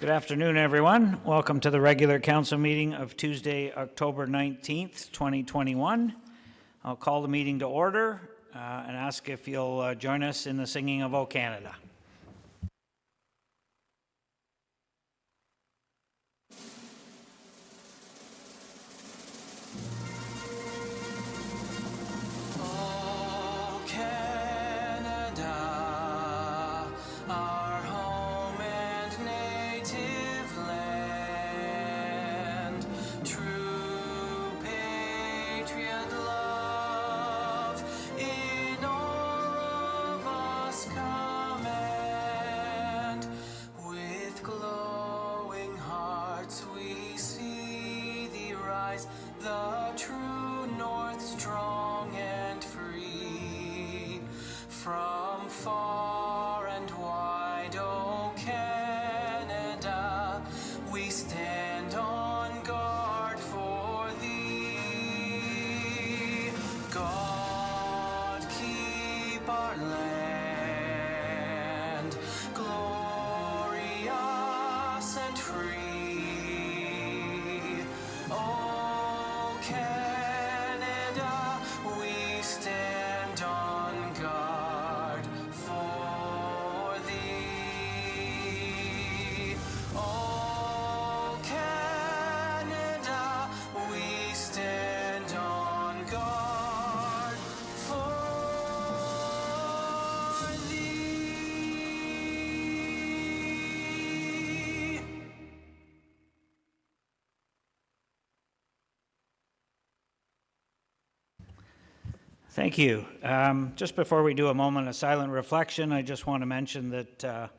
Good afternoon, everyone. Welcome to the regular council meeting of Tuesday, October 19th, 2021. I'll call the meeting to order and ask if you'll join us in the singing of O Canada. Thank you. Just before we do a moment of silent reflection, I just want to mention that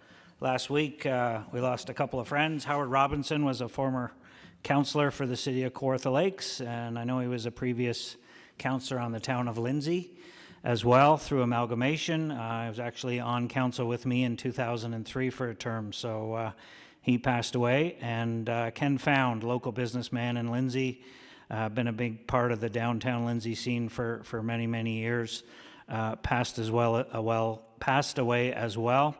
last week we lost a couple of friends. Howard Robinson was a former councillor for the city of Kawartha Lakes, and I know he was a previous councillor on the town of Lindsay as well through amalgamation. He was actually on council with me in 2003 for a term, so he passed away. And Ken Found, local businessman in Lindsay, been a big part of the downtown Lindsay scene for many years. Passed away as well.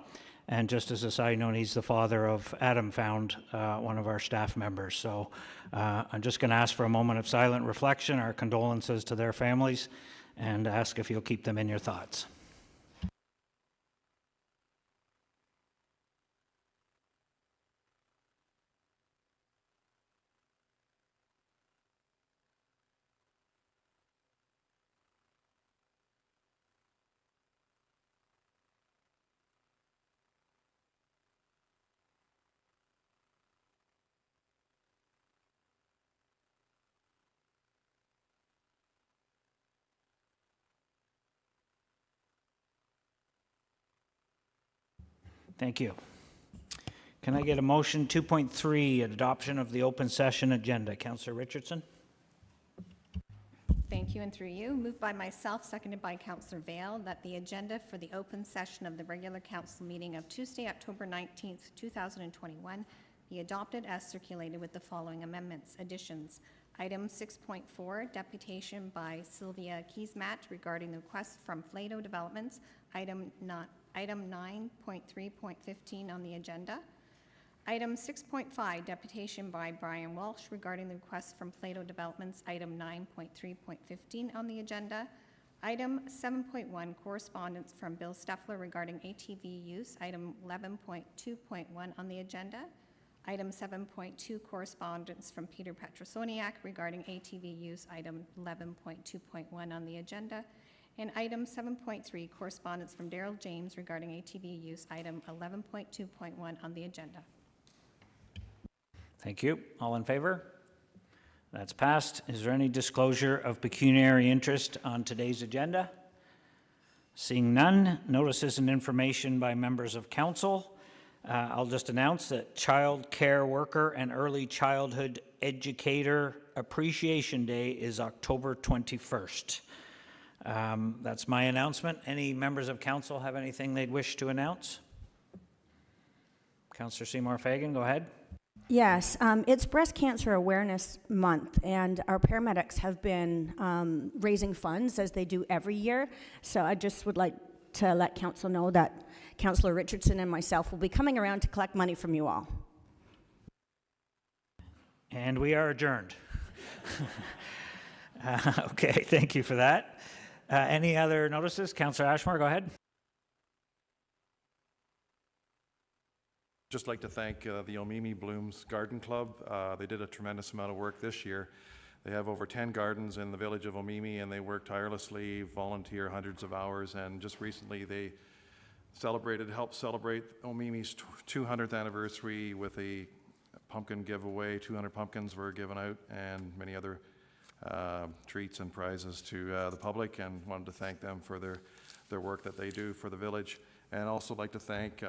And just as a side note, he's the father of Adam Found, one of our staff members. So I'm just going to ask for a moment of silent reflection, our condolences to their families, and ask if you'll keep them in your thoughts. Thank you. Can I get a motion 2.3, adoption of the open session agenda? Councillor Richardson. Thank you, and through you. Moved by myself, seconded by Councillor Vail, that the agenda for the open session of the regular council meeting of Tuesday, October 19th, 2021 be adopted as circulated with the following amendments, additions. Item 6.4, deputation by Sylvia Keesmatt regarding the request from Flato Developments. Item 9.3.15 on the agenda. Item 6.5, deputation by Brian Walsh regarding the request from Plato Developments. Item 9.3.15 on the agenda. Item 7.1, correspondence from Bill Steffler regarding ATV use. Item 11.2.1 on the agenda. Item 7.2, correspondence from Peter Petrosoniak regarding ATV use. Item 11.2.1 on the agenda. And item 7.3, correspondence from Daryl James regarding ATV use, item 11.2.1 on the agenda. Thank you. All in favor? That's passed. Is there any disclosure of pecuniary interest on today's agenda? Seeing none, notices and information by members of council. I'll just announce that Child Care Worker and Early Childhood Educator Appreciation Day is October 21st. That's my announcement. Any members of council have anything they'd wish to announce? Councillor Seymour Fagan, go ahead. Yes, it's Breast Cancer Awareness Month, and our paramedics have been raising funds as they do every year. So I just would like to let council know that Councillor Richardson and myself will be coming around to collect money from you all. And we are adjourned. Okay, thank you for that. Any other notices? Councillor Ashmore, go ahead. Just like to thank the Omimi Blooms Garden Club. They did a tremendous amount of work this year. They have over 10 gardens in the village of Omimi, and they work tirelessly, volunteer hundreds of hours, and just recently they helped celebrate Omimi's 200th anniversary with a pumpkin giveaway. 200 pumpkins were given out, and many other treats and prizes to the public, and wanted to thank them for their work that they do for the village. And also like to thank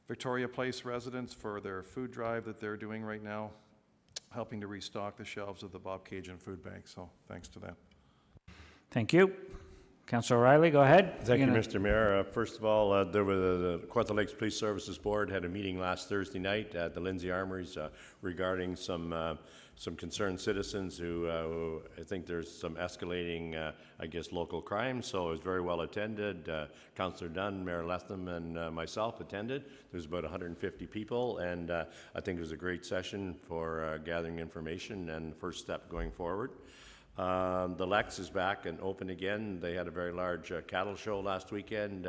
Victoria Place residents for their food drive that they're doing right now, helping to restock the shelves of the Bob Cajun Food Bank. So thanks to them. Thank you. Councillor O'Reilly, go ahead. Thank you, Mr. Mayor. First of all, there was the Kawartha Lakes Police Services Board had a meeting last Thursday night at the Lindsay Armories regarding some concerned citizens who I think there's some escalating, I guess, local crime. So it was very well attended. Councillor Dunn, Mayor Letham, and myself attended. There's about 150 people, and I think it was a great session for gathering information and first step going forward. The Lex is back and open again. They had a very large cattle show last weekend,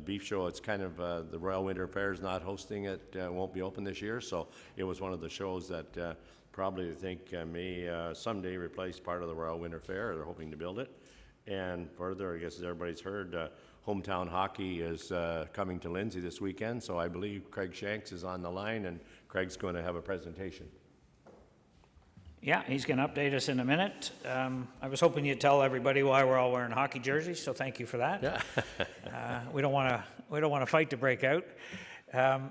beef show. It's kind of, the Royal Winter Fair is not hosting it, won't be open this year, so it was one of the shows that probably I think may someday replace part of the Royal Winter Fair. They're hoping to build it. And further, I guess as everybody's heard, hometown hockey is coming to Lindsay this weekend, so I believe Craig Shanks is on the line, and Craig's going to have a presentation. Yeah, he's going to update us in a minute. I was hoping you'd tell everybody why we're all wearing hockey jerseys, so thank you for that. Yeah. We don't want a fight to break out.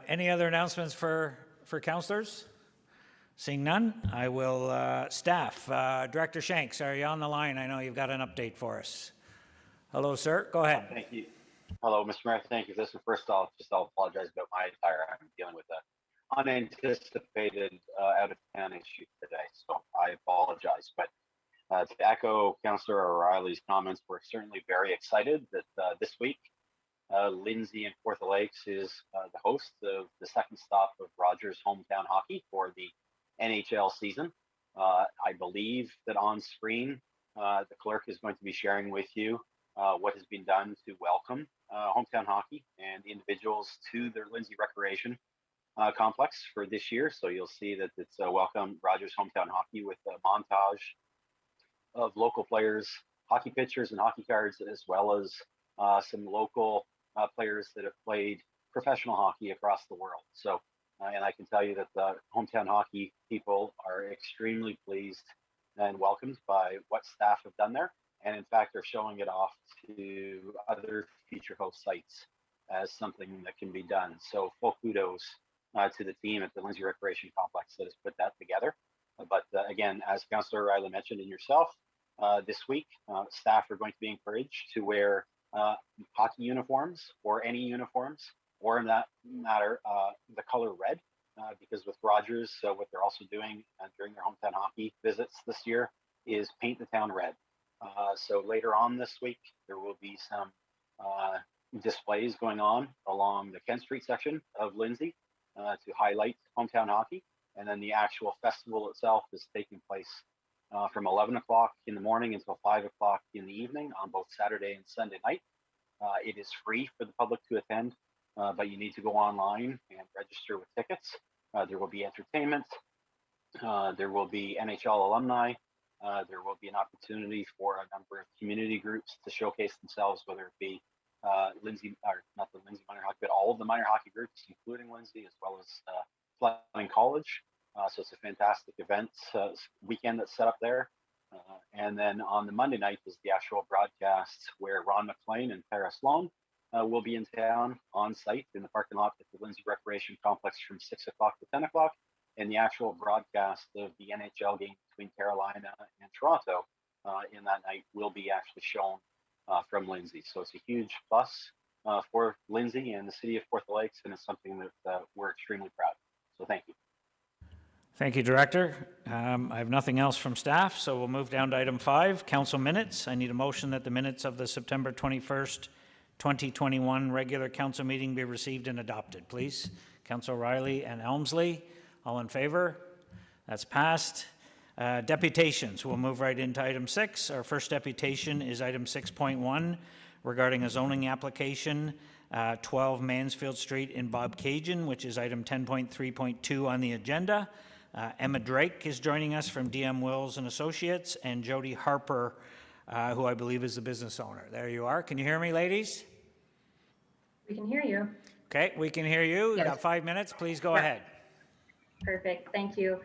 Any other announcements for councillors? Seeing none, I will staff. Director Shanks, are you on the line? I know you've got an update for us. Hello, sir. Go ahead. Thank you. Hello, Mr. Mayor. Thank you. This is first off, I'll apologize about my attire. I'm dealing with a unanticipated out of town issue today, so I apologize. But to echo Councillor O'Reilly's comments, we're certainly very excited that this week Lindsay and Kawartha Lakes is the host of the second stop of Rogers Hometown Hockey for the NHL season. I believe that on screen the clerk is going to be sharing with you what has been done to welcome hometown hockey and individuals to their Lindsay Recreation complex for this year. So you'll see that it's welcome Rogers Hometown Hockey with a montage of local players, hockey pictures and hockey cards, as well as some local players that have played professional hockey across the world. So, and I can tell you that the hometown hockey people are extremely pleased and welcomed by what staff have done there. And in fact, they're showing it off to other future host sites as something that can be done. So full kudos to the team at the Lindsay Recreation Complex that has put that together. But again, as Councillor O'Reilly mentioned and yourself, this week, staff are going to be encouraged to wear hockey uniforms or any uniforms, or in that matter, the color red, because with Rogers, what they're also doing during their hometown hockey visits this year is paint the town red. So later on this week, there will be some displays going on along the Kent Street section of Lindsay to highlight hometown hockey. And then the actual festival itself is taking place from 11 o'clock in the morning until 5 o'clock in the evening on both Saturday and Sunday night. It is free for the public to attend, but you need to go online and register with tickets. There will be entertainment. There will be NHL alumni. There will be an opportunity for a number of community groups to showcase themselves, whether it be Lindsay, or not the Lindsay minor hockey, but all of the minor hockey groups, including Lindsay, as well as Fleming College. So it's a fantastic event weekend that's set up there. And then on the Monday night is the actual broadcast where Ron McLean and Tara Sloan will be in town on site in the parking lot at the Lindsay Recreation Complex from 6 o'clock to 10 o'clock. And the actual broadcast of the NHL game between Carolina and Toronto in that night will be actually shown from Lindsay. So it's a huge plus for Lindsay and the city of Kawartha Lakes, and it's something that we're extremely proud of. So thank you. Thank you, Director. I have nothing else from staff, so we'll move down to item 5, council minutes. I need a motion that the minutes of the September 21st, 2021 regular council meeting be received and adopted, please. Councillor O'Reilly and Elmsley, all in favor? That's passed. Deputations, we'll move right into item 6. Our first deputation is item 6.1 regarding a zoning application, 12 Mansfield Street in Bobcaygeon, which is item 10.3.2 on the agenda. Emma Drake is joining us from DM Wills and Associates, and Jody Harper, who I believe is the business owner. There you are. Can you hear me, ladies? We can hear you. Okay, we can hear you. You Yes. got 5 minutes. Please go ahead. Perfect. Thank you.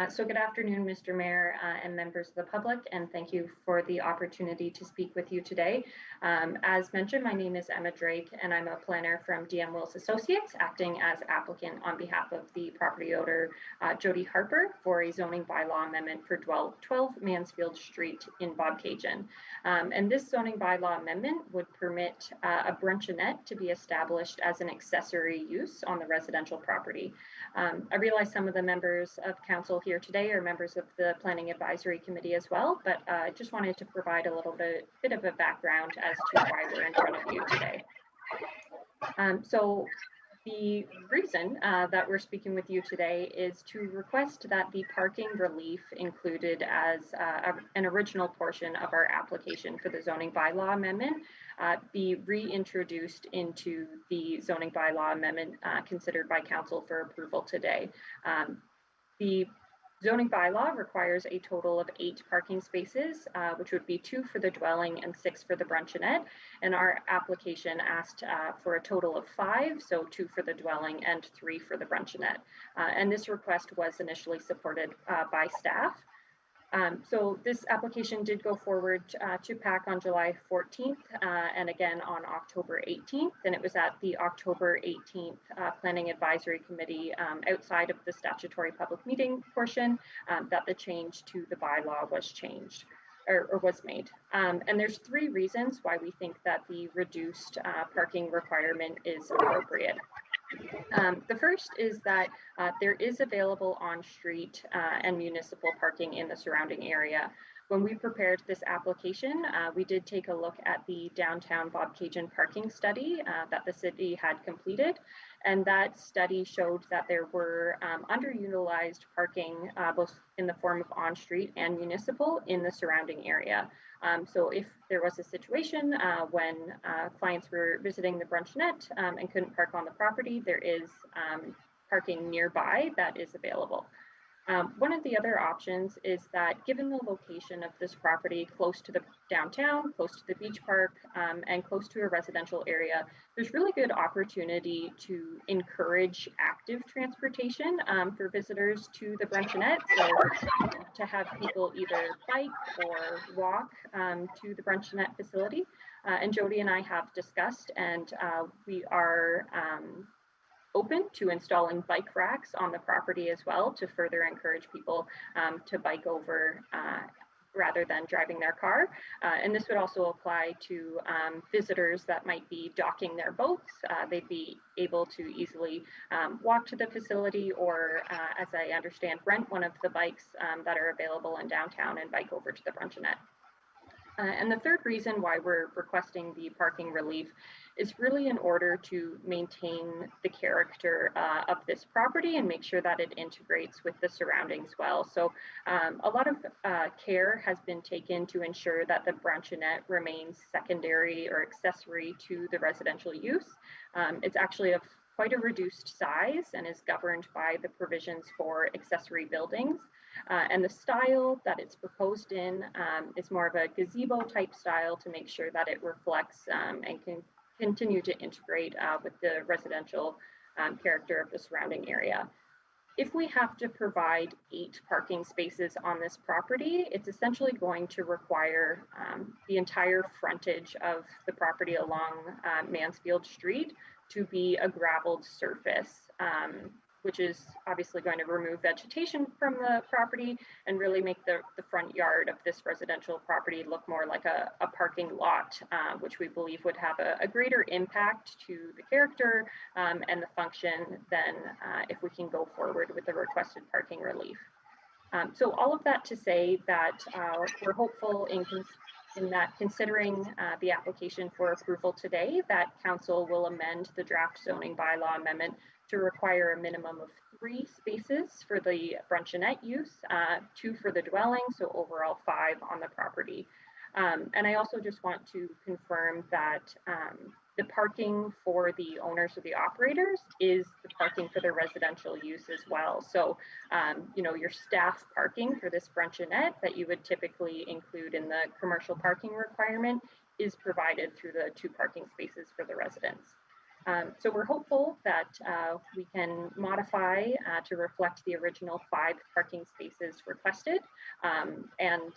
So good afternoon, Mr. Mayor and members of the public, and thank you for the opportunity to speak with you today. As mentioned, my name is Emma Drake, and I'm a planner from DM Wills Associates, acting as applicant on behalf of the property owner, Jody Harper, for a zoning bylaw amendment for 12 Mansfield Street in Bobcaygeon. And this zoning bylaw amendment would permit a bruncheonette to be established as an accessory use on the residential property. I realize some of the members of council here today are members of the Planning Advisory Committee as well, but I just wanted to provide a little bit of a background as to why we're in front of you today. So the reason that we're speaking with you today is to request that the parking relief included as an original portion of our application for the zoning bylaw amendment be reintroduced into the zoning bylaw amendment considered by council for approval today. The zoning bylaw requires a total of 8 parking spaces, which would be 2 for the dwelling and 6 for the bruncheonette. And our application asked for a total of 5, so 2 for the dwelling and 3 for the bruncheonette. And this request was initially supported by staff. So this application did go forward to PAC on July 14th and again on October 18th. And it was at the October 18th Planning Advisory Committee outside of the statutory public meeting portion that the change to the bylaw was changed or was made. And there's 3 reasons why we think that the reduced parking requirement is appropriate. The first is that there is available on-street and municipal parking in the surrounding area. When we prepared this application, we did take a look at the downtown Bobcaygeon parking study that the city had completed, and that study showed that there were underutilized parking both in the form of on-street and municipal in the surrounding area. So if there was a situation when clients were visiting the bruncheonette and couldn't park on the property, there is parking nearby that is available. One of the other options is that given the location of this property close to the downtown, close to the beach park, and close to a residential area, there's really good opportunity to encourage active transportation for visitors to the bruncheonette. So to have people either bike or walk to the bruncheonette facility. And Jody and I have discussed, and we are open to installing bike racks on the property as well to further encourage people to bike over rather than driving their car. And this would also apply to visitors that might be docking their boats. They'd be able to easily walk to the facility or, as I understand, rent one of the bikes that are available in downtown and bike over to the bruncheonette. And the third reason why we're requesting the parking relief is really in order to maintain the character of this property and make sure that it integrates with the surroundings well. So a lot of care has been taken to ensure that the bruncheonette remains secondary or accessory to the residential use. It's actually of quite a reduced size and is governed by the provisions for accessory buildings. And the style that it's proposed in is more of a gazebo type style to make sure that it reflects and can continue to integrate with the residential character of the surrounding area. If we have to provide 8 parking spaces on this property, it's essentially going to require the entire frontage of the property along Mansfield Street to be a graveled surface, which is obviously going to remove vegetation from the property and really make the front yard of this residential property look more like a parking lot, which we believe would have a greater impact to the character and the function than if we can go forward with the requested parking relief. So all of that to say that we're hopeful in that considering the application for approval today, that council will amend the draft zoning bylaw amendment to require a minimum of 3 spaces for the bruncheonette use, 2 for the dwelling, so overall 5 on the property. And I also just want to confirm that the parking for the owners or the operators is the parking for their residential use as well. So, your staff parking for this bruncheonette that you would typically include in the commercial parking requirement is provided through the 2 parking spaces for the residents. So we're hopeful that we can modify to reflect the original 5 parking spaces requested, and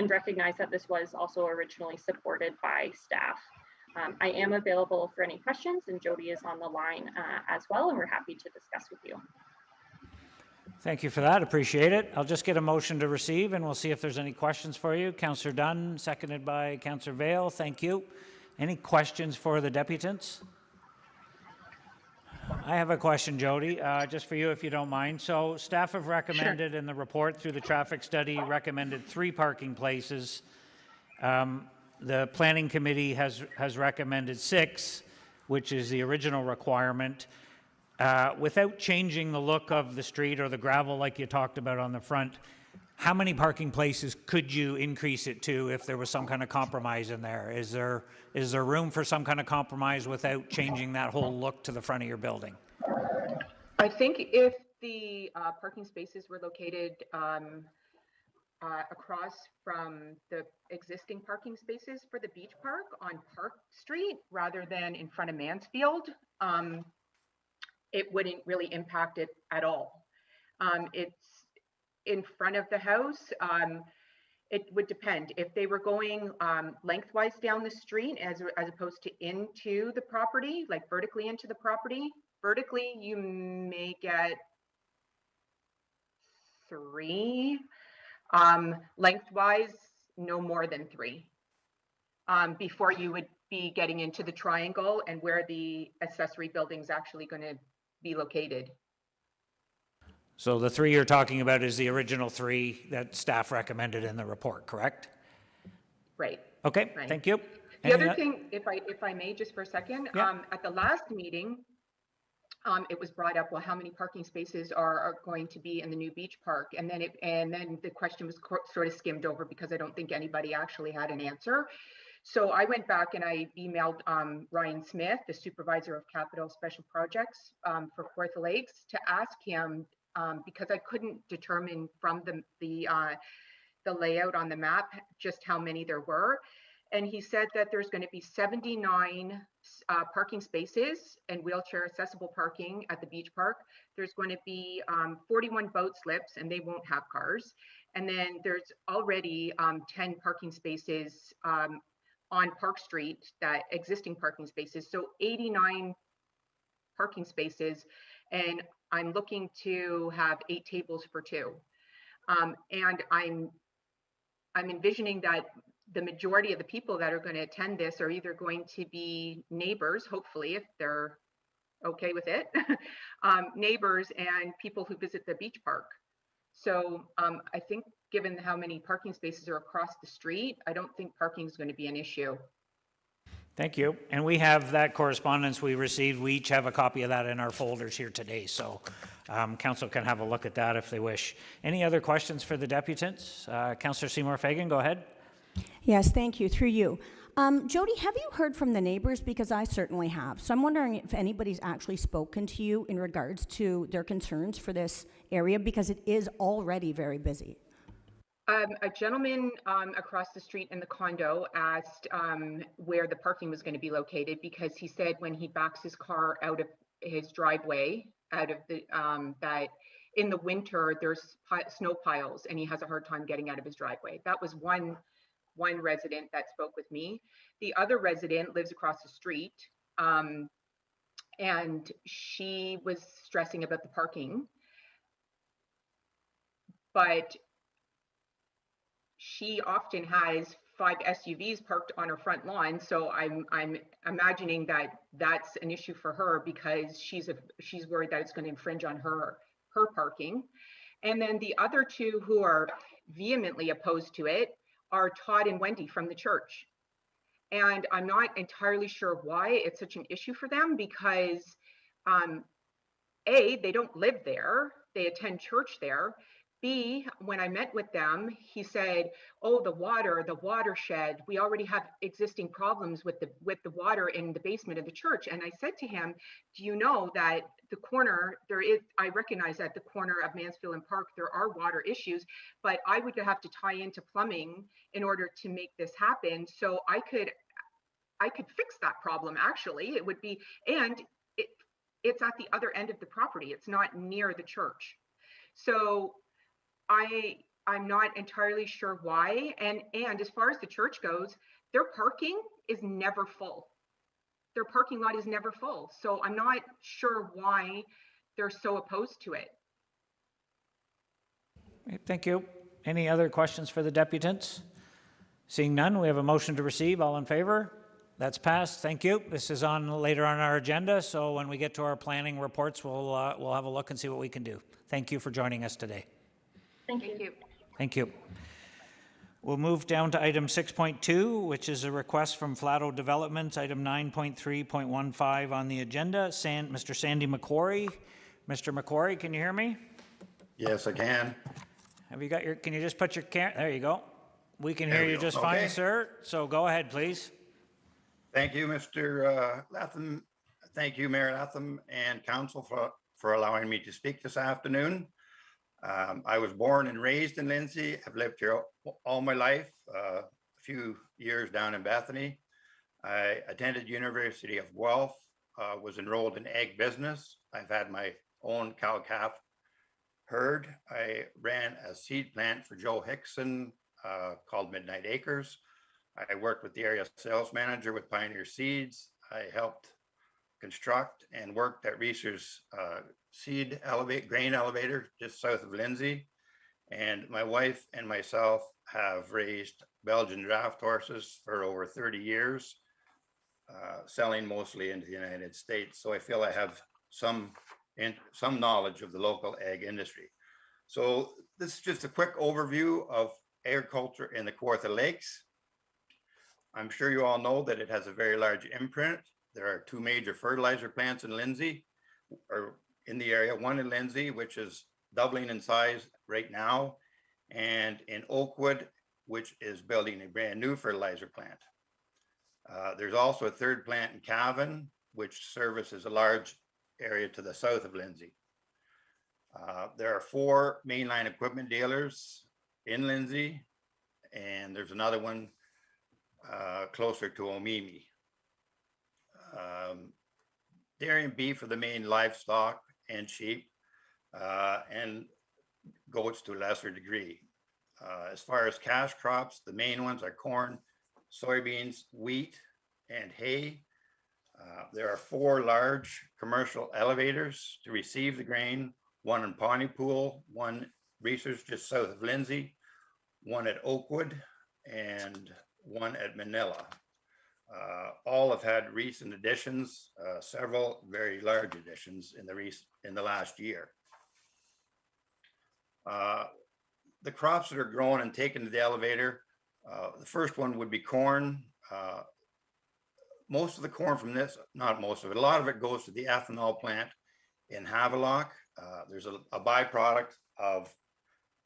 recognize that this was also originally supported by staff. I am available for any questions, and Jody is on the line as well, and we're happy to discuss with you. Thank you for that. Appreciate it. I'll just get a motion to receive, and we'll see if there's any questions for you. Councillor Dunn, seconded by Councillor Vale. Thank you. Any questions for the deputants? I have a question, Jody, just for you, if you don't mind. So staff have recommended in the report through the traffic study, recommended 3 parking places. The planning committee has recommended 6, which is the original requirement. Without changing the look of the street or the gravel like you talked about on the front, how many parking places could you increase it to if there was some kind of compromise in there? Is there room for some kind of compromise without changing that whole look to the front of your building? I think if the parking spaces were located across from the existing parking spaces for the beach park on Park Street rather than in front of Mansfield, it wouldn't really impact it at all. It's in front of the house. It would depend if they were going lengthwise down the street as opposed to into the property, like vertically into the property. Vertically, you may get 3. Lengthwise, no more than 3. Before you would be getting into the triangle and where the accessory building is actually going to be located. So the 3 you're talking about is the original 3 that staff recommended in the report, correct? Right. Okay, Right. thank you. The other thing, if I may, just for a second, Yeah. at the last meeting, it was brought up, well, how many parking spaces are going to be in the new beach park? And then the question was sort of skimmed over because I don't think anybody actually had an answer. So I went back and I emailed Ryan Smith, the supervisor of capital special projects for Kawartha Lakes, to ask him, because I couldn't determine from the layout on the map just how many there were. And he said that there's going to be 79 parking spaces and wheelchair accessible parking at the beach park. There's going to be 41 boat slips, and they won't have cars. And then there's already 10 parking spaces on Park Street, that existing parking spaces. So 89 parking spaces, and I'm looking to have 8 tables for 2. And I'm envisioning that the majority of the people that are going to attend this are either going to be neighbors, hopefully, if they're okay with it, neighbors and people who visit the beach park. So I think given how many parking spaces are across the street, I don't think parking is going to be an issue. Thank you. And we have that correspondence we received. We each have a copy of that in our folders here today. So council can have a look at that if they wish. Any other questions for the deputants? Councillor Seymour Fagan, go ahead. Yes, thank you. Through you. Jody, have you heard from the neighbors? Because I certainly have. So I'm wondering if anybody's actually spoken to you in regards to their concerns for this area, because it is already very busy. A gentleman across the street in the condo asked where the parking was going to be located, because he said when he backs his car out of his driveway, out of the that in the winter there's snow piles and he has a hard time getting out of his driveway. That was one resident that spoke with me. The other resident lives across the street, and she was stressing about the parking, but she often has 5 SUVs parked on her front lawn. So I'm imagining that that's an issue for her, because she's worried that it's going to infringe on her parking. And then the other 2 who are vehemently opposed to it are Todd and Wendy from the church. And I'm not entirely sure why it's such an issue for them, because A, they don't live there, they attend church there. B, when I met with them, he said, oh, the watershed, we already have existing problems with the water in the basement of the church. And I said to him, do you know that the corner, I recognize that the corner of Mansfield and Park, there are water issues, but I would have to tie into plumbing in order to make this happen. So I could fix that problem. Actually, it would be, and it's at the other end of the property. It's not near the church. So I'm not entirely sure why. And as far as the church goes, their parking is never full. Their parking lot is never full. So I'm not sure why they're so opposed to it. Thank you. Any other questions for the deputants? Seeing none, we have a motion to receive. All in favor? That's passed. Thank you. This is on later on our agenda, so when we get to our planning reports, we'll have a look and see what we can do. Thank you for joining us today. Thank you. Thank you. We'll move down to item 6.2, which is a request from Flato Developments, item 9.3.15 on the agenda. Mr. Sandy McQuarrie. Mr. McQuarrie, can you hear me? Yes, I can. Have you got your, can you just put your there you go. We can hear you just fine, sir. So go ahead, please. Thank you, Mr. Latham. Thank you, Mayor Latham and Council for allowing me to speak this afternoon. I was born and raised in Lindsay. I've lived here all my life, a few years down in Bethany. I attended University of Guelph, was enrolled in ag business. I've had my own cow-calf herd. I ran a seed plant for Joe Hickson called Midnight Acres. I worked with the area sales manager with Pioneer Seeds. I helped construct and worked at Reeser's grain elevator just south of Lindsay. And my wife and myself have raised Belgian draft horses for over 30 years, selling mostly into the United States. So I feel I have some knowledge of the local ag industry. So this is just a quick overview of agriculture in the Kawartha Lakes. I'm sure you all know that it has a very large imprint. There are two major fertilizer plants in Lindsay, or in the area, one in Lindsay, which is doubling in size right now, and in Oakwood, which is building a brand new fertilizer plant. There's also a third plant in Cavan, which services a large area to the south of Lindsay. There are 4 mainline equipment dealers in Lindsay, and there's another one closer to Omemee. Dairy and beef are the main livestock, and sheep, and goats to a lesser degree. As far as cash crops, the main ones are corn, soybeans, wheat, and hay. There are 4 large commercial elevators to receive the grain, one in Pontypool, one Reese's just south of Lindsay, one at Oakwood, and one at Manila. All have had recent additions, several very large additions in the last year. The crops that are grown and taken to the elevator, the first one would be corn. Most of the corn from this, not most of it, a lot of it goes to the ethanol plant in Havelock. There's a byproduct of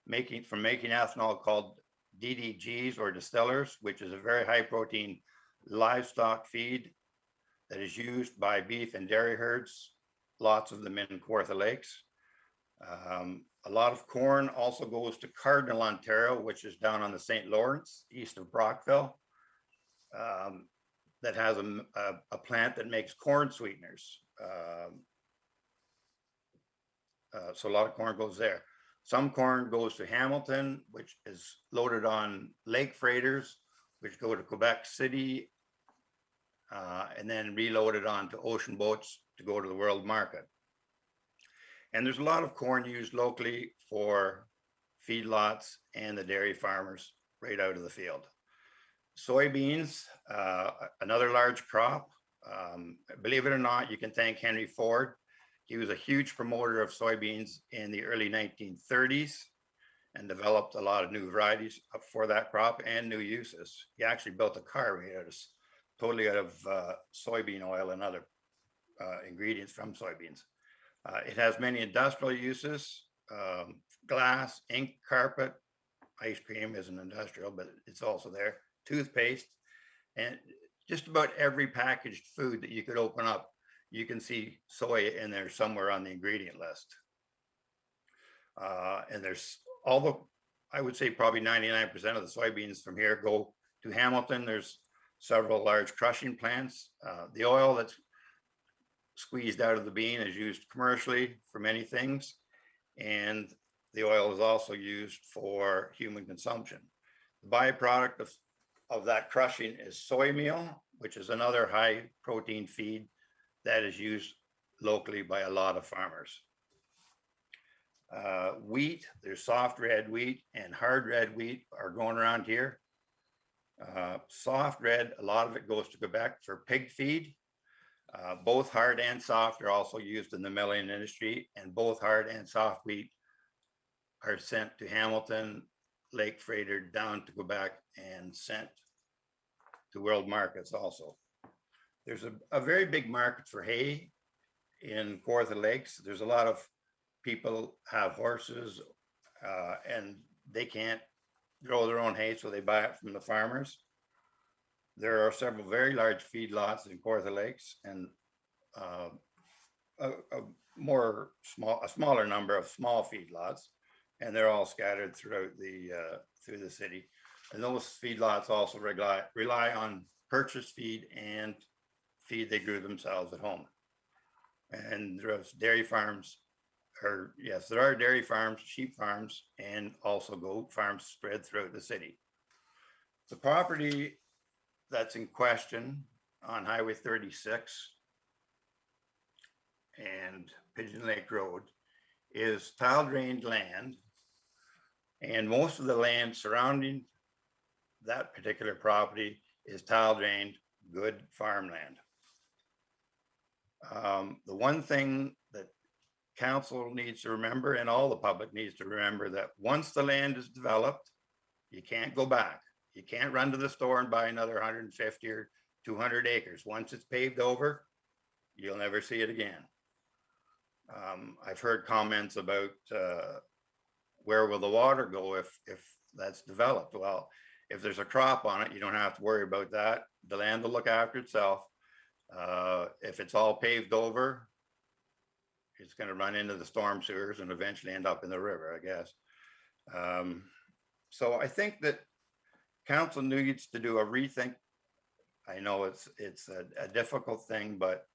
making ethanol called DDGs or distillers, which is a very high protein livestock feed that is used by beef and dairy herds, lots of them in Kawartha Lakes. A lot of corn also goes to Cardinal, Ontario, which is down on the St. Lawrence, east of Brockville, that has a plant that makes corn sweeteners. So a lot of corn goes there. Some corn goes to Hamilton, which is loaded on lake freighters, which go to Quebec City, and then reloaded onto ocean boats to go to the world market. And there's a lot of corn used locally for feedlots and the dairy farmers right out of the field. Soybeans, another large crop. Believe it or not, you can thank Henry Ford. He was a huge promoter of soybeans in the early 1930s and developed a lot of new varieties for that crop and new uses. He actually built a car made totally out of soybean oil and other ingredients from soybeans. It has many industrial uses, glass, ink, carpet, ice cream isn't industrial, but it's also there, toothpaste, and just about every packaged food that you could open up, you can see soy in there somewhere on the ingredient list. And there's I would say probably 99% of the soybeans from here go to Hamilton. There's several large crushing plants. The oil that's squeezed out of the bean is used commercially for many things. And the oil is also used for human consumption. The byproduct of that crushing is soy meal, which is another high protein feed that is used locally by a lot of farmers. Wheat, there's soft red wheat and hard red wheat are going around here. Soft red, a lot of it goes to Quebec for pig feed. Both hard and soft are also used in the milling industry, and both hard and soft wheat are sent to Hamilton, Lake freighted down to Quebec and sent to world markets also. There's a very big market for hay in Kawartha Lakes. There's a lot of people have horses and they can't grow their own hay, so they buy it from the farmers. There are several very large feedlots in Kawartha Lakes and a smaller number of small feedlots, and they're all scattered throughout through the city. And those feedlots also rely on purchased feed and feed they grew themselves at home. And there's dairy farms, or yes, there are dairy farms, sheep farms, and also goat farms spread throughout the city. The property that's in question on Highway 36 and Pigeon Lake Road is tile drained land, and most of the land surrounding that particular property is tile drained, good farmland. The one thing that council needs to remember, and all the public needs to remember, that once the land is developed, you can't go back. You can't run to the store and buy another 150 or 200 acres. Once it's paved over, you'll never see it again. I've heard comments about where will the water go if that's developed. Well, if there's a crop on it, you don't have to worry about that. The land will look after itself. If it's all paved over, it's going to run into the storm sewers and eventually end up in the river, I guess. So I think that council needs to do a rethink. I know it's a difficult thing, but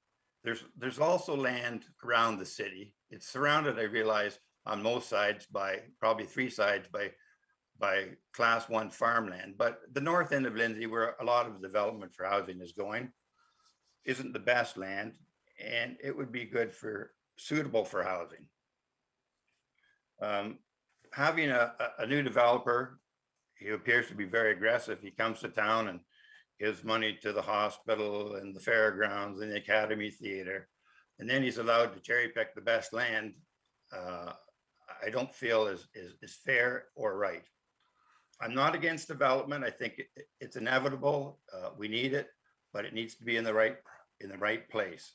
there's also land around the city. It's surrounded, I realize, on most sides by probably 3 sides by class 1 farmland. But the north end of Lindsay, where a lot of development for housing is going, isn't the best land, and it would be suitable for housing. Having a new developer, he appears to be very aggressive. He comes to town and gives money to the hospital and the fairgrounds and the Academy Theater, and then he's allowed to cherry pick the best land. I don't feel is fair or right. I'm not against development. I think it's inevitable. We need it, but it needs to be in the right place.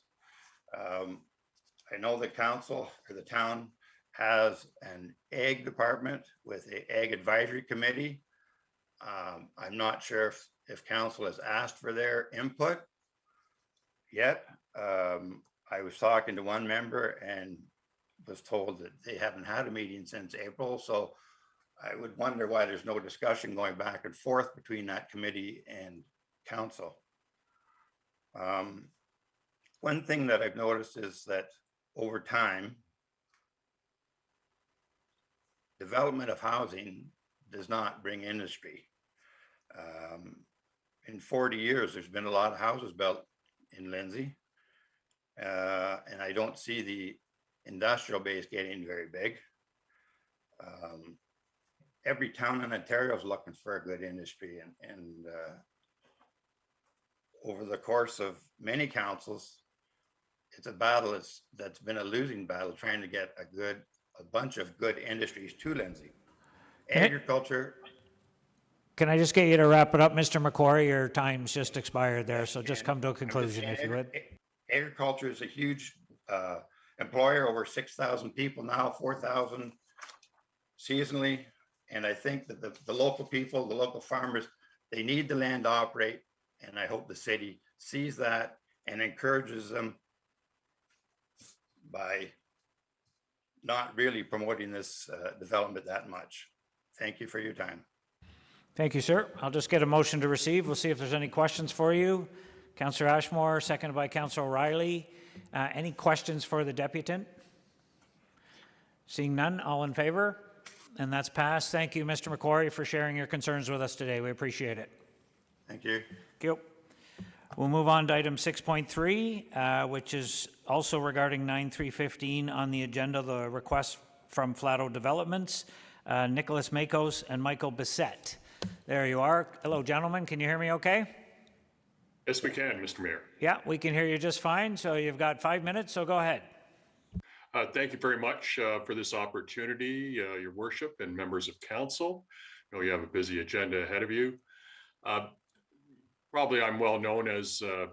I know the council or the town has an ag department with an ag advisory committee. I'm not sure if council has asked for their input yet. I was talking to one member and was told that they haven't had a meeting since April. So I would wonder why there's no discussion going back and forth between that committee and council. One thing that I've noticed is that over time, development of housing does not bring industry. In 40 years, there's been a lot of houses built in Lindsay, and I don't see the industrial base getting very big. Every town in Ontario is looking for a good industry, and over the course of many councils, it's a battle that's been a losing battle trying to get a bunch of good industries to Lindsay. Agriculture. Can I just get you to wrap it up, Mr. McQuarrie? Your time's just expired there, so just come to a conclusion if you would. Agriculture is a huge employer, over 6,000 people now, 4,000 seasonally. And I think that the local people, the local farmers, they need the land to operate. And I hope the city sees that and encourages them by not really promoting this development that much. Thank you for your time. Thank you, sir. I'll just get a motion to receive. We'll see if there's any questions for you. Councillor Ashmore, seconded by Councillor O'Reilly. Any questions for the deputant? Seeing none, all in favor? And that's passed. Thank you, Mr. McQuarrie, for sharing your concerns with us today. We appreciate it. Thank you. Thank you. We'll move on to item 6.3, which is also regarding 9315 on the agenda, the request from Flato Developments, Nicholas Makos and Michael Bissett. There you are. Hello, gentlemen. Can you hear me okay? Yes, we can, Mr. Mayor. Yeah, we can hear you just fine. So you've got 5 minutes, so go ahead. Thank you very much for this opportunity, Your Worship and members of council. I know you have a busy agenda ahead of you. Probably I'm well known as a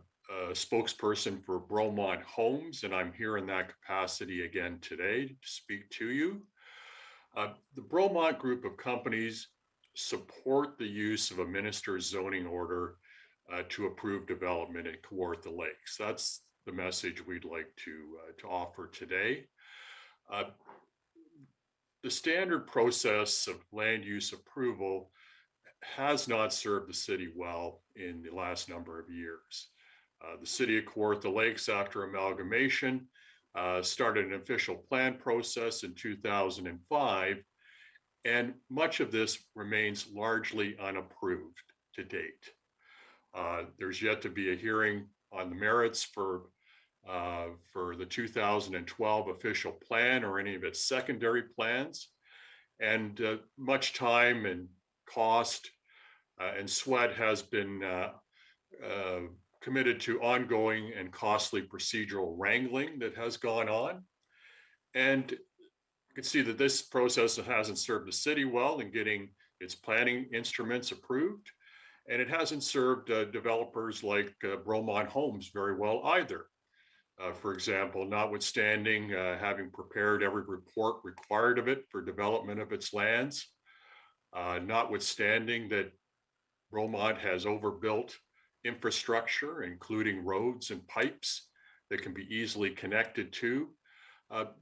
spokesperson for Bromont Homes, and I'm here in that capacity again today to speak to you. The Bromont Group of companies support the use of a minister's zoning order to approve development at Kawartha Lakes. That's the message we'd like to offer today. The standard process of land use approval has not served the city well in the last number of years. The city of Kawartha Lakes, after amalgamation, started an official plan process in 2005, and much of this remains largely unapproved to date. There's yet to be a hearing on the merits for the 2012 official plan or any of its secondary plans, and much time and cost and sweat has been committed to ongoing and costly procedural wrangling that has gone on. And you can see that this process hasn't served the city well in getting its planning instruments approved, and it hasn't served developers like Bromont Homes very well either. For example, notwithstanding having prepared every report required of it for development of its lands, notwithstanding that Bromont has overbuilt infrastructure, including roads and pipes that can be easily connected to,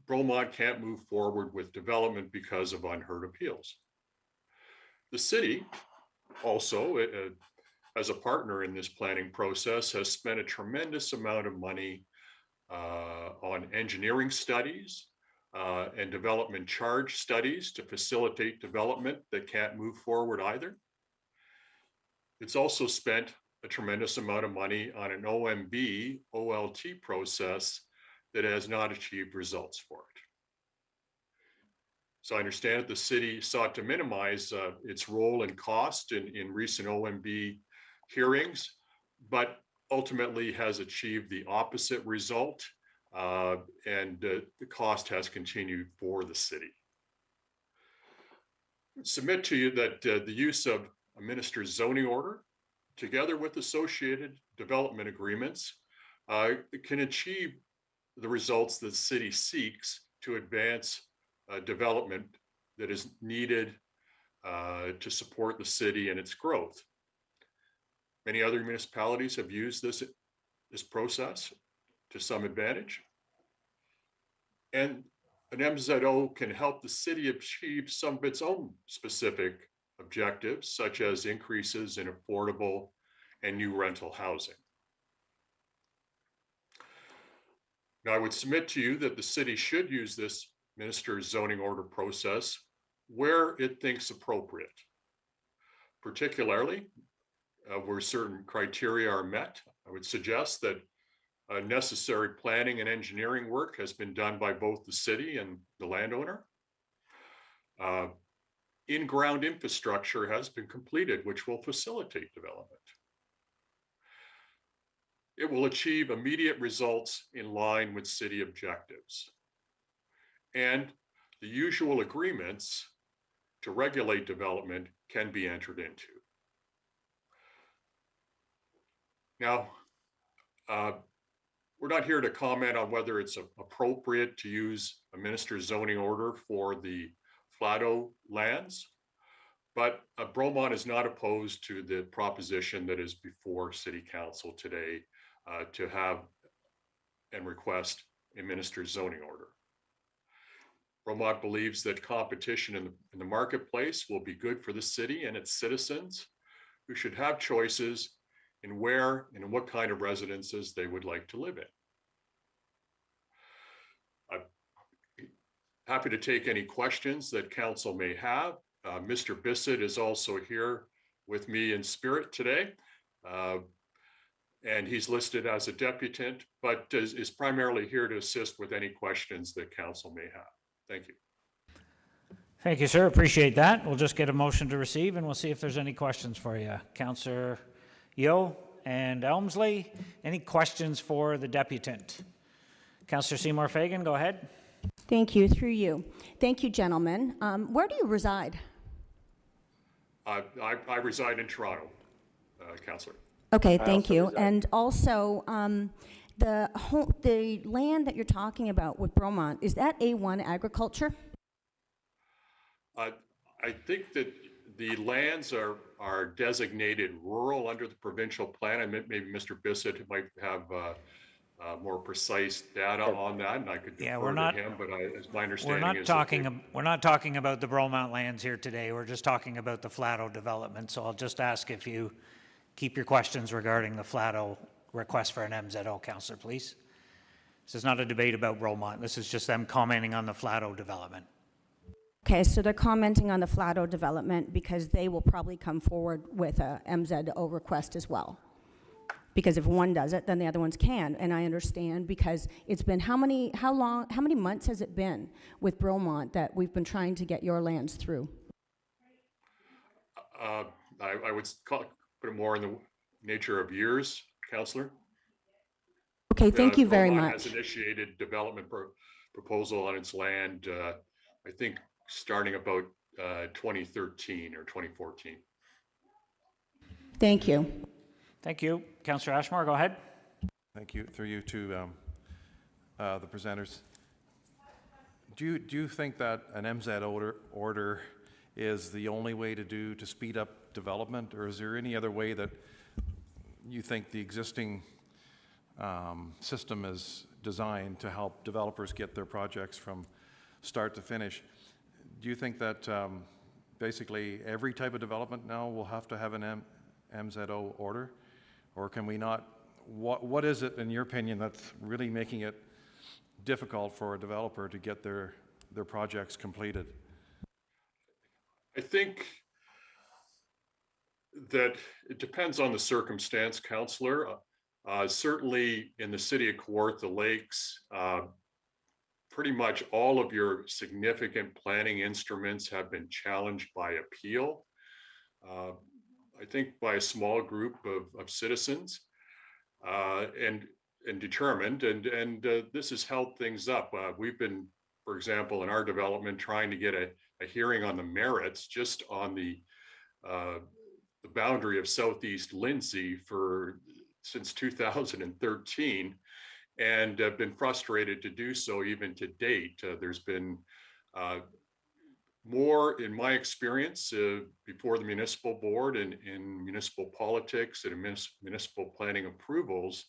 Bromont can't move forward with development because of unheard appeals. The city also, as a partner in this planning process, has spent a tremendous amount of money on engineering studies and development charge studies to facilitate development that can't move forward either. It's also spent a tremendous amount of money on an OMB OLT process that has not achieved results for it. So I understand that the city sought to minimize its role and cost in recent OMB hearings, but ultimately has achieved the opposite result, and the cost has continued for the city. I submit to you that the use of a minister's zoning order, together with associated development agreements, can achieve the results that the city seeks to advance development that is needed to support the city and its growth. Many other municipalities have used this process to some advantage. And an MZO can help the city achieve some of its own specific objectives, such as increases in affordable and new rental housing. Now, I would submit to you that the city should use this minister's zoning order process where it thinks appropriate, particularly where certain criteria are met. I would suggest that necessary planning and engineering work has been done by both the city and the landowner. In-ground infrastructure has been completed, which will facilitate development. It will achieve immediate results in line with city objectives. And the usual agreements to regulate development can be entered into. we're not here to comment on whether it's appropriate to use a minister's zoning order for the Flato lands. But Bromont is not opposed to the proposition that is before City Council today to have and request a minister's zoning order. Bromont believes that competition in the marketplace will be good for the city and its citizens, who should have choices in where and in what kind of residences they would like to live in. I'm happy to take any questions that council may have. Mr. Bissett is also here with me in spirit today. And he's listed as a deputant, but is primarily here to assist with any questions that council may have. Thank you. Thank you, sir. Appreciate that. We'll just get a motion to receive and we'll see if there's any questions for you. Councillor Yeo and Elmsley, any questions for the deputant? Councillor Seymour Fagan, go ahead. Thank you, through you. Thank you, gentlemen. Where do you reside? I reside in Toronto, Councillor. Okay, thank you. And also, the land that you're talking about with Bromont, is that A1 agriculture? I think that the lands are designated rural under the provincial plan. I meant maybe Mr. Bissett might have more precise data on that, and I could defer to him. But as my understanding we're not talking about the Bromont lands here today. We're just talking about the Flato development. So I'll just ask if you keep your questions regarding the Flato request for an MZO, Councillor, please. This is not a debate about Bromont. This is just them commenting on the Flato development. Okay, so they're commenting on the Flato development because they will probably come forward with a MZO request as well. Because if one does it, then the other ones can, and I understand because it's been how many months has it been with Bromont that we've been trying to get your lands through? I would put it more in the nature of years, Councillor. Okay, thank you very Bromont much. has initiated development proposal on its land, I think starting about 2013 or 2014. Thank you. Thank you. Councillor Ashmore, go ahead. Thank you. Through you to the presenters. Do you think that an MZ order is the only way to speed up development, or is there any other way that you think the existing system is designed to help developers get their projects from start to finish? Do you think that basically every type of development now will have to have an MZO order? Or can we not? What is it, in your opinion, that's really making it difficult for a developer to get their projects completed? I think that it depends on the circumstance, Councillor. Certainly in the city of Kawartha Lakes, pretty much all of your significant planning instruments have been challenged by appeal. I think by a small group of citizens and determined, and this has held things up. We've been, for example, in our development, trying to get a hearing on the merits just on the boundary of Southeast Lindsay since 2013, and have been frustrated to do so even to date. There's been more, in my experience, before the municipal board and in municipal politics and municipal planning approvals,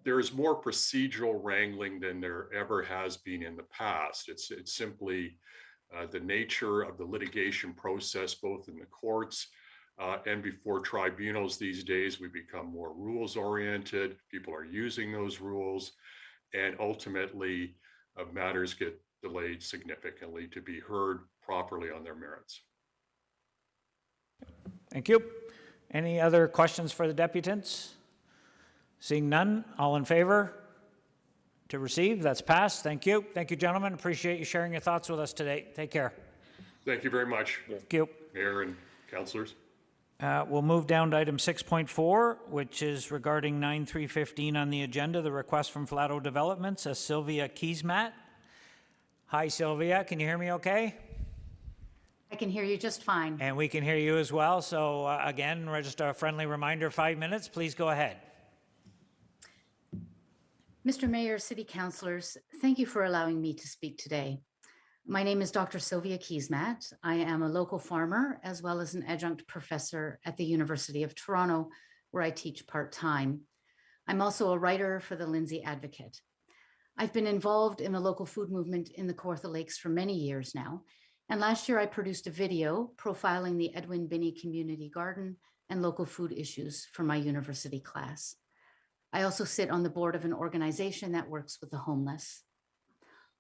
there is more procedural wrangling than there ever has been in the past. It's simply the nature of the litigation process, both in the courts and before tribunals these days. We become more rules oriented. People are using those rules, and ultimately matters get delayed significantly to be heard properly on their merits. Thank you. Any other questions for the deputants? Seeing none, all in favor to receive? That's passed. Thank you. Thank you, gentlemen. Appreciate you sharing your thoughts with us today. Take care. Thank you very much, Thank you. Mayor and councillors. We'll move down to item 6.4, which is regarding 9315 on the agenda, the request from Flato Developments, Sylvia Keesmat. Hi, Sylvia. Can you hear me okay? I can hear you just fine. And we can hear you as well. So again, just a friendly reminder, 5 minutes. Please go ahead. Mr. Mayor, City Councilors, thank you for allowing me to speak today. My name is Dr. Sylvia Keesmaat. I am a local farmer as well as an adjunct professor at the University of Toronto, where I teach part-time. I'm also a writer for the Lindsay Advocate. I've been involved in the local food movement in the Kawartha Lakes for many years now, and last year I produced a video profiling the Edwin Binney Community Garden and local food issues for my university class. I also sit on the board of an organization that works with the homeless.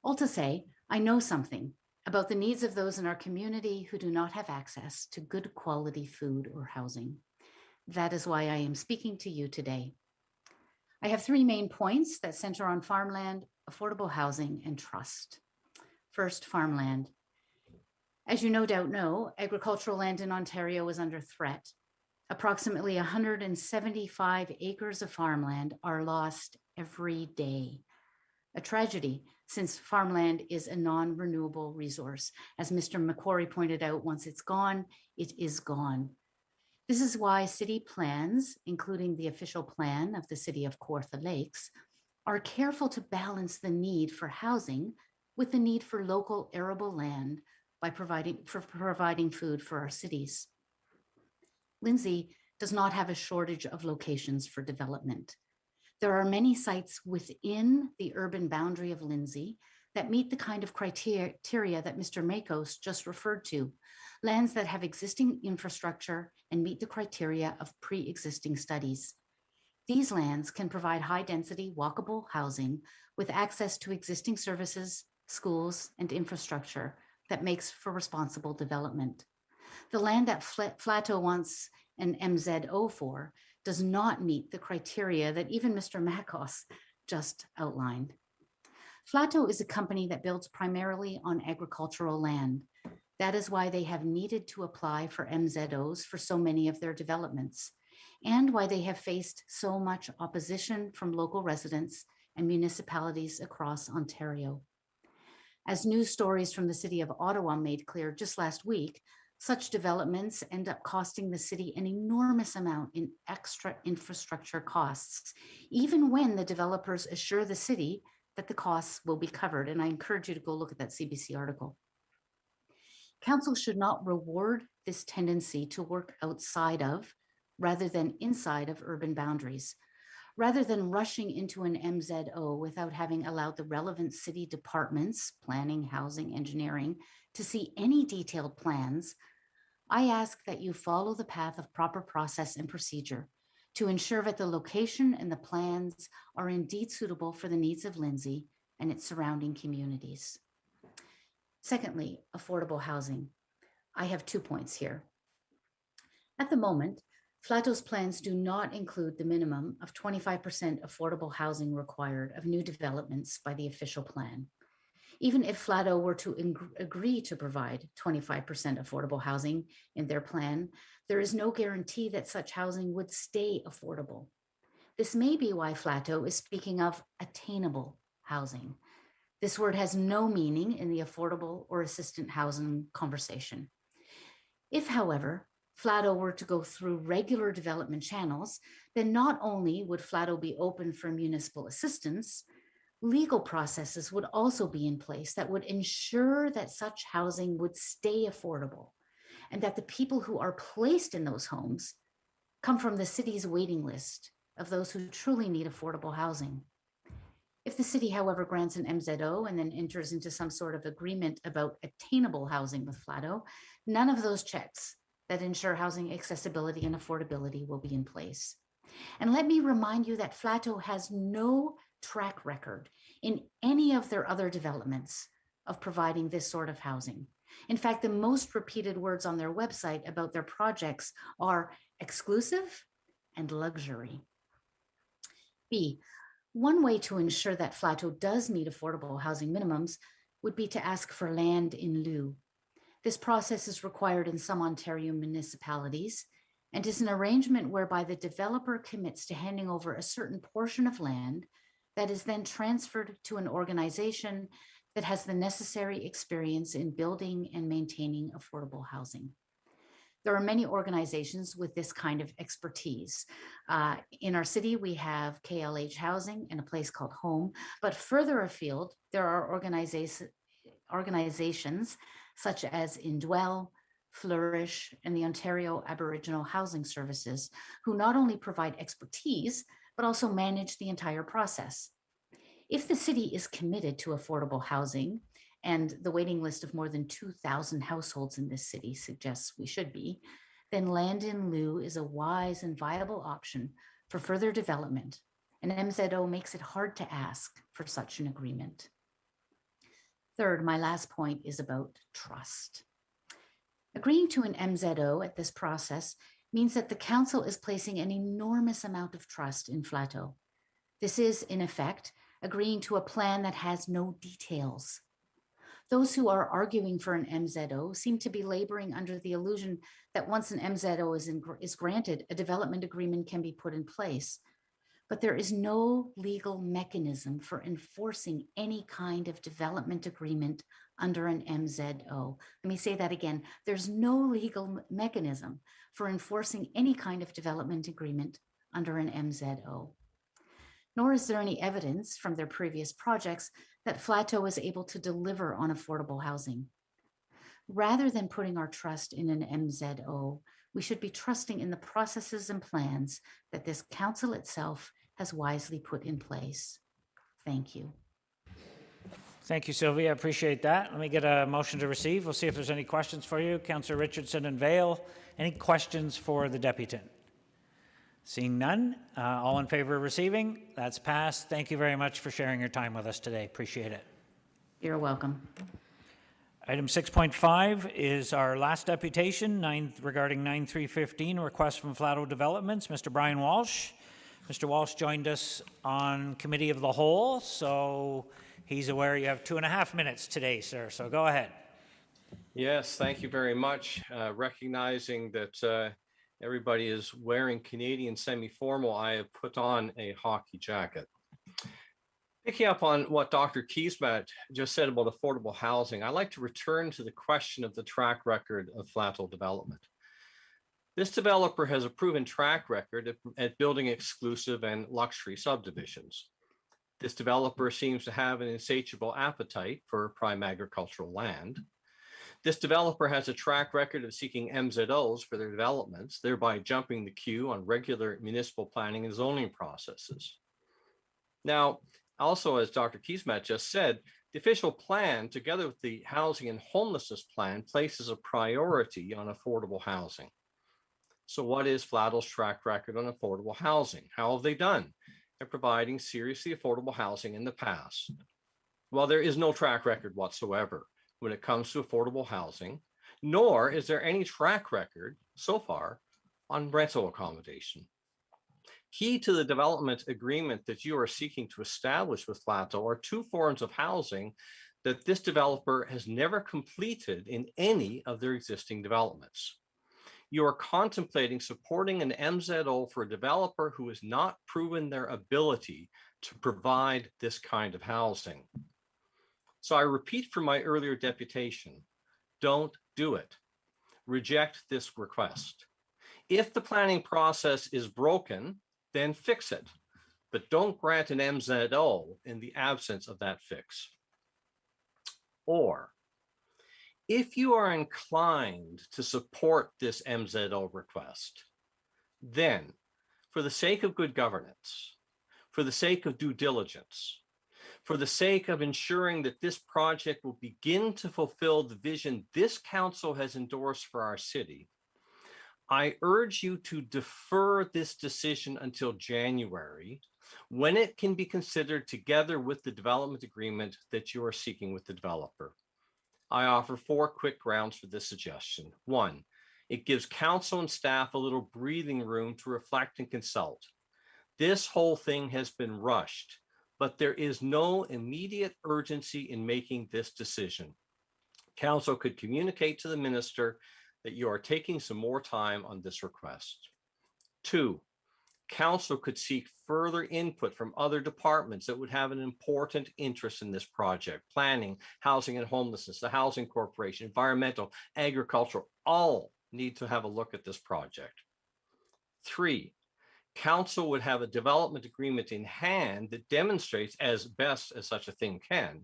All to say, I know something about the needs of those in our community who do not have access to good quality food or housing. That is why I am speaking to you today. I have three main points that center on farmland, affordable housing, and trust. First, farmland. As you no doubt know, agricultural land in Ontario is under threat. Approximately 175 acres of farmland are lost every day. A tragedy, since farmland is a non-renewable resource. As Mr. Macquarie pointed out, once it's gone, it is gone. This is why city plans, including the official plan of the City of Kawartha Lakes, are careful to balance the need for housing with the need for local arable land by providing food for our cities. Lindsay does not have a shortage of locations for development. There are many sites within the urban boundary of Lindsay that meet the kind of criteria that Mr. Makos just referred to, lands that have existing infrastructure and meet the criteria of pre-existing studies. These lands can provide high-density, walkable housing with access to existing services, schools, and infrastructure that makes for responsible development. The land that Flato wants an MZO for does not meet the criteria that even Mr. Makos just outlined. Flato is a company that builds primarily on agricultural land. That is why they have needed to apply for MZOs for so many of their developments, and why they have faced so much opposition from local residents and municipalities across Ontario. As news stories from the City of Ottawa made clear just last week, such developments end up costing the city an enormous amount in extra infrastructure costs, even when the developers assure the city that the costs will be covered. And I encourage you to go look at that CBC article. Council should not reward this tendency to work outside of, rather than inside of, urban boundaries. Rather than rushing into an MZO without having allowed the relevant city departments, planning, housing, engineering, to see any detailed plans, I ask that you follow the path of proper process and procedure to ensure that the location and the plans are indeed suitable for the needs of Lindsay and its surrounding communities. Secondly, affordable housing. I have 2 points here. At the moment, Flato's plans do not include the minimum of 25% affordable housing required of new developments by the official plan. Even if Flato were to agree to provide 25% affordable housing in their plan, there is no guarantee that such housing would stay affordable. This may be why Flato is speaking of attainable housing. This word has no meaning in the affordable or assistant housing conversation. If, however, Flato were to go through regular development channels, then not only would Flato be open for municipal assistance, legal processes would also be in place that would ensure that such housing would stay affordable and that the people who are placed in those homes come from the city's waiting list of those who truly need affordable housing. If the city, however, grants an MZO and then enters into some sort of agreement about attainable housing with Flato, none of those checks that ensure housing accessibility and affordability will be in place. And let me remind you that Flato has no track record in any of their other developments of providing this sort of housing. In fact, the most repeated words on their website about their projects are exclusive and luxury. B, one way to ensure that Flato does meet affordable housing minimums would be to ask for land in lieu. This process is required in some Ontario municipalities and is an arrangement whereby the developer commits to handing over a certain portion of land that is then transferred to an organization that has the necessary experience in building and maintaining affordable housing. There are many organizations with this kind of expertise. In our city, we have KLH Housing and a place called Home, but further afield, there are organizations such as Indwell, Flourish, and the Ontario Aboriginal Housing Services, who not only provide expertise, but also manage the entire process. If the city is committed to affordable housing, and the waiting list of more than 2,000 households in this city suggests we should be, then land in lieu is a wise and viable option for further development, and MZO makes it hard to ask for such an agreement. Third, my last point is about trust. Agreeing to an MZO at this process means that the council is placing an enormous amount of trust in Flato. This is, in effect, agreeing to a plan that has no details. Those who are arguing for an MZO seem to be laboring under the illusion that once an MZO is granted, a development agreement can be put in place. But there is no legal mechanism for enforcing any kind of development agreement under an MZO. Let me say that again. There's no legal mechanism for enforcing any kind of development agreement under an MZO. Nor is there any evidence from their previous projects that Flato is able to deliver on affordable housing. Rather than putting our trust in an MZO, we should be trusting in the processes and plans that this council itself has wisely put in place. Thank you. Thank you, Sylvia. I appreciate that. Let me get a motion to receive. We'll see if there's any questions for you. Councillor Richardson and Vale. Any questions for the deputant? Seeing none, all in favor of receiving? That's passed. Thank you very much for sharing your time with us today. Appreciate it. You're welcome. Item 6.5 is our last deputation regarding 9315, request from Flato Developments. Mr. Brian Walsh. Mr. Walsh joined us on Committee of the Whole, so he's aware you have 2.5 minutes today, sir. So go ahead. Yes, thank you very much. Recognizing that everybody is wearing Canadian semi-formal, I have put on a hockey jacket. Picking up on what Dr. Keesmaat just said about affordable housing, I'd like to return to the question of the track record of Flato Development. This developer has a proven track record at building exclusive and luxury subdivisions. This developer seems to have an insatiable appetite for prime agricultural land. This developer has a track record of seeking MZOs for their developments, thereby jumping the queue on regular municipal planning and zoning processes. Now, also, as Dr. Keesmaat just said, the official plan, together with the housing and homelessness plan, places a priority on affordable housing. So what is Flato's track record on affordable housing? How have they done at providing seriously affordable housing in the past? Well, there is no track record whatsoever when it comes to affordable housing, nor is there any track record so far on rental accommodation. Key to the development agreement that you are seeking to establish with Flato are two forms of housing that this developer has never completed in any of their existing developments. You are contemplating supporting an MZO for a developer who has not proven their ability to provide this kind of housing. So I repeat from my earlier deputation, don't do it. Reject this request. If the planning process is broken, then fix it, but don't grant an MZO in the absence of that fix. Or, if you are inclined to support this MZO request, then for the sake of good governance, for the sake of due diligence, for the sake of ensuring that this project will begin to fulfill the vision this council has endorsed for our city, I urge you to defer this decision until January, when it can be considered together with the development agreement that you are seeking with the developer. I offer 4 quick grounds for this suggestion. 1, it gives council and staff a little breathing room to reflect and consult. This whole thing has been rushed, but there is no immediate urgency in making this decision. Council could communicate to the minister that you are taking some more time on this request. 2, council could seek further input from other departments that would have an important interest in this project: planning, housing and homelessness, the housing corporation, environmental, agricultural. All need to have a look at this project. 3, council would have a development agreement in hand that demonstrates, as best as such a thing can,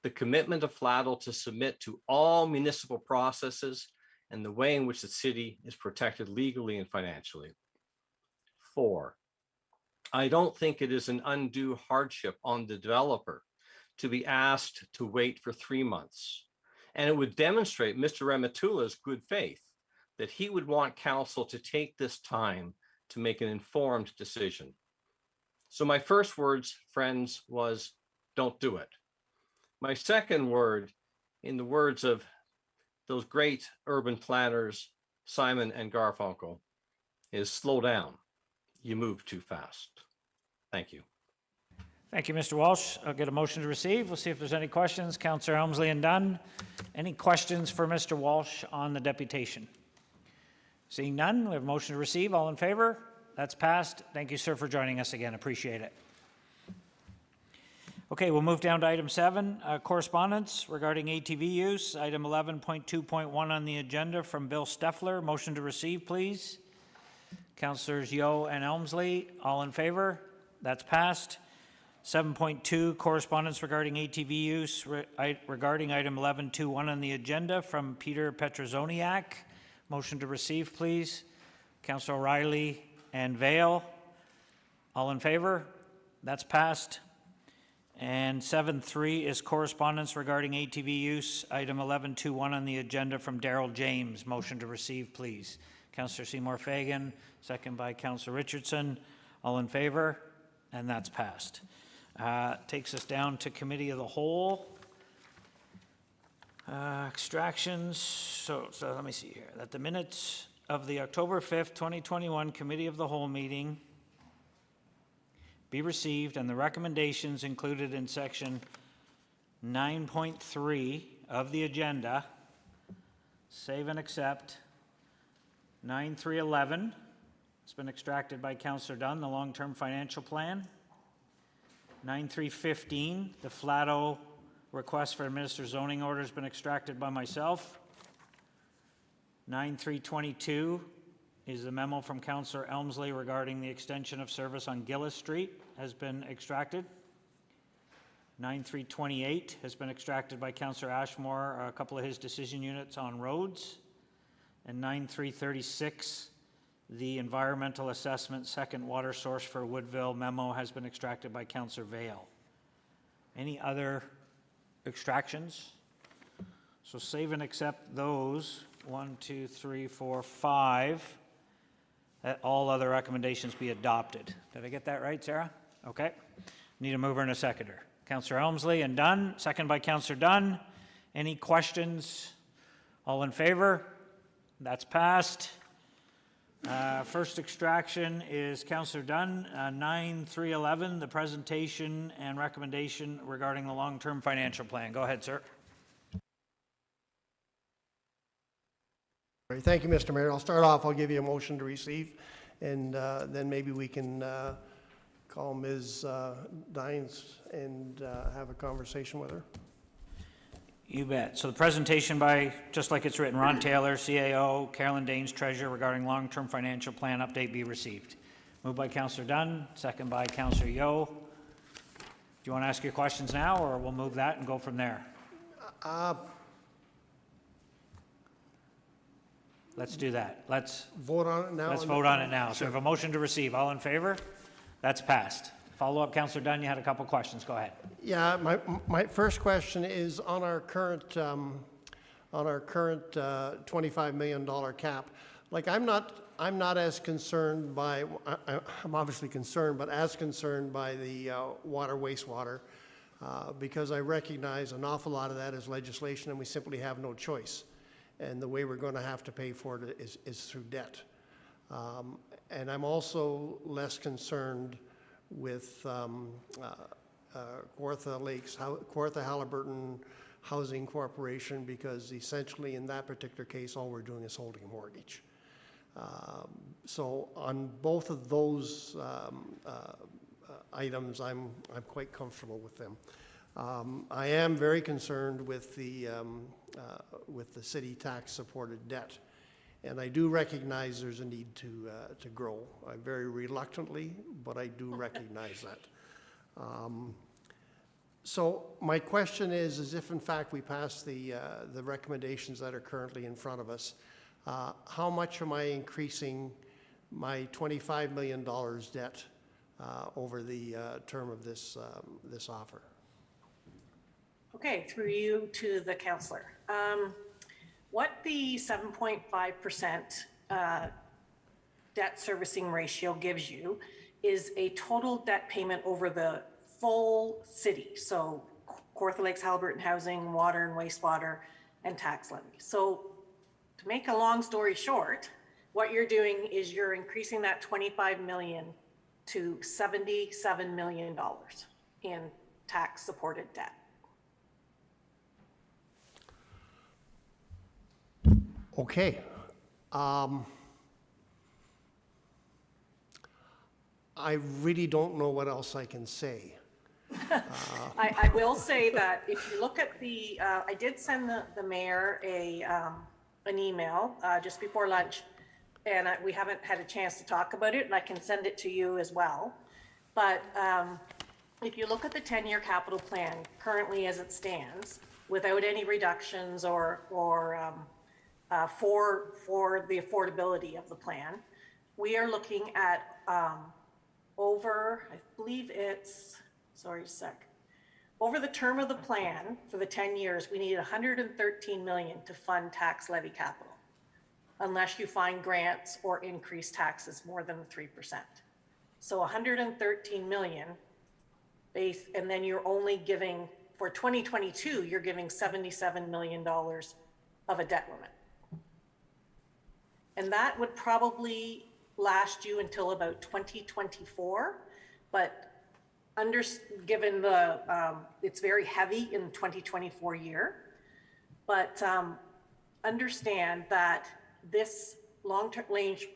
the commitment of Flatel to submit to all municipal processes and the way in which the city is protected legally and financially. 4, I don't think it is an undue hardship on the developer to be asked to wait for 3 months. And it would demonstrate Mr. Rematula's good faith that he would want council to take this time to make an informed decision. So my first words, friends, was don't do it. My second word, in the words of those great urban planners, Simon and Garfunkel, is slow down. You move too fast. Thank you. Thank you, Mr. Walsh. I'll get a motion to receive. We'll see if there's any questions. Councillor Elmsley and Dunn. Any questions for Mr. Walsh on the deputation? Seeing none, we have a motion to receive. All in favor? That's passed. Thank you, sir, for joining us again. Appreciate it. Okay, we'll move down to item 7, correspondence regarding ATV use. Item 11.2.1 on the agenda from Bill Steffler. Motion to receive, please. Councillors Yeo and Elmsley, all in favor? That's passed. 7.2, correspondence regarding ATV use regarding item 11.2.1 on the agenda from Peter Petrozoniak. Motion to receive, please. Councillor O'Reilly and Vale, all in favor? That's passed. And 7.3 is correspondence regarding ATV use, item 11.2.1 on the agenda from Daryl James. Motion to receive, please. Councillor Seymour Fagan, second by Councillor Richardson. All in favor? And that's passed. Takes us down to Committee of the Whole. Extractions. So let me see here. That the minutes of the October 5th, 2021 Committee of the Whole meeting be received and the recommendations included in section 9.3 of the agenda, save and accept. 9.3.11, it's been extracted by Councillor Dunn, the long-term financial plan. 9.3.15, the Flato request for administered zoning order has been extracted by myself. 9.3.22 is the memo from Councillor Elmsley regarding the extension of service on Gillis Street has been extracted. 9.3.28 has been extracted by Councillor Ashmore, a couple of his decision units on roads. And 9.3.36, the environmental assessment second water source for Woodville memo has been extracted by Councillor Vale. Any other extractions? So save and accept those. 1, 2, 3, 4, 5. That all other recommendations be adopted. Did I get that right, Sarah? Okay. Need a mover and a seconder. Councillor Elmsley and Dunn, second by Councillor Dunn. Any questions? All in favor? That's passed. First extraction is Councillor Dunn, 9.3.11, the presentation and recommendation regarding the long-term financial plan. Go ahead, sir. Thank you, Mr. Mayor. I'll start off. I'll give you a motion to receive, and then maybe we can call Ms. Dines and have a conversation with her. You bet. So the presentation by, just like it's written, Ron Taylor, CAO, Carolyn Danes, Treasurer, regarding long-term financial plan update be received. Moved by Councillor Dunn, second by Councillor Yeo. Do you want to ask your questions now, or we'll move that and go from there? Let's do that. Let's vote on it now. Let's vote on it now. So we have a motion to receive. All in favor? That's passed. Follow up, Councillor Dunn, you had a couple questions. Go ahead. Yeah, my first question is on our current $25 million cap. Like, I'm not as concerned by, I'm obviously concerned, but as concerned by the water wastewater because I recognize an awful lot of that is legislation and we simply have no choice. And the way we're going to have to pay for it is through debt. And I'm also less concerned with Kawartha Lakes, Kawartha Halliburton Housing Corporation, because essentially in that particular case, all we're doing is holding a mortgage. So on both of those items, I'm quite comfortable with them. I am very concerned with the city tax supported debt. And I do recognize there's a need to grow. I very reluctantly, but I do recognize that. So my question is if in fact we pass the recommendations that are currently in front of us, how much am I increasing my $25 million debt over the term of this offer? Okay, through you to the councillor. What the 7.5% debt servicing ratio gives you is a total debt payment over the full city. So Kawartha Lakes, Haliburton Housing, water and wastewater, and tax levy. So to make a long story short, what you're doing is you're increasing that 25 million to $77 million in tax supported debt. Okay. I really don't know what else I can say. I will say that if you look at the, I did send the mayor an email just before lunch, and we haven't had a chance to talk about it, and I can send it to you as well. But if you look at the 10-year capital plan currently as it stands, without any reductions or for the affordability of the plan, we are looking at over, I believe it's, sorry a sec, over the term of the plan for the 10 years, we need 113 million to fund tax levy capital, unless you find grants or increase taxes more than 3%. So 113 million base, and then you're only giving, for 2022, you're giving $77 million of a debt limit. And that would probably last you until about 2024, but given the, it's very heavy in 2024 year, but understand that this long-range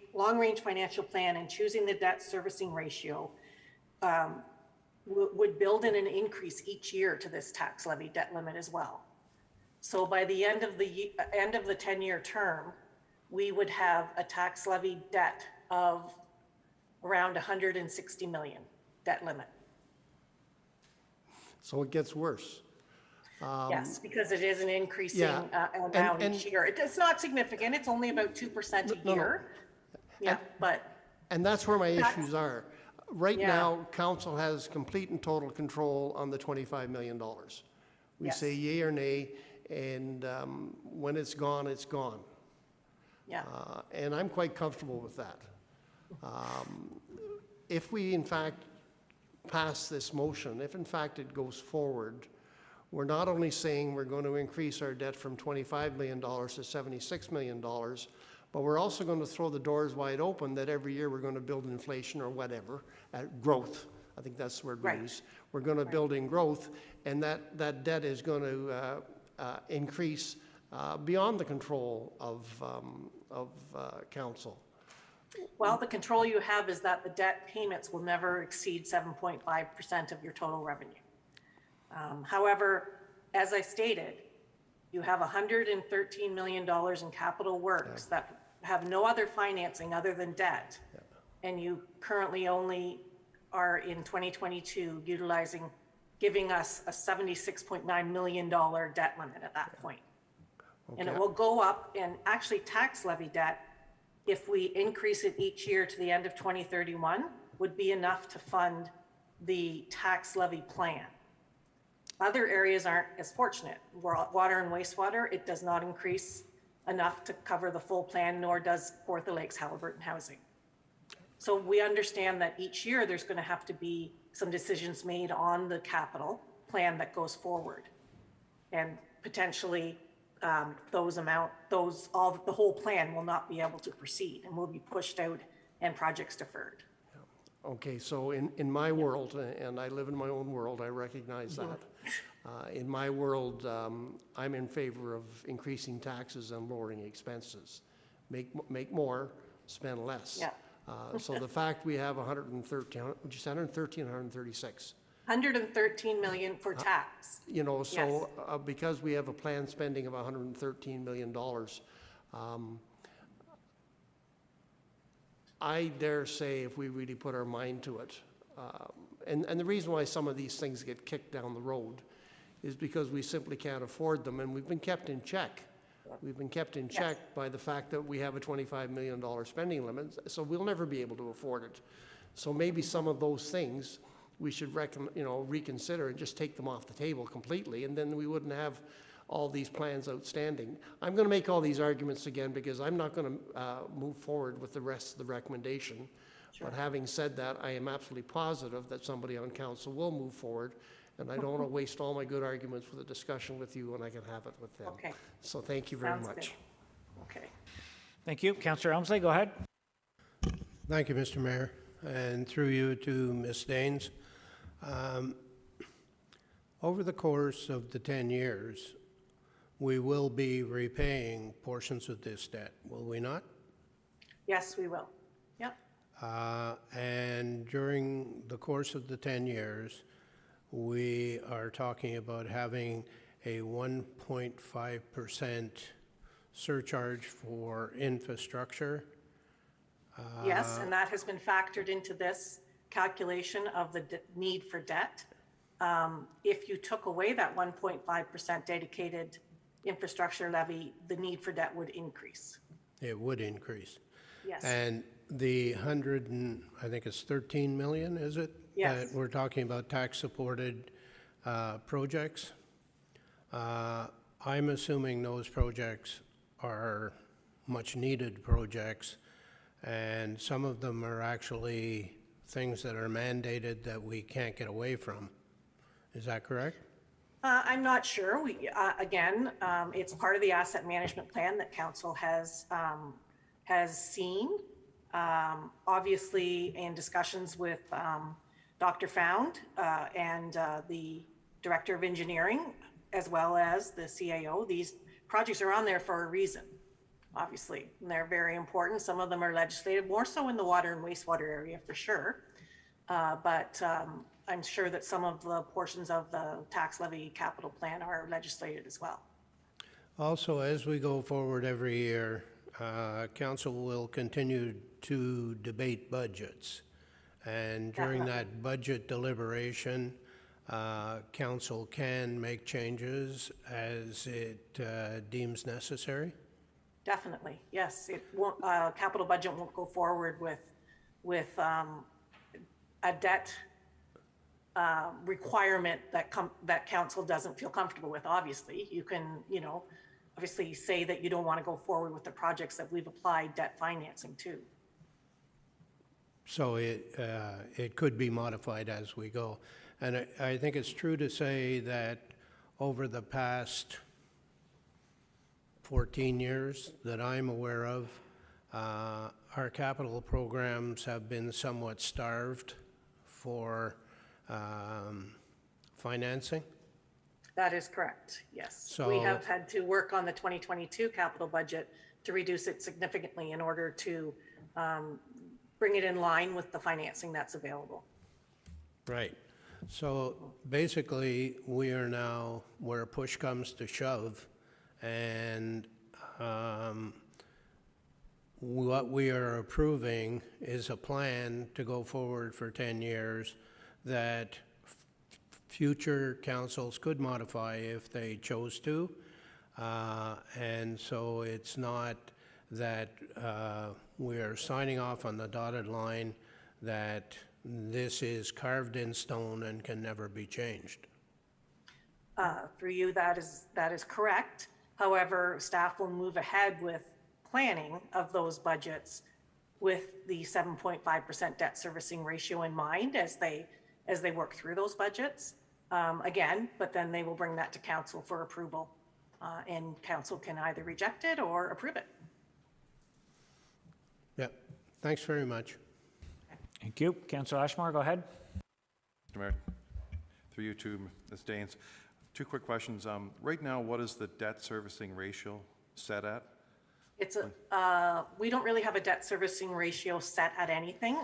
financial plan and choosing the debt servicing ratio would build in an increase each year to this tax levy debt limit as well. So by the end of the 10-year term, we would have a tax levy debt of around 160 million debt limit. So it gets worse. Yes, because it is an increasing Yeah. amount And- each year. It's not significant. It's only about 2% a No. year. Yeah, but And that's where my That's- issues are. Right Yeah. now, council has complete and total control on the $25 million. We Yes. say yay or nay, and when it's gone, it's gone. yeah, And I'm quite comfortable with that. If we in fact pass this motion, if in fact it goes forward, we're not only saying we're going to increase our debt from $25 million to $76 million, but we're also going to throw the doors wide open that every year we're going to build inflation or whatever, growth. I think that's the word we Right. use. We're going to build in growth, and that debt is going to increase beyond the control of council. well, the control you have is that the debt payments will never exceed 7.5% of your total revenue. However, as I stated, you have $113 million in capital works that have no other financing other than debt. And you currently only are in 2022 giving us a $76.9 million debt limit at that point. And it will go up, and actually tax levy debt, if we increase it each year to the end of 2031, would be enough to fund the tax levy plan. Other areas aren't as fortunate. Water and wastewater, it does not increase enough to cover the full plan, nor does Kawartha Lakes Haliburton Housing. So we understand that each year there's going to have to be some decisions made on the capital plan that goes forward. And potentially the whole plan will not be able to proceed and will be pushed out and projects deferred. Okay, so in my world, and I live in my own world, I recognize that. In my world, I'm in favor of increasing taxes and lowering expenses. Make more, spend less. Yeah. So the fact we have 113, would you say 113, 136? 113 million for tax. You know, so Yes. because we have a planned spending of $113 million, I dare say if we really put our mind to it, and the reason why some of these things get kicked down the road is because we simply can't afford them, and we've been kept in check. We've been kept in check by the fact that we have a $25 million spending limit, so we'll never be able to afford it. So maybe some of those things we should reconsider and just take them off the table completely, and then we wouldn't have all these plans outstanding. I'm going to make all these arguments again because I'm not going to move forward with the rest of the recommendation. But having said that, I am absolutely positive that somebody on council will move forward, and I don't want to waste all my good arguments with a discussion with you when I can have it with them. Okay. So thank you very Sounds much. good. Okay. Thank you. Councillor Elmsley, go ahead. Thank you, Mr. Mayor, and through you to Ms. Daines. Over the course of the 10 years, we will be repaying portions of this debt, will we not? Yes, we will. Yep. And during the course of the 10 years, we are talking about having a 1.5% surcharge for infrastructure. Yes, and that has been factored into this calculation of the need for debt. If you took away that 1.5% dedicated infrastructure levy, the need for debt would increase. It would increase. Yes. And the I think it's 13 million, is it? Yes. That we're talking about tax-supported projects. I'm assuming those projects are much-needed projects, and some of them are actually things that are mandated that we can't get away from. Is that correct? I'm not sure. Again, it's part of the asset management plan that council has seen. Obviously, in discussions with Dr. Found and the Director of Engineering, as well as the CAO, these projects are on there for a reason, obviously. And they're very important. Some of them are legislated, more so in the water and wastewater area for sure. But I'm sure that some of the portions of the tax levy capital plan are legislated as well. Also, as we go forward every year, council will continue to debate budgets. And during that budget deliberation, council can make changes as it deems necessary? Definitely, yes. It won't, capital budget won't go forward with a debt requirement that council doesn't feel comfortable with. Obviously, you can, obviously say that you don't want to go forward with the projects that we've applied debt financing to. So it could be modified as we go. And I think it's true to say that over the past 14 years that I'm aware of, our capital programs have been somewhat starved for financing. That is correct, yes. So- We have had to work on the 2022 capital budget to reduce it significantly in order to bring it in line with the financing that's available. Right. So basically, we are now where push comes to shove, and what we are approving is a plan to go forward for 10 years that future councils could modify if they chose to. And so it's not that we are signing off on the dotted line that this is carved in stone and can never be changed. For you, that is correct. However, staff will move ahead with planning of those budgets with the 7.5% debt servicing ratio in mind as they work through those budgets. Again, but then they will bring that to council for approval, and council can either reject it or approve it. Yeah, thanks very much. Thank you. Councillor Ashmore, go ahead. Mr. Mayor, through you to Ms. Daines. Two quick questions. Right now, what is the debt servicing ratio set at? It's we don't really have a debt servicing ratio set at anything.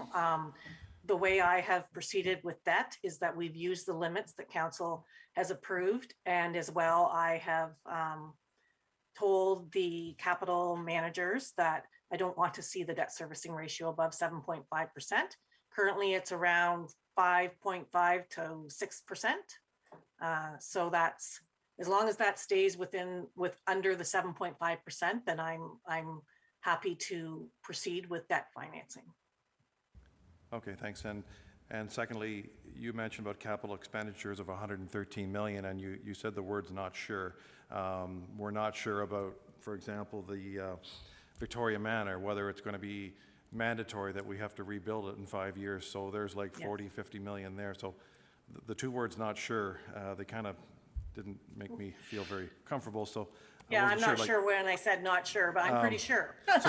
The way I have proceeded with debt is that we've used the limits that council has approved, and as well, I have told the capital managers that I don't want to see the debt servicing ratio above 7.5%. Currently, it's around 5.5 to 6%. So that's, as long as that stays under the 7.5%, then I'm happy to proceed with debt financing. Okay, thanks. And secondly, you mentioned about capital expenditures of 113 million, and you said the words "not sure." We're not sure about, for example, the Victoria Manor, whether it's going to be mandatory that we have to rebuild it in 5 years. So there's like 40, 50 million there. So the two words "not sure," they kind of didn't make me feel very comfortable. So Yeah, I I'm wasn't not sure when I said not sure, but I'm pretty sure. So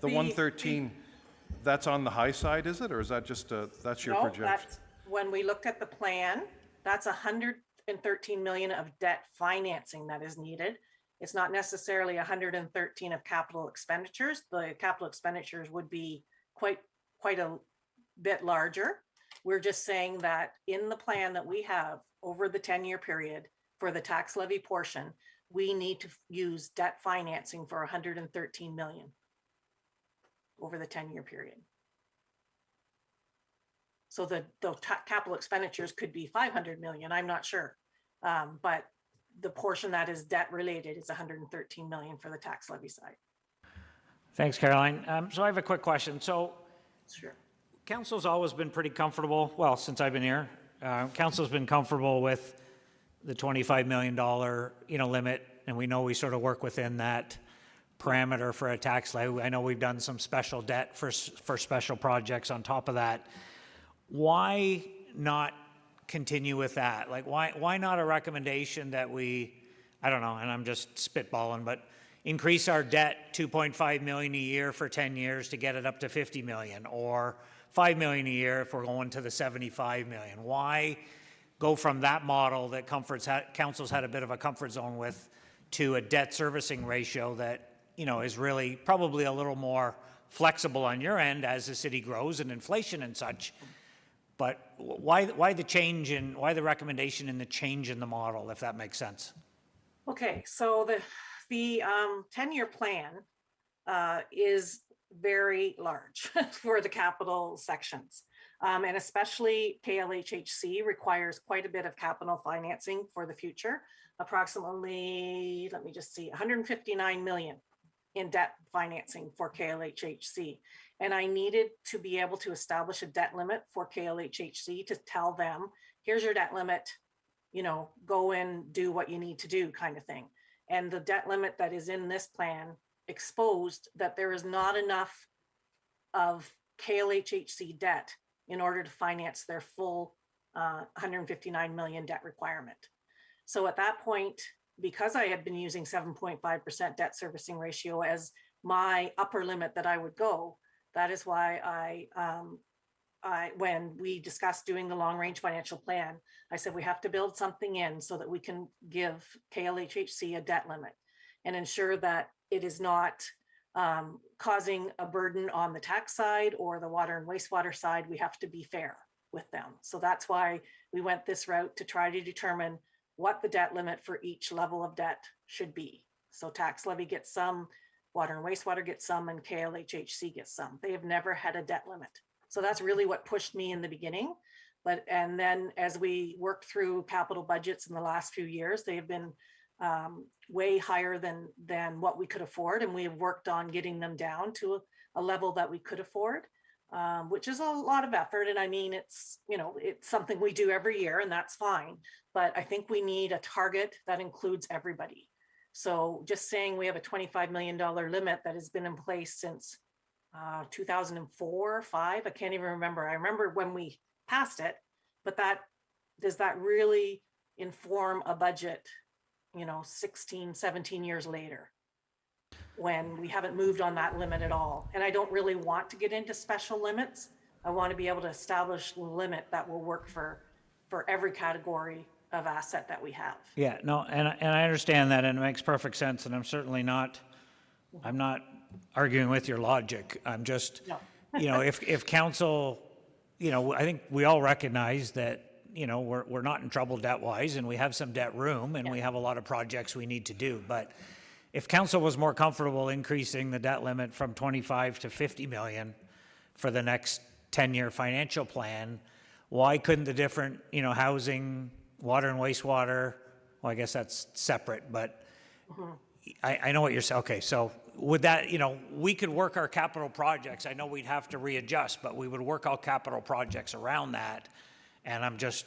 the 113, that's on the high side, is it, or is that just that's your No, projection? that's, when we looked at the plan, that's 113 million of debt financing that is needed. It's not necessarily 113 of capital expenditures. The capital expenditures would be quite a bit larger. We're just saying that in the plan that we have over the 10-year period for the tax levy portion, we need to use debt financing for 113 million over the 10-year period. So the capital expenditures could be 500 million, I'm not sure. But the portion that is debt related is 113 million for the tax levy side. Thanks, Caroline. So I have a quick question. So Sure. council's always been pretty comfortable, well, since I've been here, council's been comfortable with the $25 million, limit, and we know we sort of work within that parameter for a tax levy. I know we've done some special debt for special projects on top of that. Why not continue with that? Like, why not a recommendation that we, I don't know, and I'm just spitballing, but increase our debt 2.5 million a year for 10 years to get it up to 50 million, or 5 million a year if we're going to the 75 million? Why go from that model that council's had a bit of a comfort zone with to a debt servicing ratio that, is really probably a little more flexible on your end as the city grows and inflation and such? But why the change in, why the recommendation in the change in the model, if that makes sense? Okay, so the 10-year plan is very large for the capital sections. And especially KLHHC requires quite a bit of capital financing for the future, approximately, let me just see, 159 million in debt financing for KLHHC. And I needed to be able to establish a debt limit for KLHHC to tell them, here's your debt limit, go and do what you need to do, kind of thing. And the debt limit that is in this plan exposed that there is not enough of KLHHC debt in order to finance their full 159 million debt requirement. So at that point, because I had been using 7.5% debt servicing ratio as my upper limit that I would go, that is why when we discussed doing the long range financial plan, I said we have to build something in so that we can give KLHHC a debt limit and ensure that it is not causing a burden on the tax side or the water and wastewater side. We have to be fair with them. So that's why we went this route to try to determine what the debt limit for each level of debt should be. So tax levy gets some, water and wastewater gets some, and KLHHC gets some. They have never had a debt limit. So that's really what pushed me in the beginning. And then as we worked through capital budgets in the last few years, they have been way higher than what we could afford. And we have worked on getting them down to a level that we could afford, which is a lot of effort. And I mean, it's something we do every year, and that's fine. But I think we need a target that includes everybody. So just saying we have a $25 million limit that has been in place since 2004 or 5, I can't even remember. I remember when we passed it, but does that really inform a budget, 16, 17 years later, when we haven't moved on that limit at all? And I don't really want to get into special limits. I want to be able to establish a limit that will work for every category of asset that we have. Yeah, no, and I understand that, and it makes perfect sense, and I'm certainly not, I'm not arguing with your logic. I'm just, No. if council, I think we all recognize that, we're not in trouble debt-wise, and we have some debt room, and we have a lot of projects we need to do. But if council was more comfortable increasing the debt limit from 25 to 50 million for the next 10-year financial plan, why couldn't the different, housing, water and wastewater, well, I guess that's separate, but I know what you're saying. Okay, so would that, we could work our capital projects. I know we'd have to readjust, but we would work all capital projects around that. And I'm just,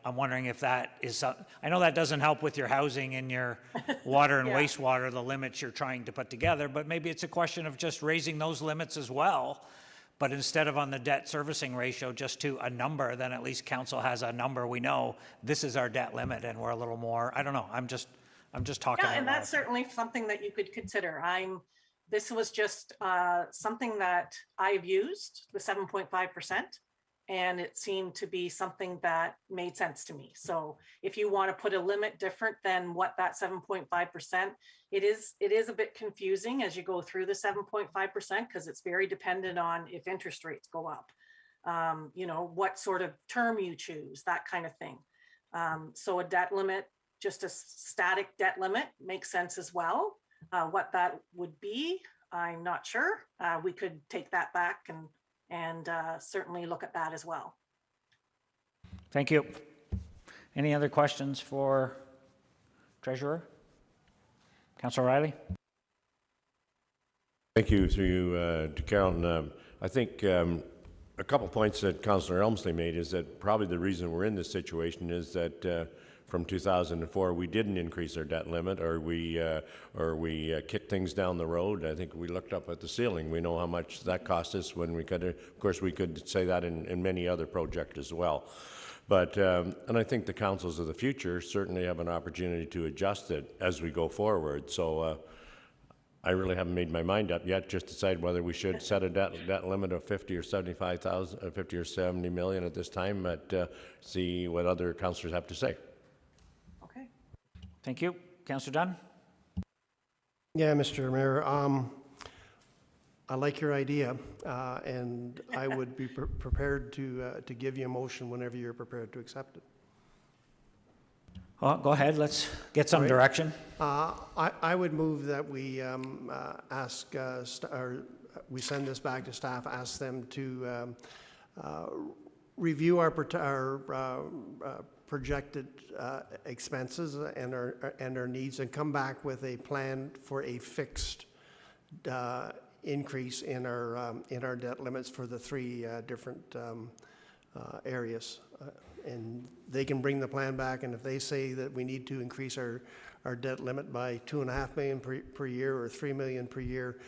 I'm wondering if that is, I know that doesn't help with your housing and your water and Yeah. wastewater, the limits you're trying to put together, but maybe it's a question of just raising those limits as well. But instead of on the debt servicing ratio, just to a number, then at least council has a number. We know this is our debt limit and we're a little more, I don't know. I'm just talking. Yeah, out and loud. that's certainly something that you could consider. This was just something that I've used, the 7.5%, and it seemed to be something that made sense to me. So if you want to put a limit different than what that 7.5%, it is a bit confusing as you go through the 7.5% because it's very dependent on if interest rates go up, what sort of term you choose, that kind of thing. So a debt limit, just a static debt limit makes sense as well. What that would be, I'm not sure. We could take that back and certainly look at that as well. Thank you. Any other questions for Treasurer? Councilor Riley? Thank you, through you to Carolyn. I think a couple points that Councillor Elmsley made is that probably the reason we're in this situation is that from 2004 we didn't increase our debt limit, or we kicked things down the road. I think we looked up at the ceiling. We know how much that cost us when we could. Of course, we could say that in many other projects as well. But and I think the councils of the future certainly have an opportunity to adjust it as we go forward. So I really haven't made my mind up yet. Just decide whether we should set a debt limit of 50 or 75,000, 50 or 70 million at this time. But see what other councillors have to say. Okay. Thank you. Councillor Dunn? Yeah, Mr. Mayor, I like your idea, and I would be prepared to give you a motion whenever you're prepared to accept it. Well, go ahead. Let's get some All right. direction. I would move that we we send this back to staff, ask them to review our projected expenses and our needs, and come back with a plan for a fixed increase in our debt limits for the three different areas. And they can bring the plan back, and if they say that we need to increase our debt limit by $2.5 million per year or $3 million per year,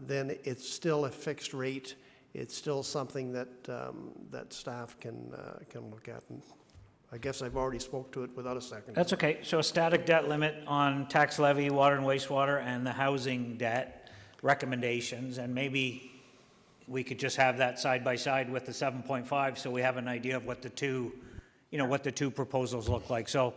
then it's still a fixed rate. It's still something that that staff can look at. And I guess I've already spoke to it without a second. That's okay. So a static debt limit on tax levy, water and wastewater, and the housing debt recommendations, and maybe we could just have that side by side with the 7.5, so we have an idea of what the two, what the two proposals look like. So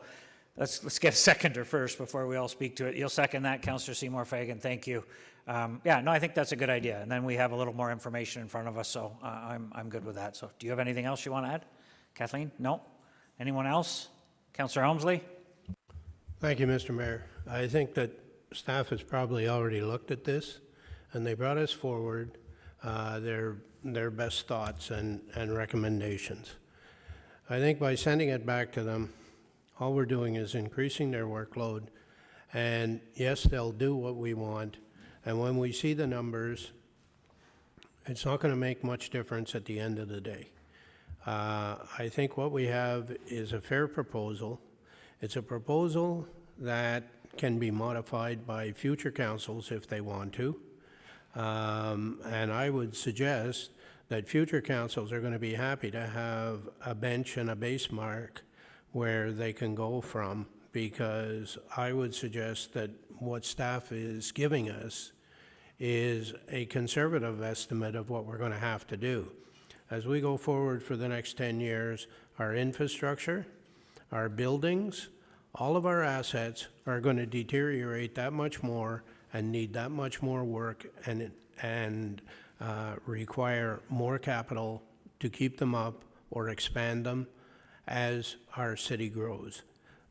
let's get a seconder first before we all speak to it. You'll second that, Councillor Seymour Fagan. Thank you. Yeah, no, I think that's a good idea, and then we have a little more information in front of us. So I'm good with that. So do you have anything else you want to add, Kathleen? No. Anyone else? Councillor Helmsley? Thank you, Mr. Mayor. I think that staff has probably already looked at this, and they brought us forward their best thoughts and recommendations. I think by sending it back to them, all we're doing is increasing their workload, and yes, they'll do what we want, and when we see the numbers, it's not going to make much difference at the end of the day. I think what we have is a fair proposal. It's a proposal that can be modified by future councils if they want to. And I would suggest that future councils are going to be happy to have a bench and a base mark where they can go from, because I would suggest that what staff is giving us is a conservative estimate of what we're going to have to do. As we go forward for the next 10 years, our infrastructure, our buildings, all of our assets are going to deteriorate that much more and need that much more work and require more capital to keep them up or expand them as our city grows.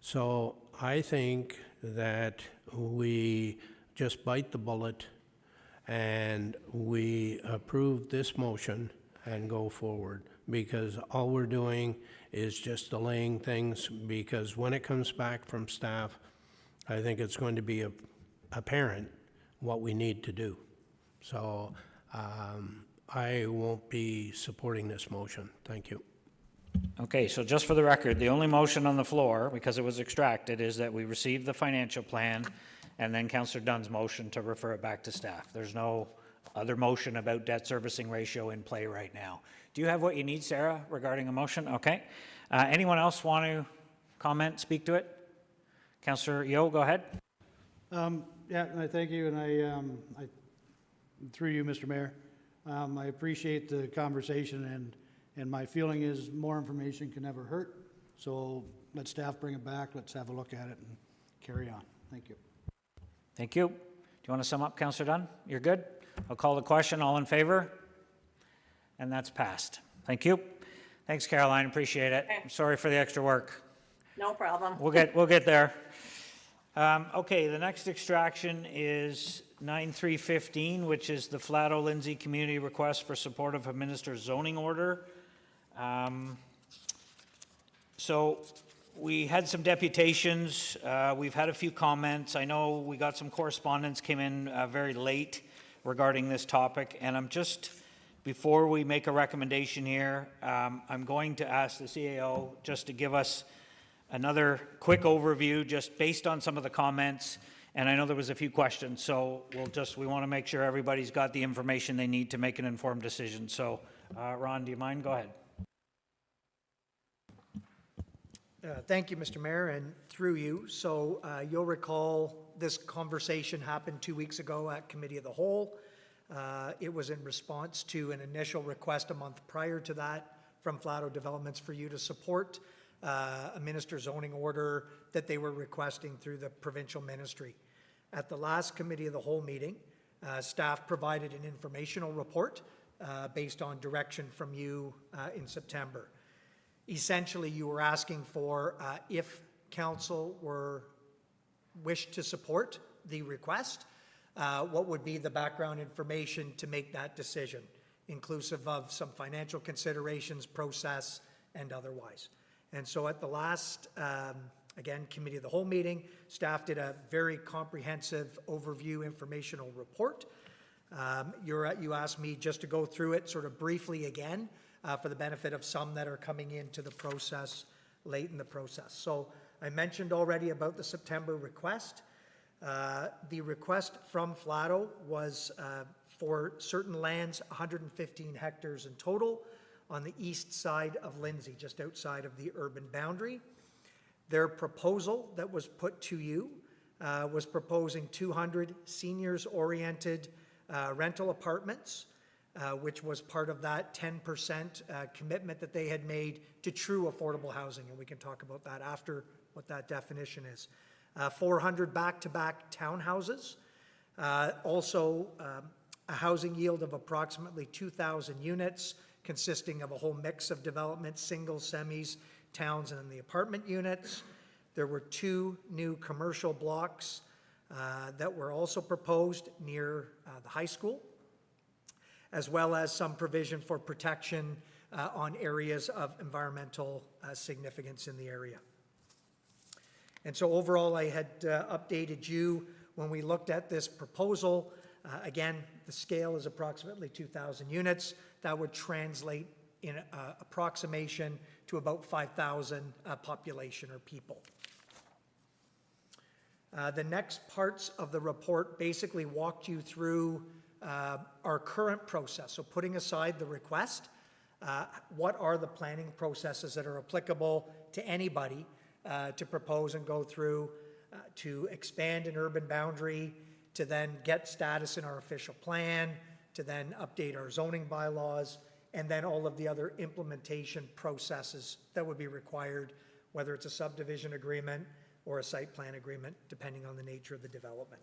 So I think that we just bite the bullet and we approve this motion and go forward, because all we're doing is just delaying things, because when it comes back from staff, I think it's going to be apparent what we need to do. So I won't be supporting this motion. Thank you. Okay, so just for the record, the only motion on the floor, because it was extracted, is that we receive the financial plan and then Councillor Dunn's motion to refer it back to staff. There's no other motion about debt servicing ratio in play right now. Do you have what you need, Sarah, regarding a motion? Okay. Anyone else want to comment, speak to it? Councillor Yeo, go ahead. Yeah, and I thank you, and I through you, Mr. Mayor, I appreciate the conversation, and my feeling is more information can never hurt. So let staff bring it back. Let's have a look at it and carry on. Thank you. Thank you. Do you want to sum up, Councillor Dunn? You're good? I'll call the question. All in favor? And that's passed. Thank you. Thanks, Caroline. Appreciate it. I'm sorry for the extra work. No problem. We'll get there. Okay, the next extraction is 9315, which is the Flato Lindsay Community Request for Support of a Minister's Zoning Order. So we had some deputations. We've had a few comments. I know we got some correspondence came in very late regarding this topic, and I'm just, before we make a recommendation here, I'm going to ask the CAO just to give us another quick overview just based on some of the comments, and I know there was a few questions, so we want to make sure everybody's got the information they need to make an informed decision. So Ron, do you mind? Go ahead. Thank you, Mr. Mayor, and through you. So you'll recall this conversation happened 2 weeks ago at Committee of the Whole. It was in response to an initial request a month prior to that from Flato Developments for you to support a minister's zoning order that they were requesting through the provincial ministry. At the last Committee of the Whole meeting, staff provided an informational report based on direction from you in September. Essentially, you were asking for if council wished to support the request, what would be the background information to make that decision, inclusive of some financial considerations, process, and otherwise. And so at the last, again, Committee of the Whole meeting, staff did a very comprehensive overview informational report. You asked me just to go through it sort of briefly again for the benefit of some that are coming into the process late in the process. So I mentioned already about the September request. The request from Flato was for certain lands, 115 hectares in total, on the east side of Lindsay, just outside of the urban boundary. Their proposal that was put to you was proposing 200 seniors-oriented rental apartments, which was part of that 10% commitment that they had made to true affordable housing, and we can talk about that after, what that definition is. 400 back-to-back townhouses, also a housing yield of approximately 2,000 units, consisting of a whole mix of developments, singles, semis, towns, and the apartment units. There were 2 new commercial blocks that were also proposed near the high school, as well as some provision for protection on areas of environmental significance in the area. And so overall, I had updated you when we looked at this proposal. Again, the scale is approximately 2,000 units. That would translate in approximation to about 5,000 population or people. The next parts of the report basically walked you through our current process. So putting aside the request, what are the planning processes that are applicable to anybody to propose and go through to expand an urban boundary, to then get status in our official plan, to then update our zoning bylaws, and then all of the other implementation processes that would be required, whether it's a subdivision agreement or a site plan agreement, depending on the nature of the development.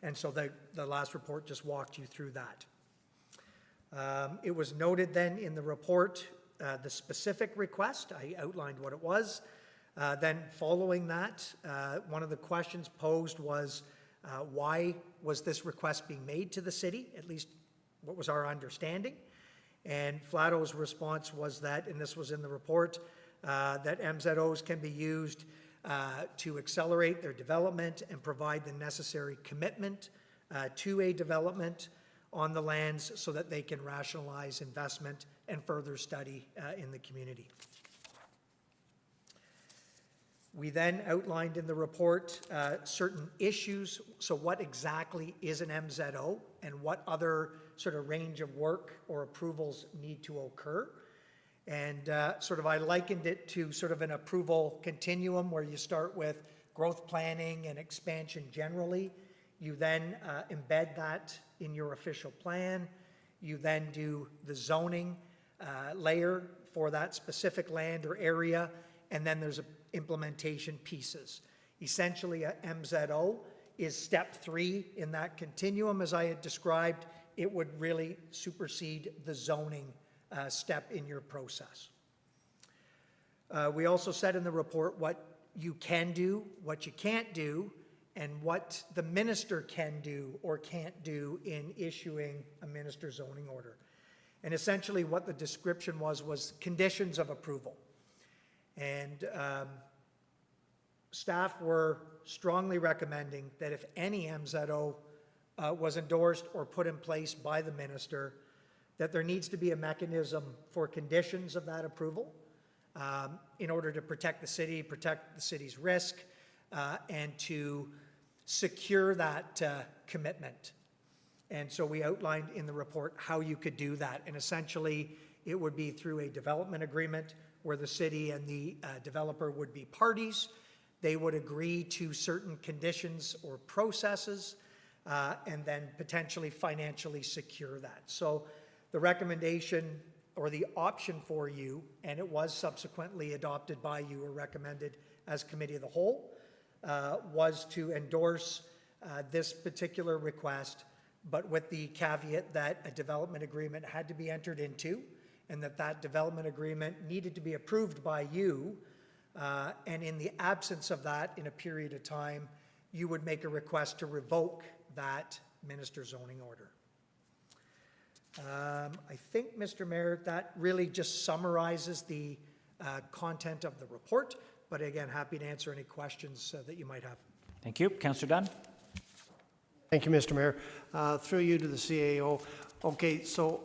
And so the last report just walked you through that. It was noted then in the report, the specific request, I outlined what it was. Then following that, one of the questions posed was, why was this request being made to the city? At least what was our understanding? And Flattow's response was that, and this was in the report, that MZOs can be used to accelerate their development and provide the necessary commitment to a development on the lands so that they can rationalize investment and further study in the community. We then outlined in the report certain issues. So what exactly is an MZO and what other sort of range of work or approvals need to occur? And I likened it to sort of an approval continuum where you start with growth planning and expansion generally. You then embed that in your official plan. You then do the zoning layer for that specific land or area, and then there's implementation pieces. Essentially, a MZO is step 3 in that continuum. As I had described, it would really supersede the zoning step in your process. We also said in the report what you can do, what you can't do, and what the minister can do or can't do in issuing a minister zoning order. And essentially what the description was conditions of approval. And staff were strongly recommending that if any MZO was endorsed or put in place by the minister, that there needs to be a mechanism for conditions of that approval in order to protect the city's risk, and to secure that commitment. And so we outlined in the report how you could do that. And essentially, it would be through a development agreement where the city and the developer would be parties. They would agree to certain conditions or processes, and then potentially financially secure that. So the recommendation or the option for you, and it was subsequently adopted by you or recommended as Committee of the Whole, was to endorse this particular request, but with the caveat that a development agreement had to be entered into, and that development agreement needed to be approved by you, and in the absence of that, in a period of time, you would make a request to revoke that minister zoning order. I think, Mr. Mayor, that really just summarizes the content of the report, but again, happy to answer any questions that you might have. Thank you. Councillor Dunn. Thank you, Mr. Mayor. Through you to the CAO. Okay, so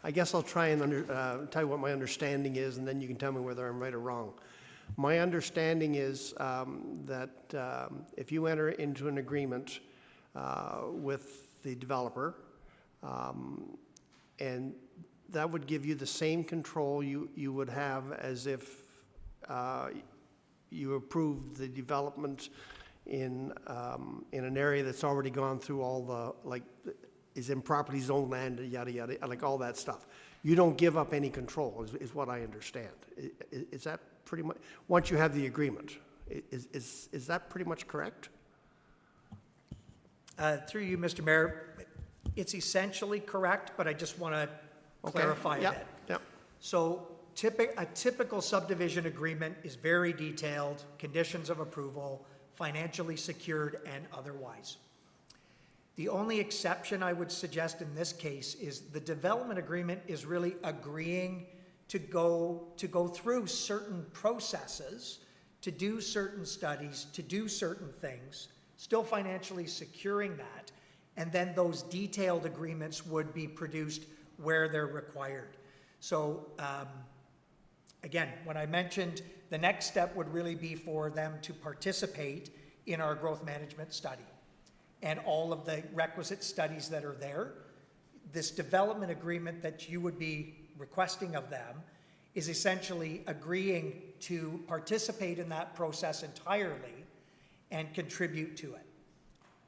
I guess I'll try and tell you what my understanding is, and then you can tell me whether I'm right or wrong. My understanding is that if you enter into an agreement with the developer, and that would give you the same control you would have as if you approved the development in an area that's already gone through all the, is in property zone land, yada, yada, like all that stuff. You don't give up any control, is what I understand. Is that pretty much, once you have the agreement, is that pretty much correct? Through you, Mr. Mayor, it's essentially correct, but I just want to clarify a bit. Yep. So a typical subdivision agreement is very detailed, conditions of approval, financially secured and otherwise. The only exception I would suggest in this case is the development agreement is really agreeing to go through certain processes, to do certain studies, to do certain things, still financially securing that, and then those detailed agreements would be produced where they're required. So again, when I mentioned the next step would really be for them to participate in our growth management study and all of the requisite studies that are there. This development agreement that you would be requesting of them is essentially agreeing to participate in that process entirely and contribute to it.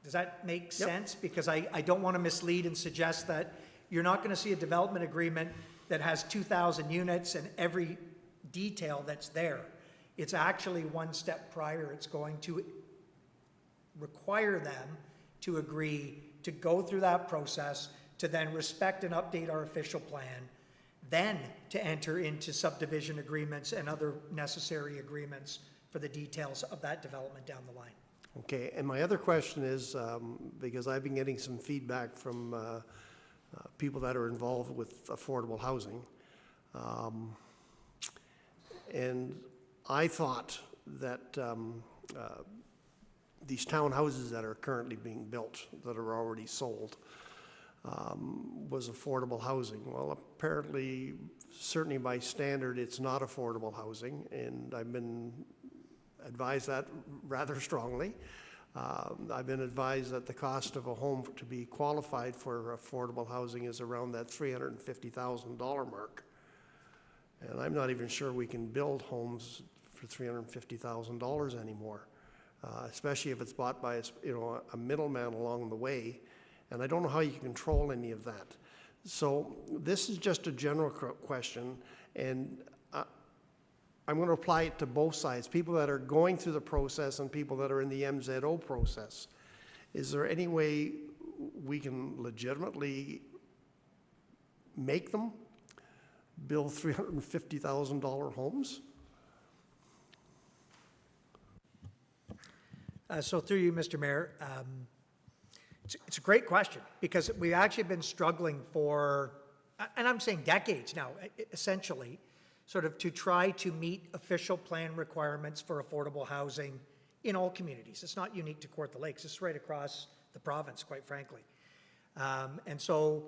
Does that make sense? Because I don't want to mislead and suggest that you're not going to see a development agreement that has 2,000 units and every detail that's there. It's actually one step prior. It's going to require them to agree to go through that process, to then respect and update our official plan, then to enter into subdivision agreements and other necessary agreements for the details of that development down the line. Okay, and my other question is, because I've been getting some feedback from people that are involved with affordable housing. And I thought that these townhouses that are currently being built, that are already sold, was affordable housing. Well, apparently, certainly by standard, it's not affordable housing, and I've been advised that rather strongly. I've been advised that the cost of a home to be qualified for affordable housing is around that $350,000 mark. And I'm not even sure we can build homes for $350,000 anymore, especially if it's bought by a middleman along the way. And I don't know how you can control any of that. So this is just a general question, and I'm going to apply it to both sides, people that are going through the process and people that are in the MZO process. Is there any way we can legitimately make them build $350,000 homes? So through you, Mr. Mayor, it's a great question, because we've actually been struggling for, and I'm saying decades now, essentially, sort of to try to meet official plan requirements for affordable housing in all communities. It's not unique to Kawartha Lakes. It's right across the province, quite frankly. And so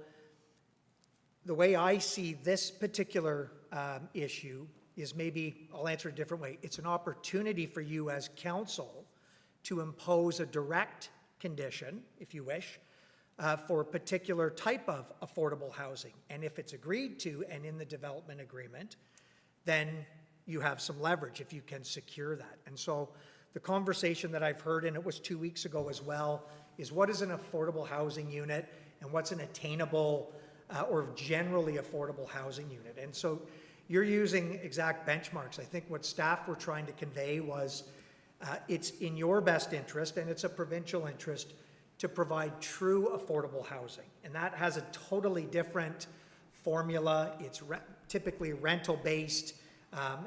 the way I see this particular issue is, maybe I'll answer it a different way. It's an opportunity for you as council to impose a direct condition, if you wish, for a particular type of affordable housing. And if it's agreed to and in the development agreement, then you have some leverage if you can secure that. And so the conversation that I've heard, and it was 2 weeks ago as well, is what is an affordable housing unit and what's an attainable or generally affordable housing unit. And so you're using exact benchmarks. I think what staff were trying to convey was it's in your best interest, and it's a provincial interest, to provide true affordable housing. And that has a totally different formula. It's typically rental-based,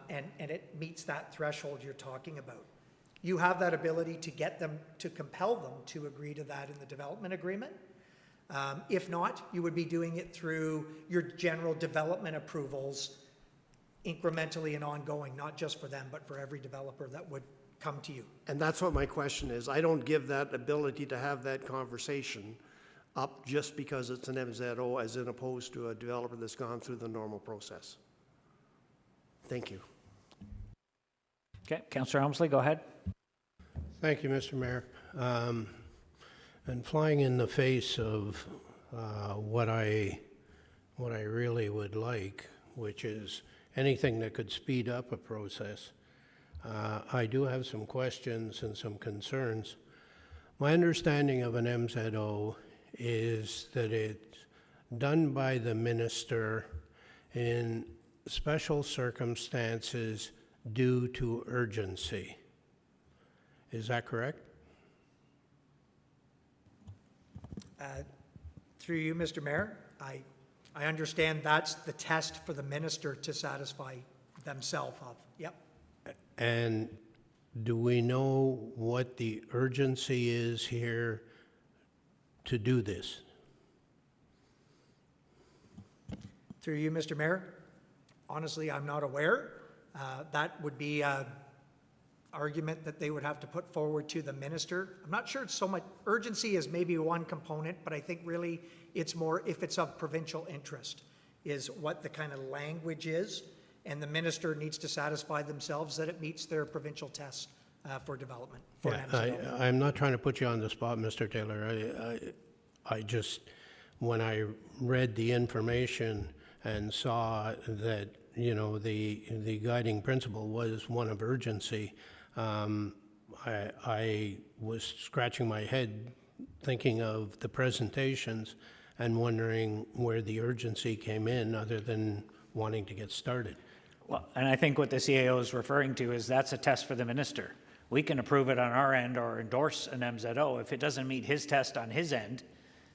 and it meets that threshold you're talking about. You have that ability to get them, to compel them to agree to that in the development agreement. If not, you would be doing it through your general development approvals, incrementally and ongoing, not just for them, but for every developer that would come to you. And that's what my question is. I don't give that ability to have that conversation up just because it's an MZO, as in opposed to a developer that's gone through the normal process. Thank you. Okay, Councillor Helmsley, go ahead. Thank you, Mr. Mayor. And flying in the face of what I really would like, which is anything that could speed up a process, I do have some questions and some concerns. My understanding of an MZO is that it's done by the minister in special circumstances due to urgency. Is that correct? Through you, Mr. Mayor, I understand that's the test for the minister to satisfy themselves of. Yep. And do we know what the urgency is here to do this? Through you, Mr. Mayor, honestly, I'm not aware. That would be an argument that they would have to put forward to the minister. I'm not sure it's so much, urgency is maybe one component, but I think really it's more if it's of provincial interest is what the kind of language is, and the minister needs to satisfy themselves that it meets their provincial tests for development. For an MZO. I'm not trying to put you on the spot, Mr. Taylor. I just, when I read the information and saw that, you know, the guiding principle was one of urgency, I was scratching my head thinking of the presentations and wondering where the urgency came in other than wanting to get started. Well, and I think what the CAO is referring to is that's a test for the minister. We can approve it on our end or endorse an MZO. If it doesn't meet his test on his end,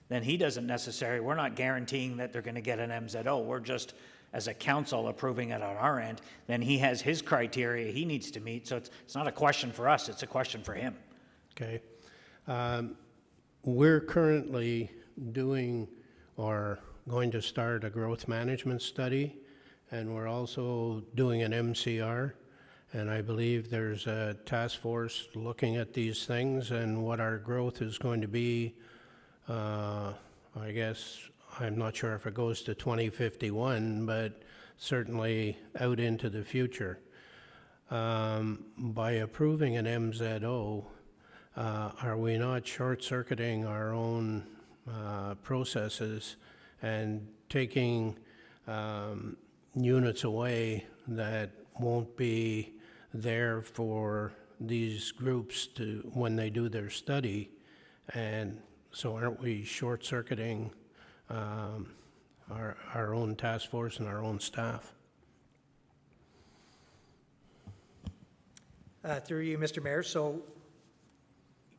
then he doesn't necessarily, we're not guaranteeing that they're going to get an MZO. We're just as a council approving it on our end, then he has his criteria he needs to meet. So it's not a question for us, it's a question for him. Okay. We're currently doing or going to start a growth management study, and we're also doing an MCR. And I believe there's a task force looking at these things and what our growth is going to be. I guess, I'm not sure if it goes to 2051, but certainly out into the future. By approving an MZO, are we not short-circuiting our own processes and taking units away that won't be there for these groups to, when they do their study? And so aren't we short-circuiting our own task force and our own staff? Through you, Mr. Mayor. So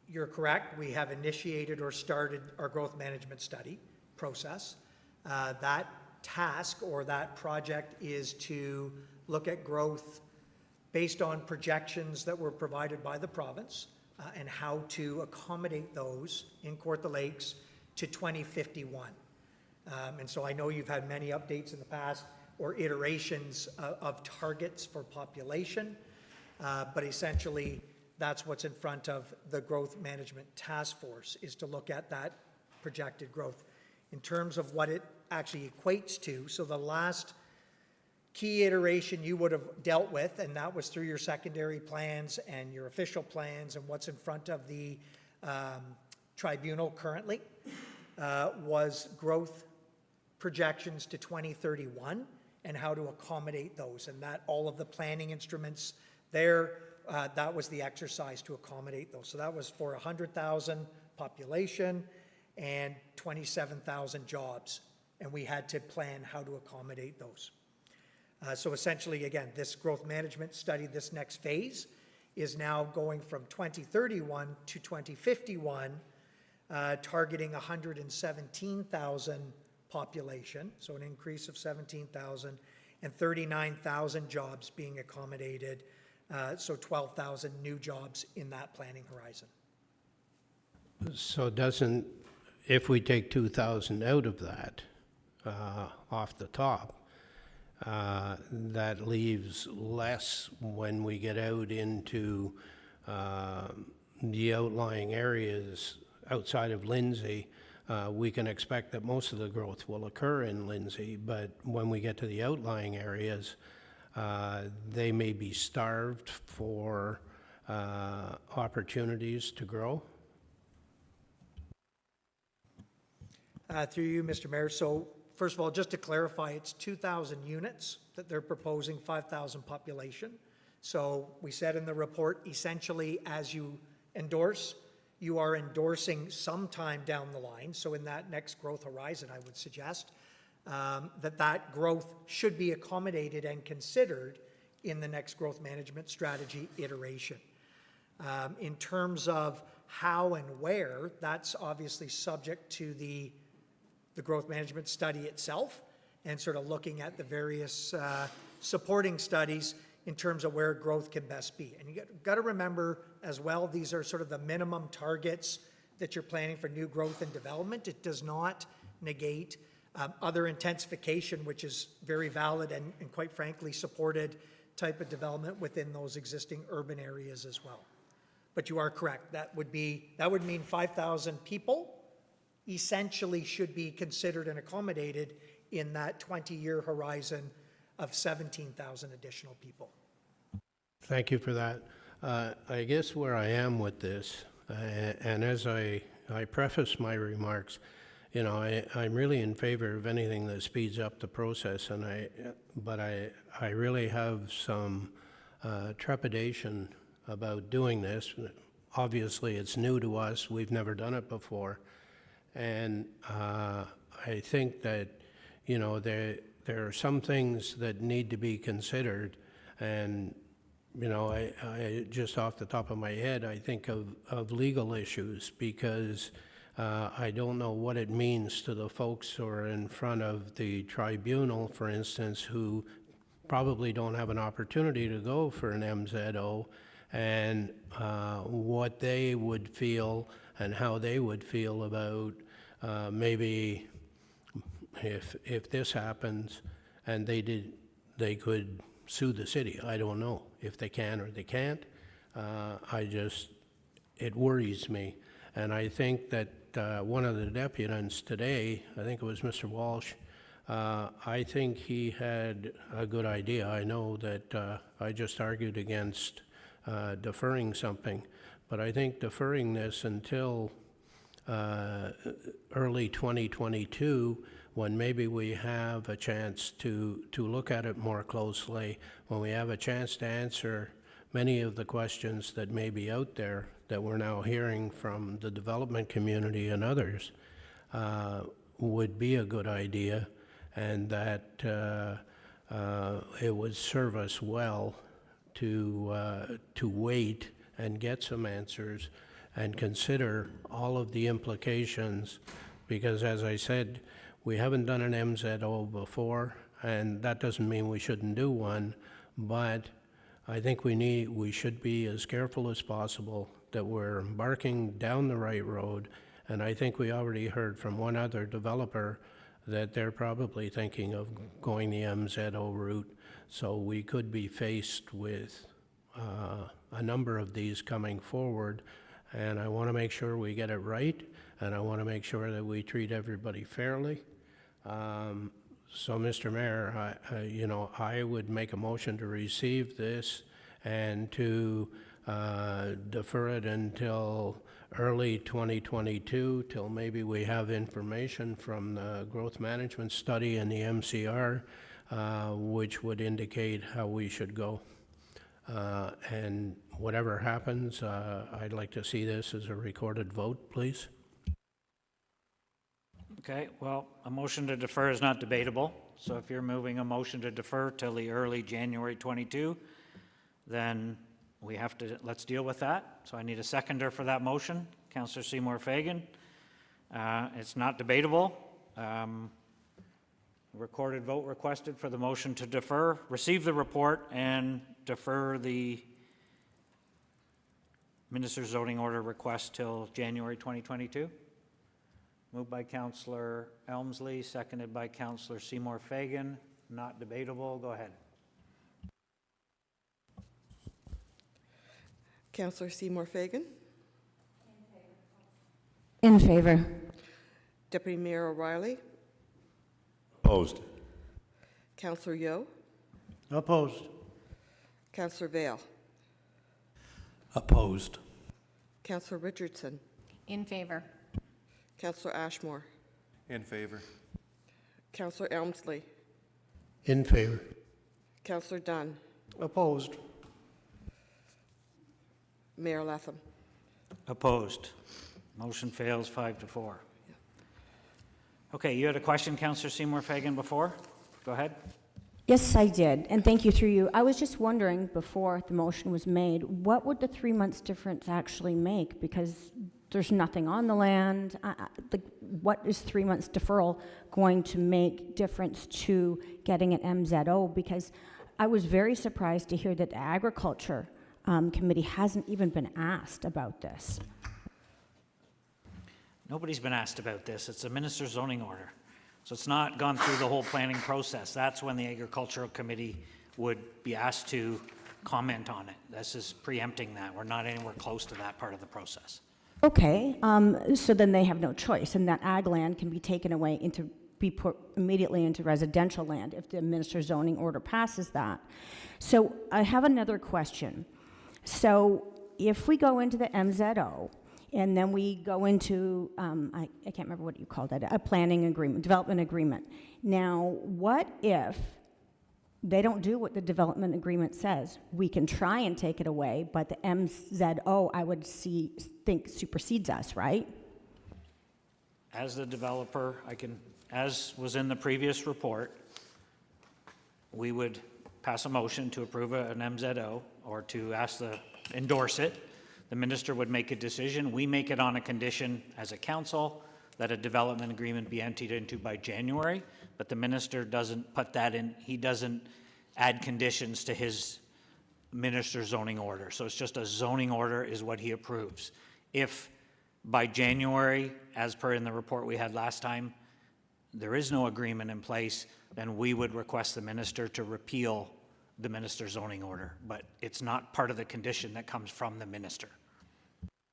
you're correct. We have initiated or started our growth management study process. That task or that project is to look at growth based on projections that were provided by the province and how to accommodate those in Kawartha Lakes to 2051. And so I know you've had many updates in the past or iterations of targets for population, but essentially that's what's in front of the Growth Management Task Force, is to look at that projected growth. In terms of what it actually equates to, so the last key iteration you would have dealt with, and that was through your secondary plans and your official plans and what's in front of the tribunal currently, was growth projections to 2031 and how to accommodate those. And that all of the planning instruments there, that was the exercise to accommodate those. So that was for 100,000 population and 27,000 jobs. And we had to plan how to accommodate those. So essentially, again, this growth management study, this next phase, is now going from 2031 to 2051, targeting 117,000 population, so an increase of 17,000, and 39,000 jobs being accommodated, so 12,000 new jobs in that planning horizon. So doesn't, if we take 2,000 out of that, off the top, that leaves less when we get out into the outlying areas outside of Lindsay. We can expect that most of the growth will occur in Lindsay, but when we get to the outlying areas, they may be starved for opportunities to grow. Through you, Mr. Mayor. So first of all, just to clarify, it's 2,000 units that they're proposing, 5,000 population. So we said in the report, essentially, as you endorse, you are endorsing sometime down the line. So in that next growth horizon, I would suggest that growth should be accommodated and considered in the next growth management strategy iteration. In terms of how and where, that's obviously subject to the growth management study itself and sort of looking at the various supporting studies in terms of where growth can best be. And you got to remember as well, these are sort of the minimum targets that you're planning for new growth and development. It does not negate other intensification, which is very valid and quite frankly supported type of development within those existing urban areas as well. But you are correct. That would mean 5,000 people essentially should be considered and accommodated in that 20-year horizon of 17,000 additional people. Thank you for that. I guess where I am with this, and as I preface my remarks, you know, I'm really in favor of anything that speeds up the process, but I really have some trepidation about doing this. Obviously, it's new to us. We've never done it before. And I think that, you know, there are some things that need to be considered. And, you know, I just off the top of my head, I think of legal issues because I don't know what it means to the folks who are in front of the tribunal, for instance, who probably don't have an opportunity to go for an MZO, and what they would feel and how they would feel about maybe if this happens and they could sue the city. I don't know if they can or they can't. It worries me. And I think that one of the deputants today, I think it was Mr. Walsh, I think he had a good idea. I know that I just argued against deferring something, but I think deferring this until early 2022, when maybe we have a chance to look at it more closely, when we have a chance to answer many of the questions that may be out there that we're now hearing from the development community and others, would be a good idea, and that it would serve us well to wait and get some answers and consider all of the implications, because as I said, we haven't done an MZO before, and that doesn't mean we shouldn't do one, but I think we should be as careful as possible that we're embarking down the right road. And I think we already heard from one other developer that they're probably thinking of going the MZO route. So we could be faced with a number of these coming forward. And I want to make sure we get it right, and I want to make sure that we treat everybody fairly. So, Mr. Mayor, I would make a motion to receive this and to defer it until early 2022, till maybe we have information from the growth management study and the MCR, which would indicate how we should go. And whatever happens, I'd like to see this as a recorded vote, please. Okay, well, a motion to defer is not debatable. So if you're moving a motion to defer till the early January 22, then let's deal with that. So I need a seconder for that motion. Councillor Seymour Fagan. It's not debatable. Recorded vote requested for the motion to defer. Receive the report and defer the Minister's zoning order request till January 2022. Moved by Councillor Elmsley, seconded by Councillor Seymour Fagan. Not debatable. Go ahead. Councillor Seymour Fagan. In favor. Deputy Mayor O'Reilly. Opposed. Councillor Yeo. Opposed. Councillor Vale. Opposed. Councillor Richardson. In favor. Councillor Ashmore. In favor. Councillor Elmsley. In favor. Councillor Dunn. Opposed. Mayor Latham. Opposed. Motion fails 5-4. Okay, you had a question, Councillor Seymour Fagan, before? Go ahead. Yes, I did, and thank you through you. I was just wondering, before the motion was made, what would the 3 months difference actually make? Because there's nothing on the land. What is 3 months deferral going to make difference to getting an MZO? Because I was very surprised to hear that the Agriculture Committee hasn't even been asked about this. Nobody's been asked about this. It's a minister's zoning order. So it's not gone through the whole planning process. That's when the Agricultural Committee would be asked to comment on it. This is preempting that. We're not anywhere close to that part of the process. Okay, so then they have no choice, and that ag land can be taken away be put immediately into residential land if the minister's zoning order passes that. So I have another question. So if we go into the MZO, and then we go into, I can't remember what you called it, a planning agreement, development agreement. Now, what if they don't do what the development agreement says? We can try and take it away, but the MZO, I would think supersedes us, right? As the developer, as was in the previous report, we would pass a motion to approve an MZO or to endorse it. The minister would make a decision. We make it on a condition as a council that a development agreement be entered into by January, but the minister doesn't put that in. He doesn't add conditions to his minister's zoning order. So it's just a zoning order is what he approves. If by January, as per in the report we had last time, there is no agreement in place, then we would request the minister to repeal the minister's zoning order. But it's not part of the condition that comes from the minister.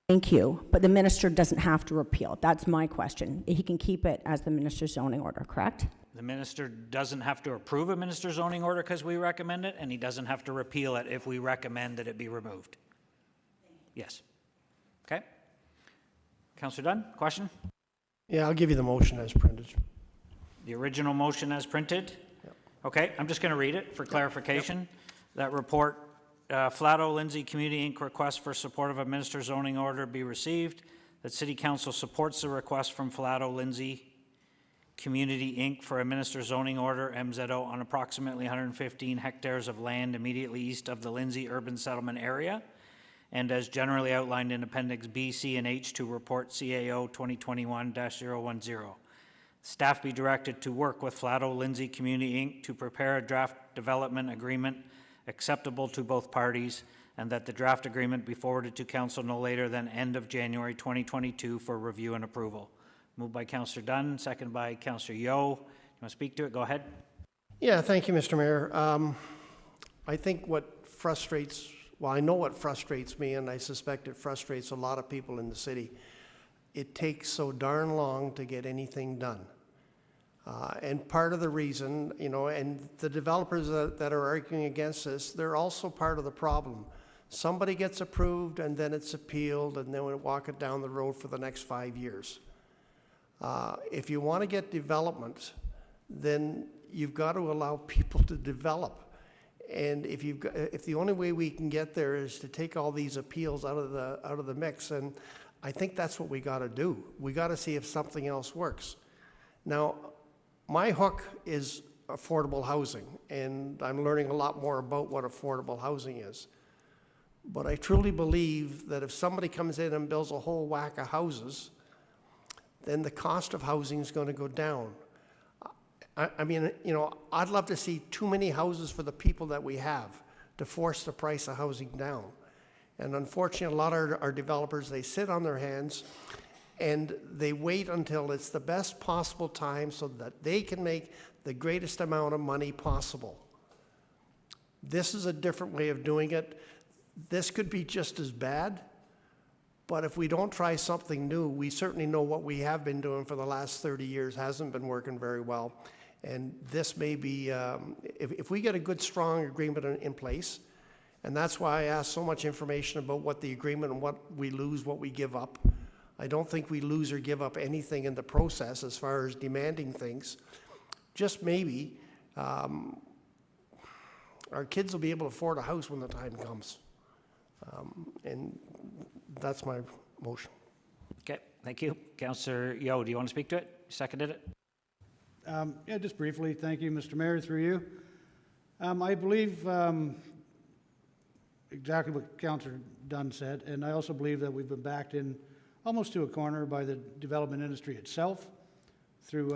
Thank you. But the minister doesn't have to repeal. That's my question. He can keep it as the minister's zoning order, correct? The minister doesn't have to approve a minister's zoning order because we recommend it, and he doesn't have to repeal it if we recommend that it be removed. Yes. Okay. Councillor Dunn, question? Yeah, I'll give you the motion as printed. The original motion as printed? Yep. Okay, I'm just going to read it for clarification. Yep. That report, Flato Lindsay Community Inc. request for support of a minister's zoning order be received. That City Council supports the request from Flato Lindsay Community Inc. for a minister's zoning order, MZO, on approximately 115 hectares of land immediately east of the Lindsay urban settlement area, and as generally outlined in Appendix B, C, and H to Report CAO 2021-010. Staff be directed to work with Flato Lindsay Community Inc. to prepare a draft development agreement acceptable to both parties, and that the draft agreement be forwarded to Council no later than end of January 2022 for review and approval. Moved by Councillor Dunn, second by Councillor Yeo. You want to speak to it? Go ahead. Yeah, thank you, Mr. Mayor. I think what frustrates, well, I know what frustrates me, and I suspect it frustrates a lot of people in the city. It takes so darn long to get anything done. And part of the reason, you know, and the developers that are arguing against this, they're also part of the problem. Somebody gets approved and then it's appealed, and then we walk it down the road for the next 5 years. If you want to get development, then you've got to allow people to develop. And if the only way we can get there is to take all these appeals out of the mix, and I think that's what we got to do. We got to see if something else works. Now, my hook is affordable housing, and I'm learning a lot more about what affordable housing is. But I truly believe that if somebody comes in and builds a whole whack of houses, then the cost of housing is going to go down. I mean, you know, I'd love to see too many houses for the people that we have to force the price of housing down. And unfortunately, a lot of our developers, they sit on their hands and they wait until it's the best possible time so that they can make the greatest amount of money possible. This is a different way of doing it. This could be just as bad, but if we don't try something new, we certainly know what we have been doing for the last 30 years hasn't been working very well. And this may be, if we get a good, strong agreement in place, and that's why I asked so much information about what the agreement and what we lose, what we give up. I don't think we lose or give up anything in the process as far as demanding things. Just maybe our kids will be able to afford a house when the time comes. And that's my motion. Okay, thank you. Councillor Yeo, do you want to speak to it? You seconded it? Yeah, just briefly, thank you, Mr. Mayor, through you. I believe exactly what Councillor Dunn said, and I also believe that we've been backed in almost to a corner by the development industry itself through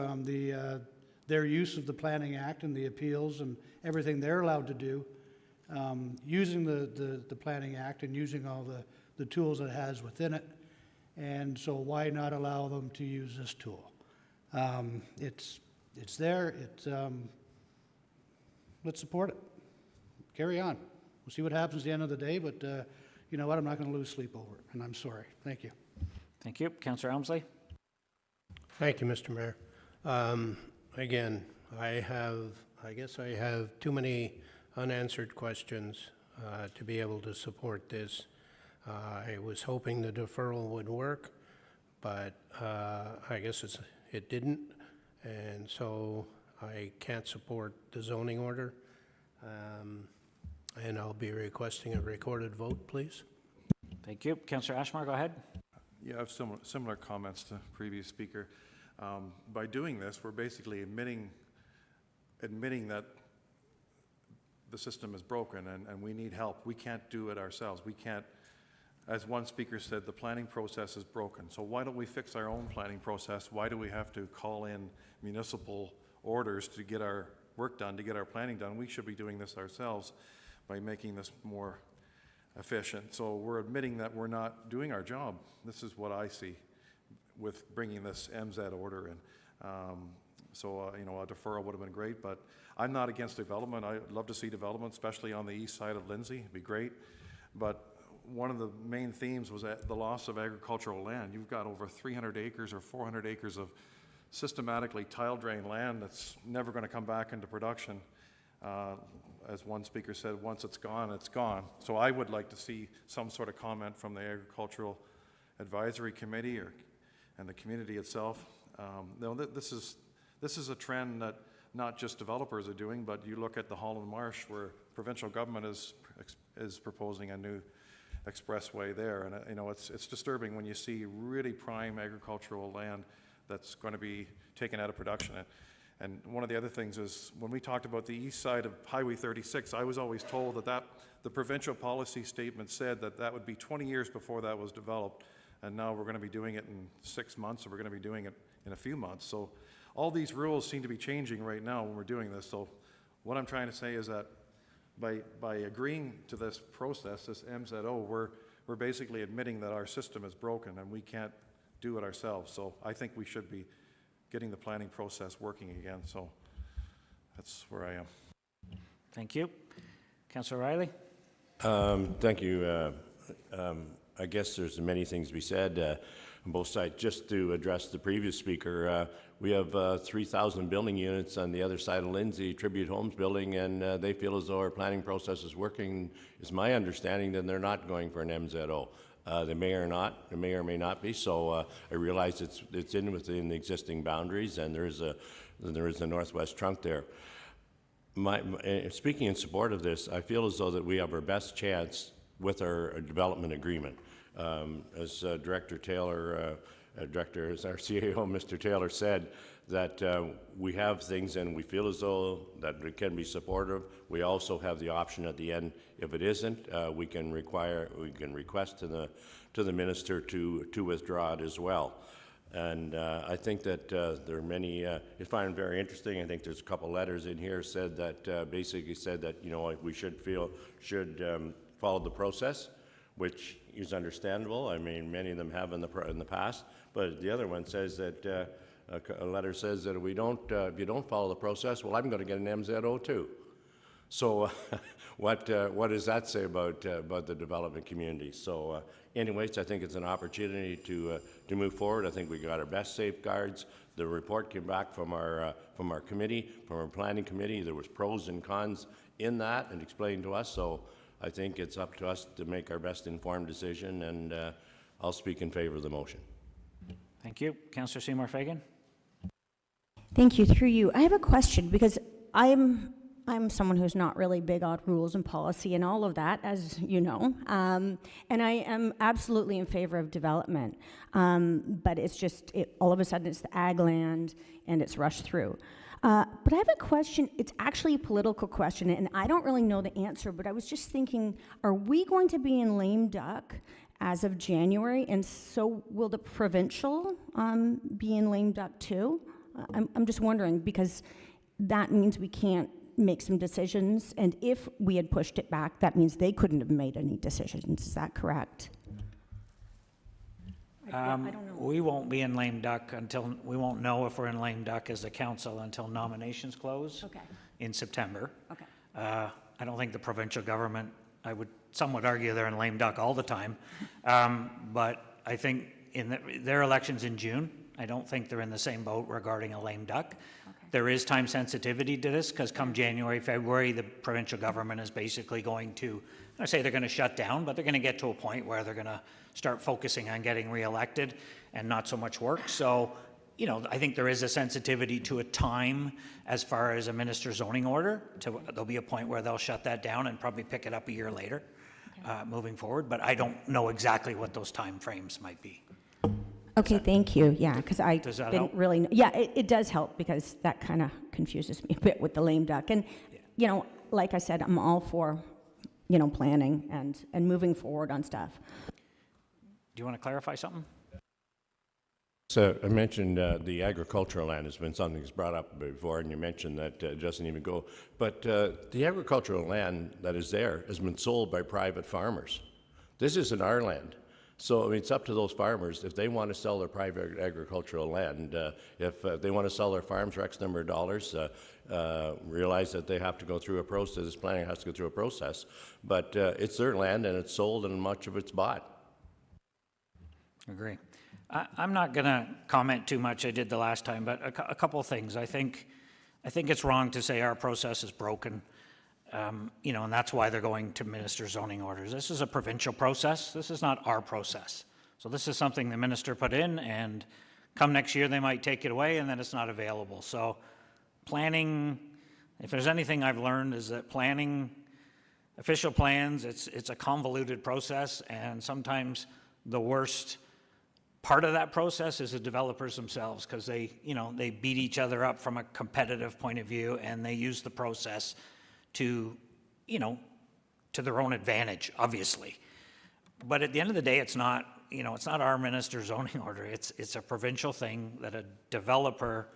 their use of the Planning Act and the appeals and everything they're allowed to do, using the Planning Act and using all the tools it has within it. And so why not allow them to use this tool? It's there. Let's support it. Carry on. We'll see what happens at the end of the day, but you know what? I'm not going to lose sleep over it, and I'm sorry. Thank you. Thank you. Councillor Elmsley? Thank you, Mr. Mayor. Again, I guess I have too many unanswered questions to be able to support this. I was hoping the deferral would work, but I guess it didn't, and so I can't support the zoning order. And I'll be requesting a recorded vote, please. Thank you. Councillor Ashmore, go ahead. Yeah, I have similar comments to previous speaker. By doing this, we're basically admitting that the system is broken and we need help. We can't do it ourselves. We can't as one speaker said, the planning process is broken. So why don't we fix our own planning process? Why do we have to call in municipal orders to get our work done, to get our planning done? We should be doing this ourselves by making this more efficient. So we're admitting that we're not doing our job. This is what I see with bringing this MZ order in. You know, a deferral would have been great, but I'm not against development. I'd love to see development, especially on the east side of Lindsay. It'd be great. But one of the main themes was the loss of agricultural land. You've got over 300 acres or 400 acres of systematically tile drain land that's never going to come back into production. As one speaker said, once it's gone, it's gone. So I would like to see some sort of comment from the Agricultural Advisory Committee and the community itself. This is a trend that not just developers are doing, but you look at the Holland Marsh, where provincial government is proposing a new expressway there, and you know, it's disturbing when you see really prime agricultural land that's going to be taken out of production. And one of the other things is, when we talked about the east side of Highway 36, I was always told that the provincial policy statement said that would be 20 years before that was developed, and now we're going to be doing it in 6 months, or we're going to be doing it in a few months. So all these rules seem to be changing right now when we're doing this. So what I'm trying to say is that by agreeing to this process, this MZO, we're basically admitting that our system is broken and we can't do it ourselves. So I think we should be getting the planning process working again. So that's where I am. Thank you. Councillor Riley? Thank you. I guess there's many things to be said on both sides. Just to address the previous speaker, we have 3,000 building units on the other side of Lindsay, Tribute Homes building, and they feel as though our planning process is working. Is my understanding that they're not going for an MZO. They may or may not be. So I realize it's within the existing boundaries, and there is a northwest trunk there. Speaking in support of this, I feel as though that we have our best chance with our development agreement. As Director Taylor, as our CEO, Mr. Taylor said, that we have things and we feel as though that it can be supportive. We also have the option at the end, if it isn't, we can request to the minister to withdraw it as well. And I think that there are many, I find it very interesting. I think there's a couple letters in here said that basically said that, you know, we should follow the process, which is understandable. I mean, many of them have in the past, but the other one says that a letter says that if you don't follow the process, well, I'm going to get an MZO too. So what does that say about the development community? So anyways, I think it's an opportunity to move forward. I think we got our best safeguards. The report came back from our committee, from our planning committee. There was pros and cons in that and explained to us. So I think it's up to us to make our best informed decision, and I'll speak in favor of the motion. Thank you. Councillor Seymour Fagan? Thank you. Through you, I have a question, because I'm someone who's not really big on rules and policy and all of that, as you know, and I am absolutely in favor of development, but it's just, all of a sudden it's the ag land and it's rushed through. But I have a question. It's actually a political question, and I don't really know the answer, but I was just thinking, are we going to be in lame duck as of January, and so will the provincial be in lame duck too? I'm just wondering, because that means we can't make some decisions, and if we had pushed it back, that means they couldn't have made any decisions. Is that correct? I don't know. We won't be in lame duck until, we won't know if we're in lame duck as a council until nominations close in September. Okay. I don't think the provincial government, some would argue they're in lame duck all the time, but I think their election's in June. I don't think they're in the same boat regarding a lame duck. There is time sensitivity to this, because come January, February, the provincial government is basically going to, I say they're going to shut down, but they're going to get to a point where they're going to start focusing on getting reelected and not so much work. So, you know, I think there is a sensitivity to a time as far as a minister's zoning order. There'll be a point where they'll shut that down and probably pick it up a year later, moving forward. But I don't know exactly what those time frames might be. Okay, thank you. Yeah, because I Does that didn't help? really know. Yeah, it does help, because that kind of confuses me a bit with the lame duck. And, you know, like I said, I'm all for, you know, planning and moving forward on stuff. Do you want to clarify something? So I mentioned the agricultural land has been something that's brought up before, and you mentioned that it doesn't even go. But the agricultural land that is there has been sold by private farmers. This isn't our land. So I mean, it's up to those farmers if they want to sell their private agricultural land. If they want to sell their farms for X number of dollars, realize that they have to go through a process. This planning has to go through a process. But it's their land, and it's sold, and much of it's bought. Agree. I'm not going to comment too much. I did the last time, but a couple of things. I think it's wrong to say our process is broken, and that's why they're going to minister zoning orders. This is a provincial process. This is not our process. So this is something the minister put in, and come next year they might take it away, and then it's not available. So planning, if there's anything I've learned, is that planning, official plans, it's a convoluted process, and sometimes the worst part of that process is the developers themselves, because they beat each other up from a competitive point of view, and they use the process to their own advantage, obviously. But at the end of the day, it's not our minister's zoning order. It's a provincial thing that a developer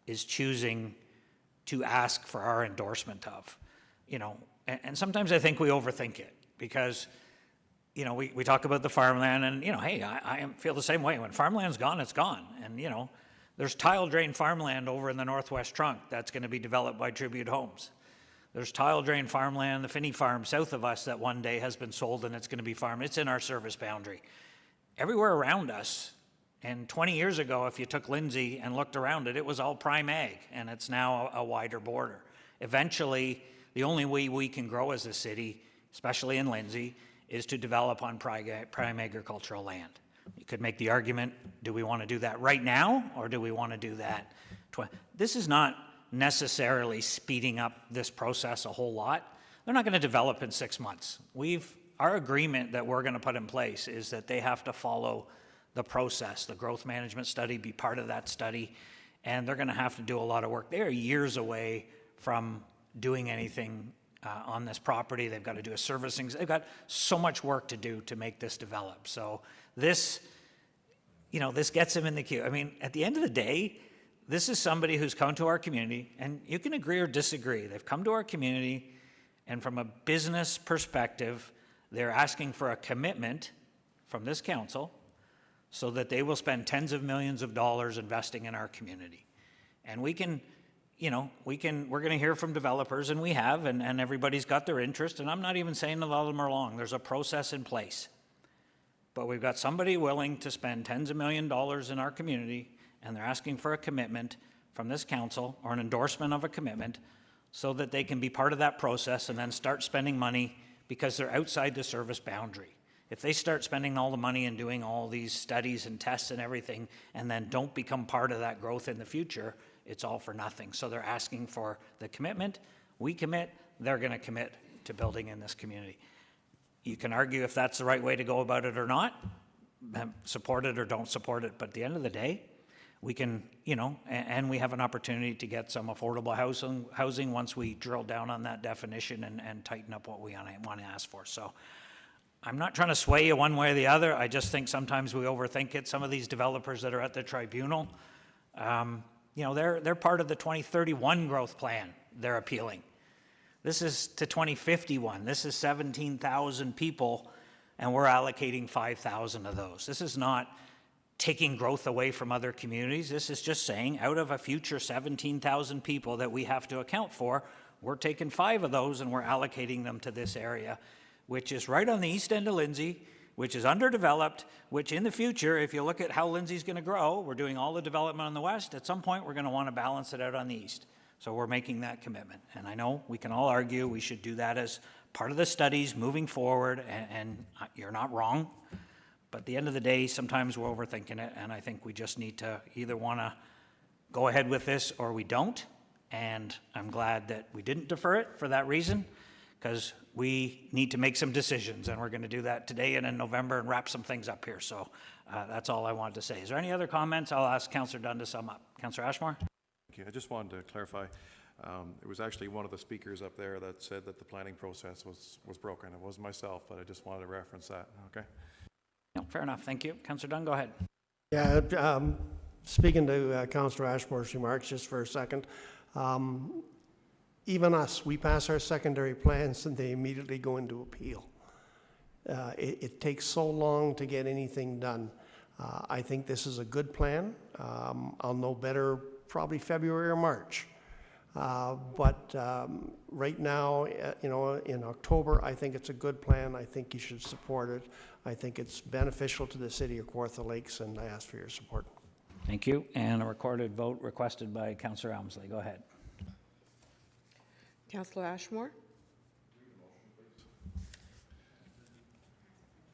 is choosing to ask for our endorsement of. And sometimes I think we overthink it, because we talk about the farmland, and, hey, I feel the same way. When farmland's gone, it's gone. And, there's tile drain farmland over in the Northwest Trunk that's going to be developed by Tribute Homes. There's tile drain farmland, the Finney Farm south of us, that one day has been sold and it's going to be farmed. It's in our service boundary. Everywhere around us, and 20 years ago, if you took Lindsay and looked around it, it was all prime ag, and it's now a wider border. Eventually, the only way we can grow as a city, especially in Lindsay, is to develop on prime agricultural land. You could make the argument, do we want to do that right now, or do we want to do that? This is not necessarily speeding up this process a whole lot. They're not going to develop in 6 months. Our agreement that we're going to put in place is that they have to follow the process, the growth management study, be part of that study, and they're going to have to do a lot of work. They are years away from doing anything on this property. They've got to do a servicing. They've got so much work to do to make this develop. So this gets them in the queue. I mean, at the end of the day, this is somebody who's come to our community, and you can agree or disagree. They've come to our community, and from a business perspective, they're asking for a commitment from this council so that they will spend tens of millions of dollars investing in our community. And we're going to hear from developers, and we have, and everybody's got their interest, and I'm not even saying that all of them are wrong. There's a process in place. But we've got somebody willing to spend tens of millions of dollars in our community, and they're asking for a commitment from this council, or an endorsement of a commitment, so that they can be part of that process and then start spending money because they're outside the service boundary. If they start spending all the money and doing all these studies and tests and everything, and then don't become part of that growth in the future, it's all for nothing. So they're asking for the commitment. We commit, they're going to commit to building in this community. You can argue if that's the right way to go about it or not, support it or don't support it, but at the end of the day, we can, and we have an opportunity to get some affordable housing once we drill down on that definition and tighten up what we want to ask for. So I'm not trying to sway you one way or the other. I just think sometimes we overthink it. Some of these developers that are at the tribunal, they're part of the 2031 growth plan they're appealing. This is to 2051. This is 17,000 people, and we're allocating 5,000 of those. This is not taking growth away from other communities. This is just saying out of a future 17,000 people that we have to account for, we're taking 5 of those and we're allocating them to this area, which is right on the east end of Lindsay, which is underdeveloped, which in the future, if you look at how Lindsay's going to grow, we're doing all the development on the west. At some point, we're going to want to balance it out on the east. So we're making that commitment. And I know we can all argue we should do that as part of the studies moving forward, and you're not wrong. But at the end of the day, sometimes we're overthinking it, and I think we just need to either want to go ahead with this or we don't. And I'm glad that we didn't defer it for that reason, because we need to make some decisions, and we're going to do that today and in November and wrap some things up here. So that's all I wanted to say. Is there any other comments? I'll ask Councillor Dunn to sum up. Councillor Ashmore? Thank you. I just wanted to clarify. It was actually one of the speakers up there that said that the planning process was broken. It wasn't myself, but I just wanted to reference that. Okay. No, fair enough. Thank you. Councillor Dunn, go ahead. Yeah, speaking to Councillor Ashmore's remarks just for a second, even us, we pass our secondary plans and they immediately go into appeal. It takes so long to get anything done. I think this is a good plan. I'll know better probably February or March. But right now, in October, I think it's a good plan. I think you should support it. I think it's beneficial to the city of Kawartha Lakes, and I ask for your support. Thank you. And a recorded vote requested by Councillor Elmsley. Go ahead. Councillor Ashmore?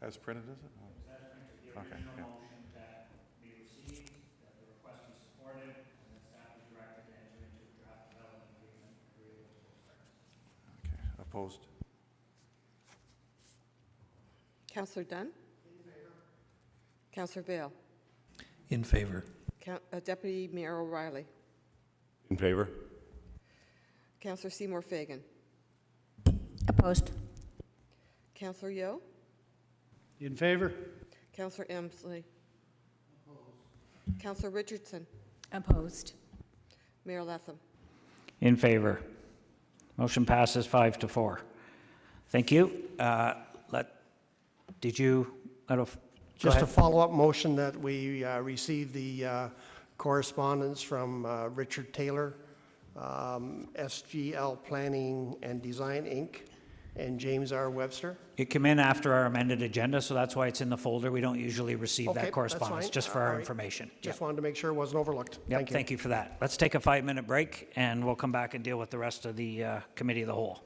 As printed, is it? Okay. Yeah. Opposed? Councillor Dunn? Councillor Vail? In favor. Deputy Mayor O'Reilly? In favor? Councillor Seymour Fagan? Opposed. Councillor Yeo? In favor? Councillor Emsley? Councillor Richardson? Opposed. Mayor Latham? In favor. Motion passes 5-4. Thank you. Did you? Just a follow-up motion that we receive the correspondence from Richard Taylor, SGL Planning and Design, Inc., and James R. Webster. It came in after our amended agenda, so that's why it's in the folder. We don't usually receive Okay, that that's correspondence, fine. just for All our right. information. Just wanted to make sure it wasn't overlooked. Yep, thank you for that. Let's take a 5-minute break, and we'll come back and deal with the rest of the committee of the whole.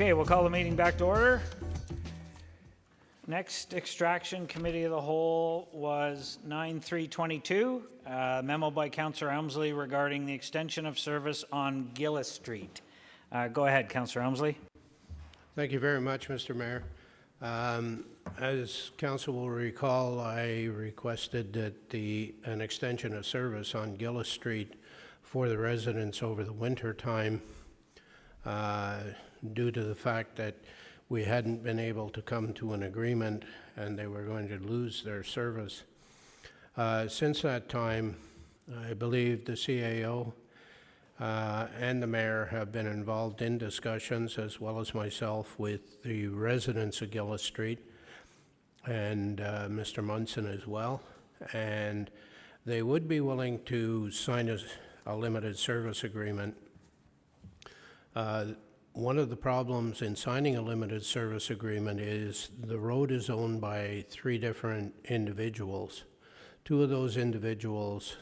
Okay, we'll call the meeting back to order. Next extraction committee of the whole was 9/3/22, memo by Councillor Elmsley regarding the extension of service on Gillis Street. Go ahead, Councillor Elmsley. Thank you very much, Mr. Mayor. As council will recall, I requested that an extension of service on Gillis Street for the residents over the winter time due to the fact that we hadn't been able to come to an agreement and they were going to lose their service. Since that time, I believe the CAO and the mayor have been involved in discussions, as well as myself, with the residents of Gillis Street and Mr. Munson as well. And they would be willing to sign a limited service agreement. One of the problems in signing a limited service agreement is the road is owned by 3 different individuals. 2 of those individuals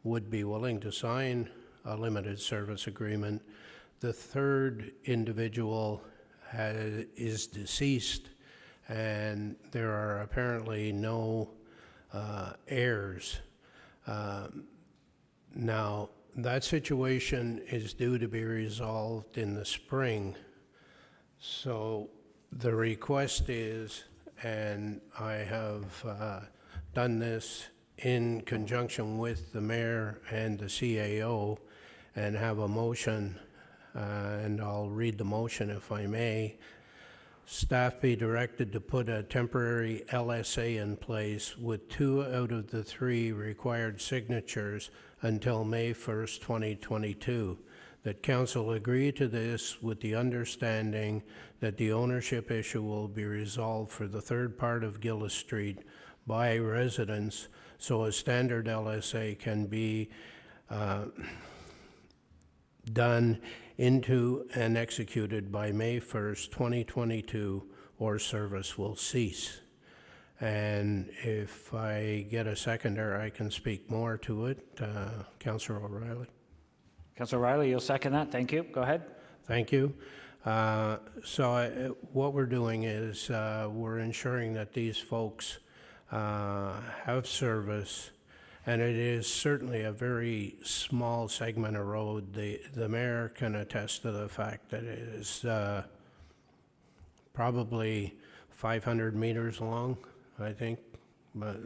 would be willing to sign a limited service agreement. The 3rd individual is deceased, and there are apparently no heirs. Now, that situation is due to be resolved in the spring. So the request is, and I have done this in conjunction with the mayor and the CAO, and have a motion, and I'll read the motion if I may. Staff be directed to put a temporary LSA in place with 2 out of the 3 required signatures until May 1st, 2022. That council agree to this with the understanding that the ownership issue will be resolved for the 3rd part of Gillis Street by residents, so a standard LSA can be done into and executed by May 1st, 2022, or service will cease. And if I get a seconder, I can speak more to it. Councillor O'Reilly. Councillor O'Reilly, you'll second that. Thank you. Go ahead. Thank you. What we're doing is we're ensuring that these folks have service, and it is certainly a very small segment of road. The mayor can attest to the fact that it is probably 500 meters long, I think, but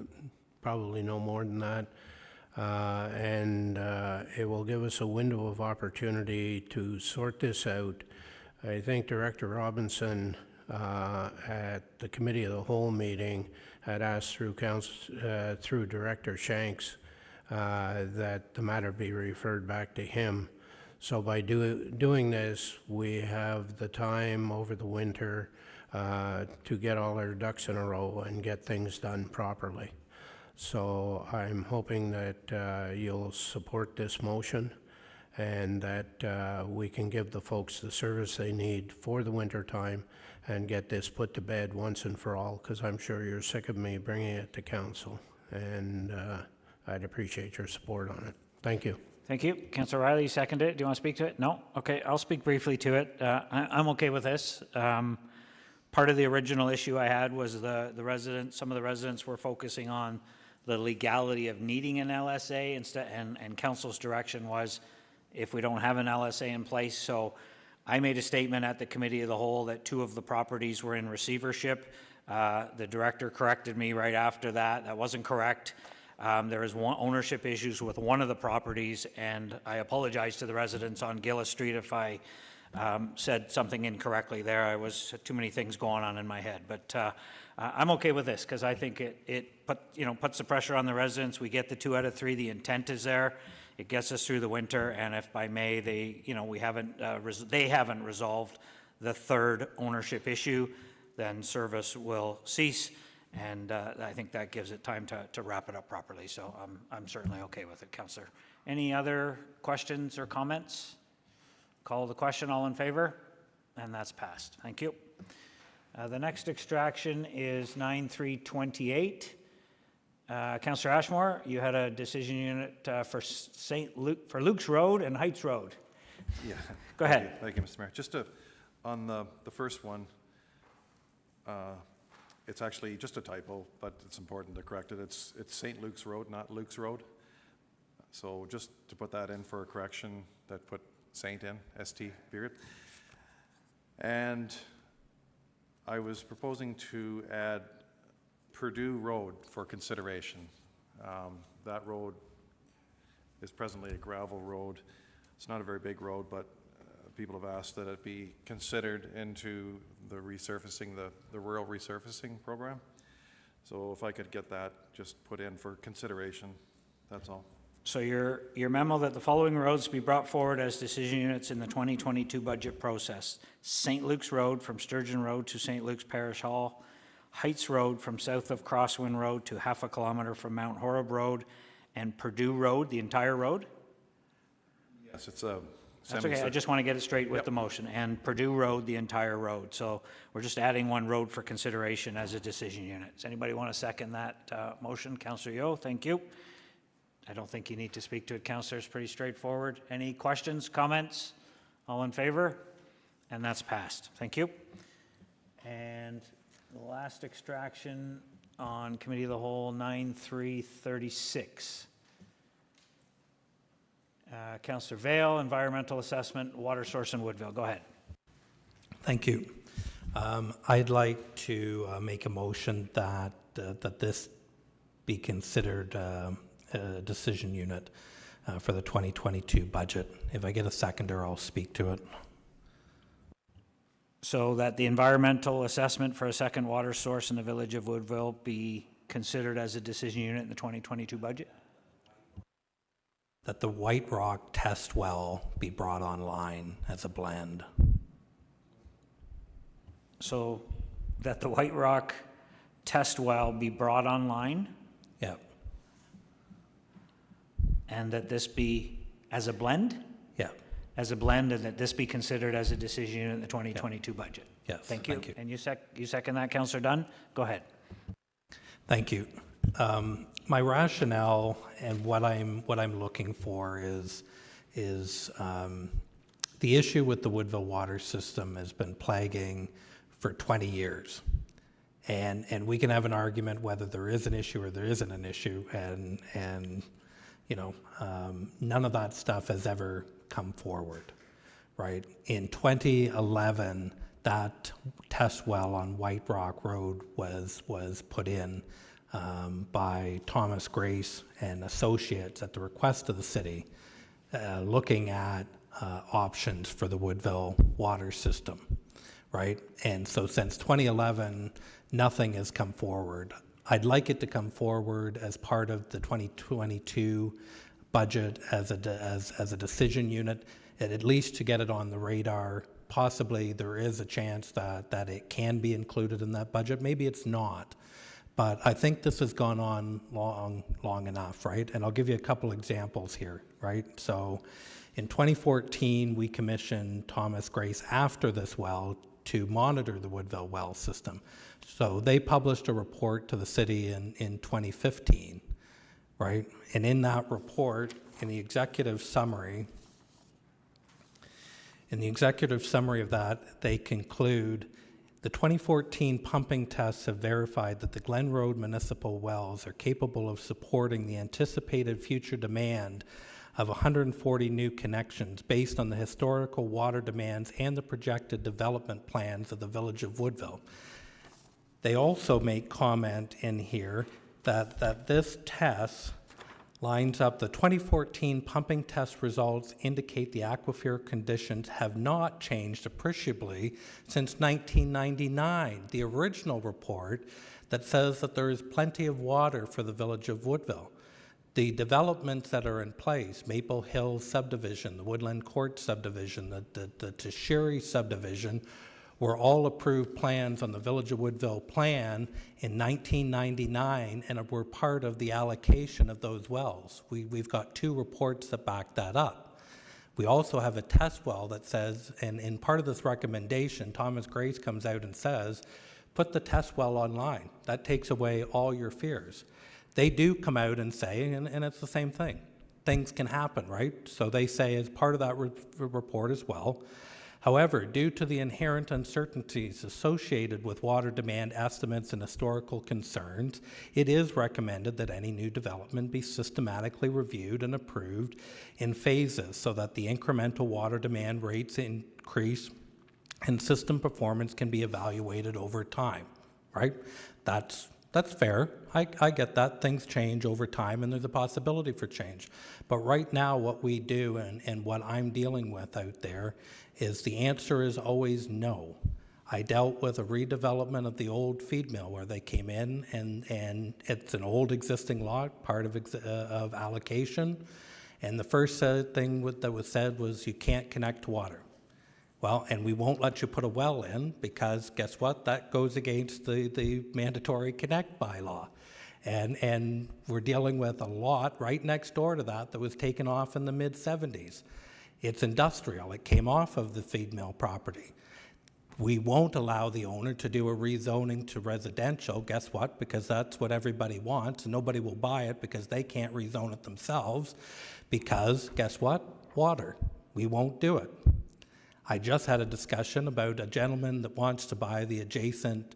probably no more than that. And it will give us a window of opportunity to sort this out. I think Director Robinson at the Committee of the Whole meeting had asked through Director Shanks that the matter be referred back to him. So by doing this, we have the time over the winter to get all our ducks in a row and get things done properly. So I'm hoping that you'll support this motion and that we can give the folks the service they need for the winter time and get this put to bed once and for all, because I'm sure you're sick of me bringing it to council, and I'd appreciate your support on it. Thank you. Thank you. Councillor Riley, you seconded it. Do you want to speak to it? No? Okay, I'll speak briefly to it. I'm okay with this. Part of the original issue I had was some of the residents were focusing on the legality of needing an LSA instead, and council's direction was if we don't have an LSA in place. So I made a statement at the Committee of the Whole that 2 of the properties were in receivership. The director corrected me right after that. That wasn't correct. There is ownership issues with one of the properties, and I apologize to the residents on Gillis Street if I said something incorrectly there. I was too many things going on in my head, but I'm okay with this because I think it puts the pressure on the residents. We get the 2 out of 3. The intent is there. It gets us through the winter, and if by May they haven't resolved the 3rd ownership issue, then service will cease. And I think that gives it time to wrap it up properly. So I'm certainly okay with it, Councillor. Any other questions or comments? Call the question. All in favor? And that's passed. Thank you. The next extraction is 9/3/28. Councillor Ashmore, you had a decision unit for Luke's Road and Heights Road. Yeah. Go ahead. Thank you, Mr. Mayor. Just to On the first one, it's actually just a typo, but it's important to correct it. It's St. Luke's Road, not Luke's Road. So just to put that in for a correction, that put Saint in, ST period. And I was proposing to add Purdue Road for consideration. That road is presently a gravel road. It's not a very big road, but people have asked that it be considered into the resurfacing, the rural resurfacing program. So if I could get that just put in for consideration, that's all. So your memo that the following roads be brought forward as decision units in the 2022 budget process: St. Luke's Road from Sturgeon Road to St. Luke's Parish Hall, Heights Road from south of Crosswind Road to half a kilometer from Mount Horeb Road, and Purdue Road, the entire road? Yes, it's a That's okay, I just want to get it straight with the motion. And Purdue Road, the entire road. So we're just adding one road for consideration as a decision unit. Does anybody want to second that motion? Councillor Yeo, thank you. I don't think you need to speak to it, Councillor. It's pretty straightforward. Any questions, comments? All in favor? And that's passed. Thank you. And the last extraction on Committee of the Whole, 9-3-36. Councillor Vale, Environmental Assessment, Water Source in Woodville. Go ahead. Thank you. I'd like to make a motion that that this be considered a decision unit for the 2022 budget. If I get a seconder, I'll speak to it. So that the environmental assessment for a second water source in the village of Woodville be considered as a decision unit in the 2022 budget? That the White Rock test well be brought online as a blend. So that the White Rock test well be brought online? Yeah. And that this be as a blend? Yeah. As a blend, and that this be considered as a decision unit in the 2022 budget? Yes. Thank you. And you second that, Councillor Dunn? Go ahead. Thank you. My rationale and what I'm looking for is the issue with the Woodville water system has been plaguing for 20 years. And we can have an argument whether there is an issue or there isn't an issue, and you know, none of that stuff has ever come forward, right? In 2011, that test well on White Rock Road was put in by Thomas Grace and Associates at the request of the city, looking at options for the Woodville water system, right? And so since 2011, nothing has come forward. I'd like it to come forward as part of the 2022 budget as a decision unit, and at least to get it on the radar. Possibly there is a chance that it can be included in that budget. Maybe it's not. But I think this has gone on long enough, right? And I'll give you a couple examples here, right? So in 2014, we commissioned Thomas Grace after this well to monitor the Woodville well system. So they published a report to the city in 2015, right? And in that report, in the executive summary of that, they conclude, the 2014 pumping tests have verified that the Glen Road municipal wells are capable of supporting the anticipated future demand of 140 new connections based on the historical water demands and the projected development plans of the village of Woodville. They also make comment in here that this test lines up, the 2014 pumping test results indicate the aquifer conditions have not changed appreciably since 1999, the original report that says that there is plenty of water for the village of Woodville. The developments that are in place, Maple Hill subdivision, the Woodland Court subdivision, the Tashiri subdivision, were all approved plans on the Village of Woodville plan in 1999 and were part of the allocation of those wells. We've got two reports that back that up. We also have a test well that says, and in part of this recommendation, Thomas Grace comes out and says, put the test well online. That takes away all your fears. They do come out and say, and it's the same thing, things can happen, right? So they say as part of that report as well, However, due to the inherent uncertainties associated with water demand estimates and historical concerns, it is recommended that any new development be systematically reviewed and approved in phases so that the incremental water demand rates increase and system performance can be evaluated over time, right? That's fair. I get that. Things change over time and there's a possibility for change. But right now what we do and what I'm dealing with out there is the answer is always no. I dealt with a redevelopment of the old feed mill where they came in and it's an old existing lot, part of allocation. And the first thing that was said was you can't connect to water. Well, and we won't let you put a well in because guess what? That goes against the mandatory connect bylaw. And we're dealing with a lot right next door to that was taken off in the mid-70s. It's industrial. It came off of the feed mill property. We won't allow the owner to do a rezoning to residential. Guess what? Because that's what everybody wants. And nobody will buy it because they can't rezone it themselves. Because guess what? Water. We won't do it. I just had a discussion about a gentleman that wants to buy the adjacent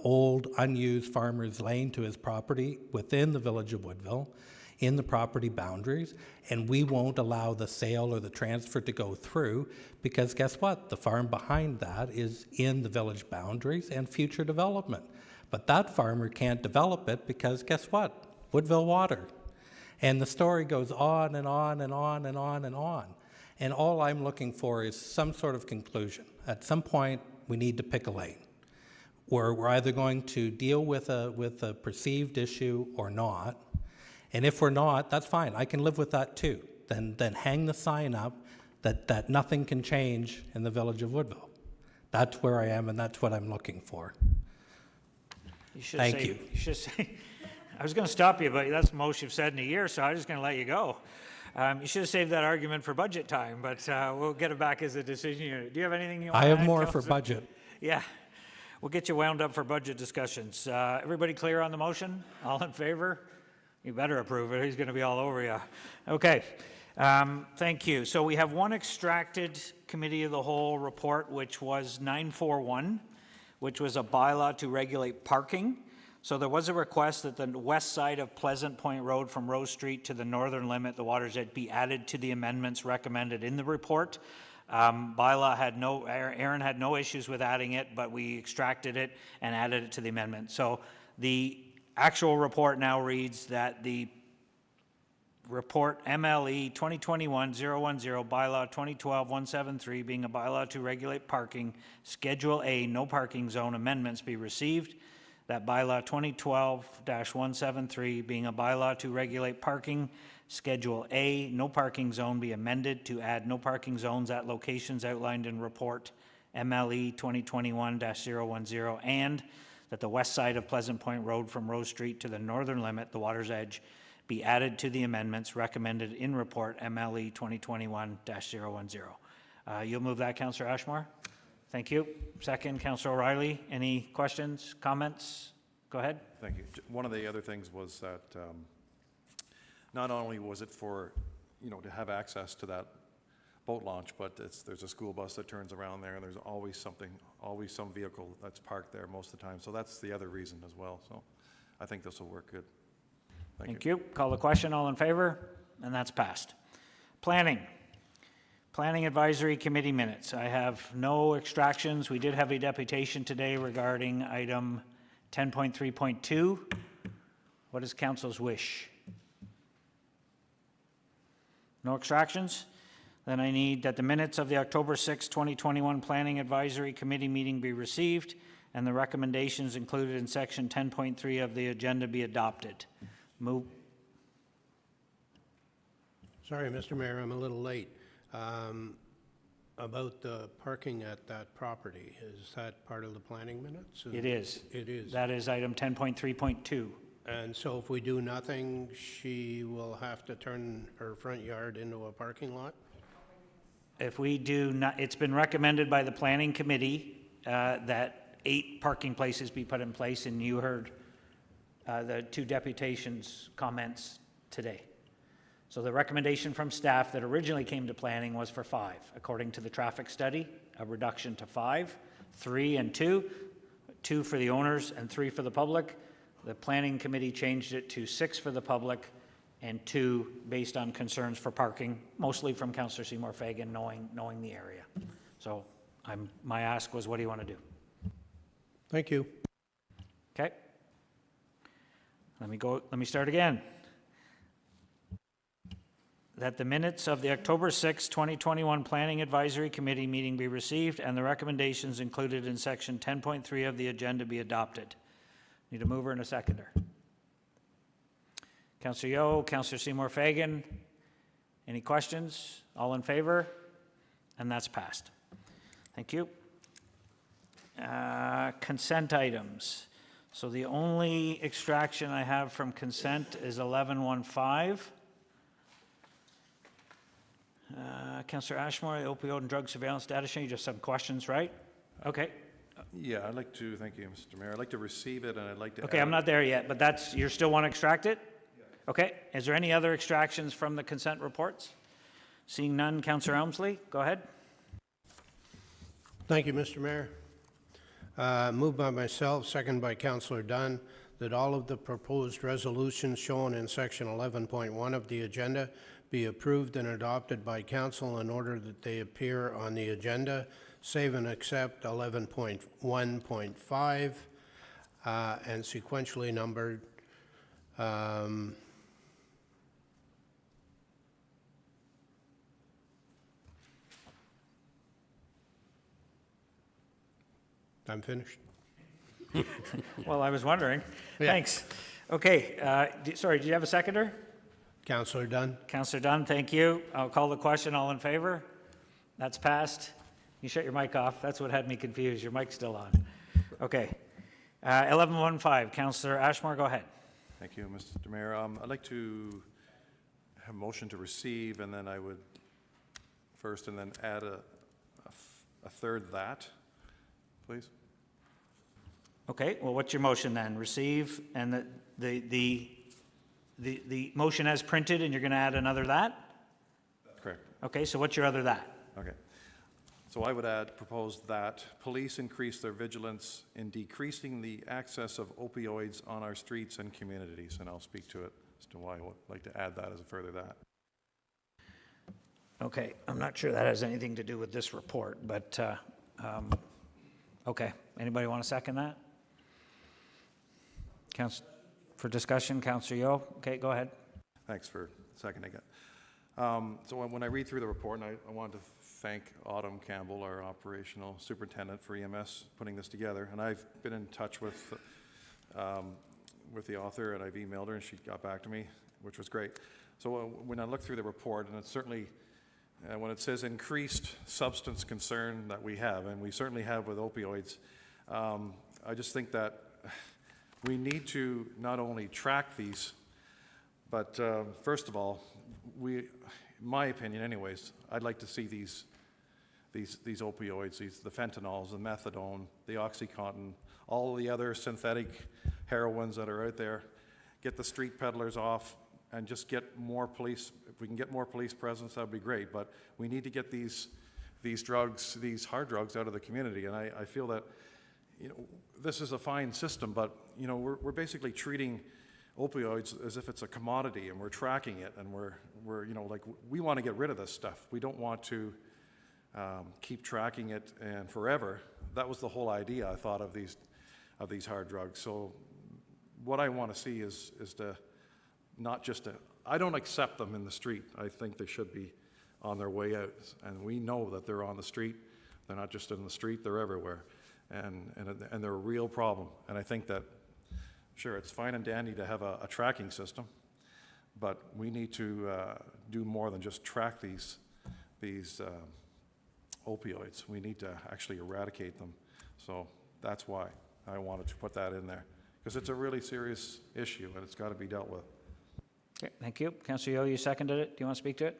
old unused farmer's lane to his property within the village of Woodville, in the property boundaries, and we won't allow the sale or the transfer to go through because guess what? The farm behind that is in the village boundaries and future development. But that farmer can't develop it because guess what? Woodville Water. And the story goes on and on and on and on and on. And all I'm looking for is some sort of conclusion. At some point, we need to pick a lane. We're either going to deal with a perceived issue or not. And if we're not, that's fine. I can live with that too. Then hang the sign up that nothing can change in the village of Woodville. That's where I am, and that's what I'm looking for. Thank you. You should say, I was going to stop you, but that's the most you've said in a year, so I'm just going to let you go. You should have saved that argument for budget time, but we'll get it back as a decision unit. Do you have anything you want to add? I have more for Councillor? budget. Yeah. We'll get you wound up for budget discussions. Everybody clear on the motion? All in favor? You better approve it. He's going to be all over you. Okay. Thank you. So we have one extracted committee of the whole report, which was 941, which was a bylaw to regulate parking. So there was a request that the west side of Pleasant Point Road from Rose Street to the northern limit, the water's edge, be added to the amendments recommended in the report. Bylaw had Aaron had no issues with adding it, but we extracted it and added it to the amendment. So the actual report now reads that the report MLE 2021-010, bylaw 2012-173, being a bylaw to regulate parking, Schedule A, no parking zone amendments be received. That bylaw 2012-173, being a bylaw to regulate parking, Schedule A, no parking zone, be amended to add no parking zones at locations outlined in report MLE 2021-010, and that the west side of Pleasant Point Road from Rose Street to the northern limit, the water's edge, be added to the amendments recommended in report MLE 2021-010. You'll move that, Councillor Ashmore? Thank you. Second, Councillor O'Reilly. Any questions, comments? Go ahead. Thank you. One of the other things was that not only was it for, to have access to that boat launch, but there's a school bus that turns around there, and there's always some vehicle that's parked there most of the time. So that's the other reason as well. So I think this will work good. Thank you. Call the question. All in favor? And that's passed. Planning Advisory Committee minutes. I have no extractions. We did have a deputation today regarding item 10.3.2. What is council's wish? No extractions? Then I need that the minutes of the October 6, 2021 Planning Advisory Committee meeting be received and the recommendations included in section 10.3 of the agenda be adopted. Move. Sorry, Mr. Mayor, I'm a little late. About the parking at that property, is that part of the planning minutes? It is. It is. That is item 10.3.2. And so if we do nothing, she will have to turn her front yard into a parking lot? If we do not, it's been recommended by the planning committee that 8 parking places be put in place, and you heard the 2 deputations' comments today. So the recommendation from staff that originally came to planning was for 5. According to the traffic study, a reduction to 5, 3 and 2, 2 for the owners and 3 for the public. The planning committee changed it to 6 for the public and 2 based on concerns for parking, mostly from Councillor Seymour Fagan, knowing the area. So my ask was, what do you want to do? Thank you. Okay. Let me start again. That the minutes of the October 6, 2021 Planning Advisory Committee meeting be received and the recommendations included in section 10.3 of the agenda be adopted. Need a mover and a seconder. Councillor Yeo, Councillor Seymour Fagan. Any questions? All in favor? And that's passed. Thank you. Consent items. So the only extraction I have from consent is 1115. Councillor Ashmore, the opioid and drug surveillance data sheet, you just have questions, right? Okay. Yeah, I'd like to, thank you, Mr. Mayor. I'd like to receive it and I'd like to. Okay, I'm not there yet, but that's, you still want to extract it? Okay. Is there any other extractions from the consent reports? Seeing none, Councillor Elmsley, go ahead. Thank you, Mr. Mayor. Moved by myself, second by Councillor Dunn, that all of the proposed resolutions shown in section 11.1 of the agenda be approved and adopted by council in order that they appear on the agenda, save and except 11.1.5 and sequentially numbered. I'm finished. Well, I was wondering. Yeah. Thanks. Okay, sorry, do you have a seconder? Councillor Dunn. Councillor Dunn, thank you. I'll call the question. All in favor? That's passed. You shut your mic off. That's what had me confused. Your mic's still on. Okay. 1115, Councillor Ashmore, go ahead. Thank you, Mr. Mayor. I'd like to have a motion to receive, and then I would first and then add a third that, please. Okay, well, what's your motion then? Receive and the motion as printed, and you're going to add another that? Correct. Okay, so what's your other that? Okay. So I would propose that police increase their vigilance in decreasing the access of opioids on our streets and communities, and I'll speak to it as to why I would like to add that as a further that. Okay, I'm not sure that has anything to do with this report, but okay. Anybody want to second that? For discussion, Councillor Yeo. Okay, go ahead. Thanks for seconding it. So when I read through the report, and I want to thank Autumn Campbell, our operational superintendent for EMS, putting this together. And I've been in touch with the author, and I've emailed her, and she got back to me, which was great. So when I look through the report, and it's certainly, when it says increased substance concern that we have, and we certainly have with opioids, I just think that we need to not only track these, but first of all, in my opinion anyways, I'd like to see these opioids, the fentanyls, the methadone, the OxyContin, all the other synthetic heroines that are out there, get the street peddlers off and just get more police. If we can get more police presence, that would be great, but we need to get these drugs, these hard drugs out of the community. And I feel that, you know, this is a fine system, but you know, we're basically treating opioids as if it's a commodity, and we're tracking it, and we're you know, like, we want to get rid of this stuff. We don't want to keep tracking it and forever. That was the whole idea, I thought, of these hard drugs. So what I want to see is to not just I don't accept them in the street. I think they should be on their way out, and we know that they're on the street. They're not just in the street, they're everywhere. And they're a real problem. And I think that, sure, it's fine and dandy to have a tracking system, but we need to do more than just track these opioids. We need to actually eradicate them. So that's why I wanted to put that in there, because it's a really serious issue and it's got to be dealt with. Okay, thank you. Councillor Yeo, you seconded it. Do you want to speak to it?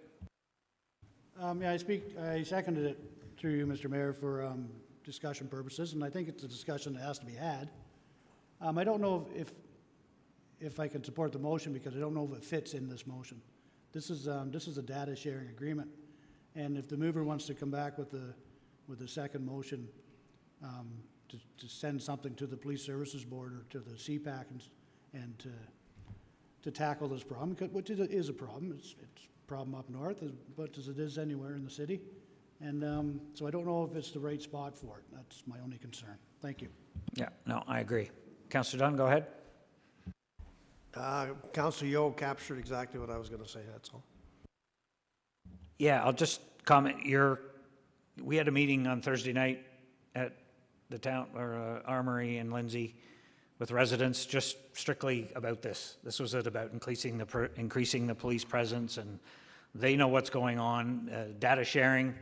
Yeah, I seconded it through you, Mr. Mayor, for discussion purposes, and I think it's a discussion that has to be had. I don't know if I can support the motion, because I don't know if it fits in this motion. This is a data sharing agreement. And if the mover wants to come back with the second motion, to send something to the Police Services Board or to the CPAC and to tackle this problem, which is a problem. It's a problem up north, but as it is anywhere in the city. And so I don't know if it's the right spot for it. That's my only concern. Thank you. Yeah, no, I agree. Councillor Dunn, go ahead. Councillor Yeo captured exactly what I was going to say, that's all. Yeah, I'll just comment. We had a meeting on Thursday night at the town or Armory in Lindsay with residents, just strictly about this. This was it about increasing the police presence, and they know what's going on. Data sharing.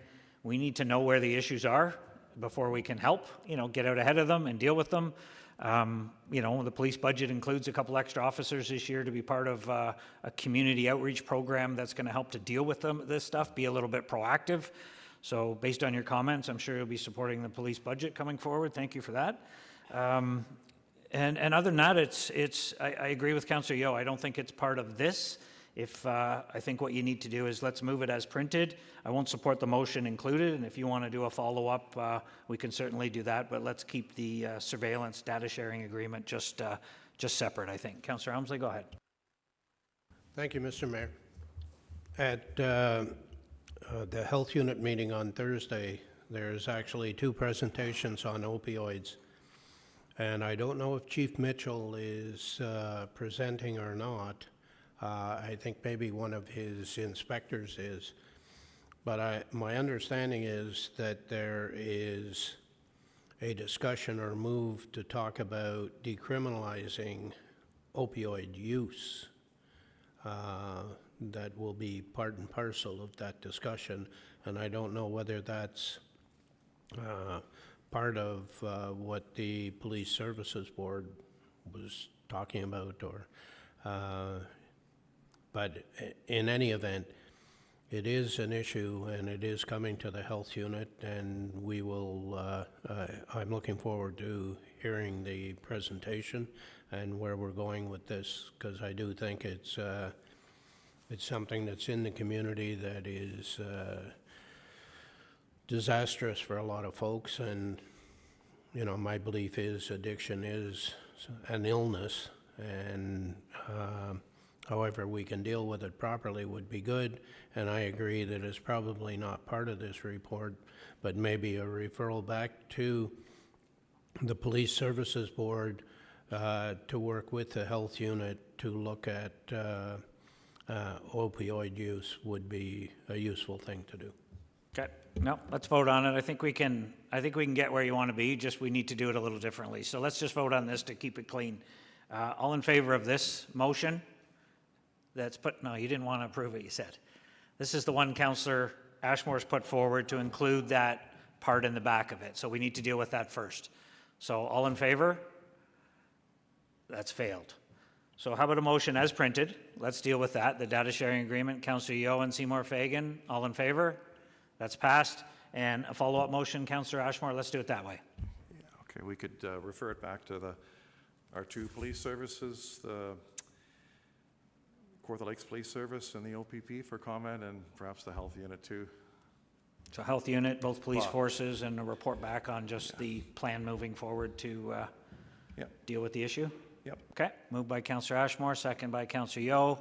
We need to know where the issues are before we can help. Get out ahead of them and deal with them. The police budget includes a couple extra officers this year to be part of a community outreach program that's going to help to deal with this stuff, be a little bit proactive. So based on your comments, I'm sure you'll be supporting the police budget coming forward. Thank you for that. And other than that, I agree with Councillor Yeo. I don't think it's part of this. I think what you need to do is let's move it as printed. I won't support the motion included, and if you want to do a follow-up, we can certainly do that, but let's keep the surveillance data sharing agreement just separate, I think. Councillor Helmsley, go ahead. Thank you, Mr. Mayor. At the health unit meeting on Thursday, there's actually 2 presentations on opioids. And I don't know if Chief Mitchell is presenting or not. I think maybe one of his inspectors is. But my understanding is that there is a discussion or move to talk about decriminalizing opioid use. That will be part and parcel of that discussion. And I don't know whether that's part of what the Police Services Board was talking about, or but in any event, it is an issue and it is coming to the health unit, and we will, I'm looking forward to hearing the presentation and where we're going with this, because I do think it's something that's in the community that is disastrous for a lot of folks. And my belief is addiction is an illness, and however we can deal with it properly would be good. And I agree that it's probably not part of this report, but maybe a referral back to the Police Services Board to work with the health unit to look at opioid use would be a useful thing to do. Okay. No, let's vote on it. I think we can get where you want to be, just we need to do it a little differently. So let's just vote on this to keep it clean. All in favor of this motion? No, you didn't want to approve it, you said. This is the one Councillor Ashmore's put forward to include that part in the back of it. So we need to deal with that first. So all in favor? That's failed. So how about a motion as printed? Let's deal with that. The data sharing agreement, Councillor Yeo and Seymour Fagan, all in favor? That's passed. And a follow-up motion, Councillor Ashmore, let's do it that way. Yeah, okay, we could refer it back to our 2 police services, the Kawartha Lakes Police Service and the OPP for comment, and perhaps the health unit too. So health unit, both police forces, and a report back on just the plan moving forward to deal with the issue? Yep. Okay, moved by Councillor Ashmore, second by Councillor Yeo.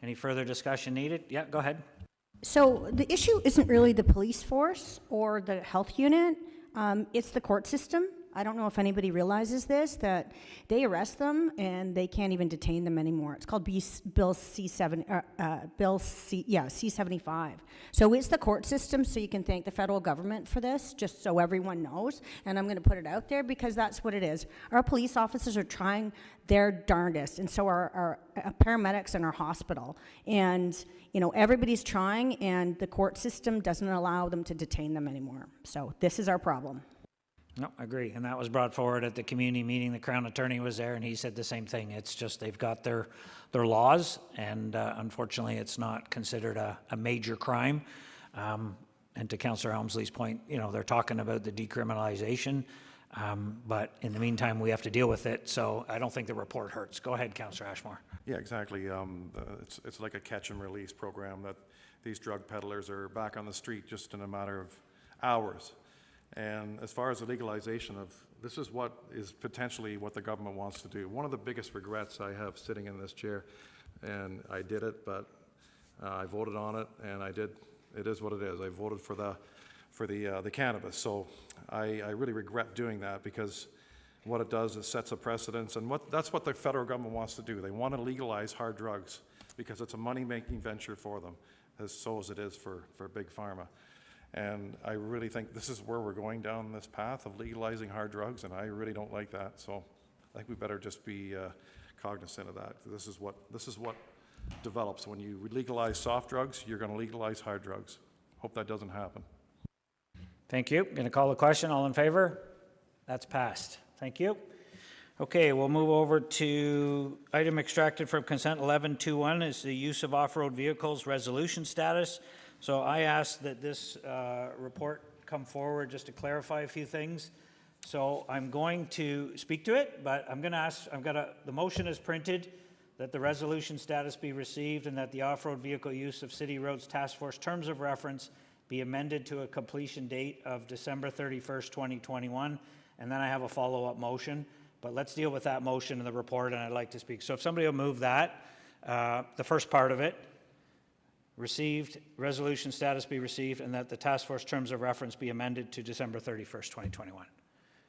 Any further discussion needed? Yeah, go ahead. So the issue isn't really the police force or the health unit, it's the court system. I don't know if anybody realizes this, that they arrest them and they can't even detain them anymore. It's called Bill C-75. So it's the court system, so you can thank the federal government for this, just so everyone knows. And I'm going to put it out there because that's what it is. Our police officers are trying their darndest, and so are our paramedics in our hospital. And, everybody's trying, and the court system doesn't allow them to detain them anymore. So this is our problem. No, I agree. And that was brought forward at the community meeting. The Crown Attorney was there, and he said the same thing. It's just they've got their laws, and unfortunately it's not considered a major crime. And to Councillor Helmsley's point, they're talking about the decriminalization. But in the meantime, we have to deal with it, so I don't think the report hurts. Go ahead, Councillor Ashmore. Yeah, exactly. It's like a catch and release program that these drug peddlers are back on the street just in a matter of hours. And as far as the legalization of, this is what is potentially what the government wants to do. One of the biggest regrets I have sitting in this chair, and I did it, but I voted on it, and it is what it is. I voted for the cannabis. So I really regret doing that, because what it does is sets a precedence, and that's what the federal government wants to do. They want to legalize hard drugs because it's a money-making venture for them, as it is for Big Pharma. And I really think this is where we're going down this path of legalizing hard drugs, and I really don't like that. So I think we better just be cognizant of that. This is what develops. When you legalize soft drugs, you're going to legalize hard drugs. Hope that doesn't happen. Thank you. Going to call the question. All in favor? That's passed. Thank you. Okay, we'll move over to item extracted from consent 11.2.1 is the use of off-road vehicles resolution status. So I asked that this report come forward just to clarify a few things. So I'm going to speak to it, but I'm going to ask, the motion is printed that the resolution status be received and that the off-road vehicle use of City Roads Task Force terms of reference be amended to a completion date of December 31st, 2021. And then I have a follow-up motion, but let's deal with that motion in the report, and I'd like to speak. So if somebody will move that, the first part of it, received, resolution status be received, and that the task force terms of reference be amended to December 31st, 2021.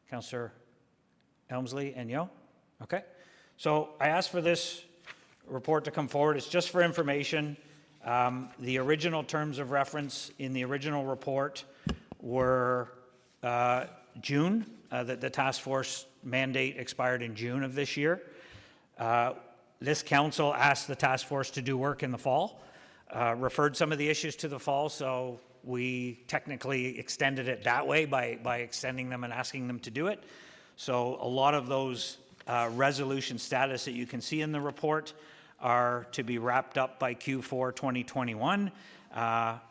Councillor Elmsley and Yo? Okay. So I asked for this report to come forward. It's just for information. The original terms of reference in the original report were June. The task force mandate expired in June of this year. This council asked the task force to do work in the fall, referred some of the issues to the fall, so we technically extended it that way by extending them and asking them to do it. So a lot of those resolution status that you can see in the report are to be wrapped up by Q4 2021.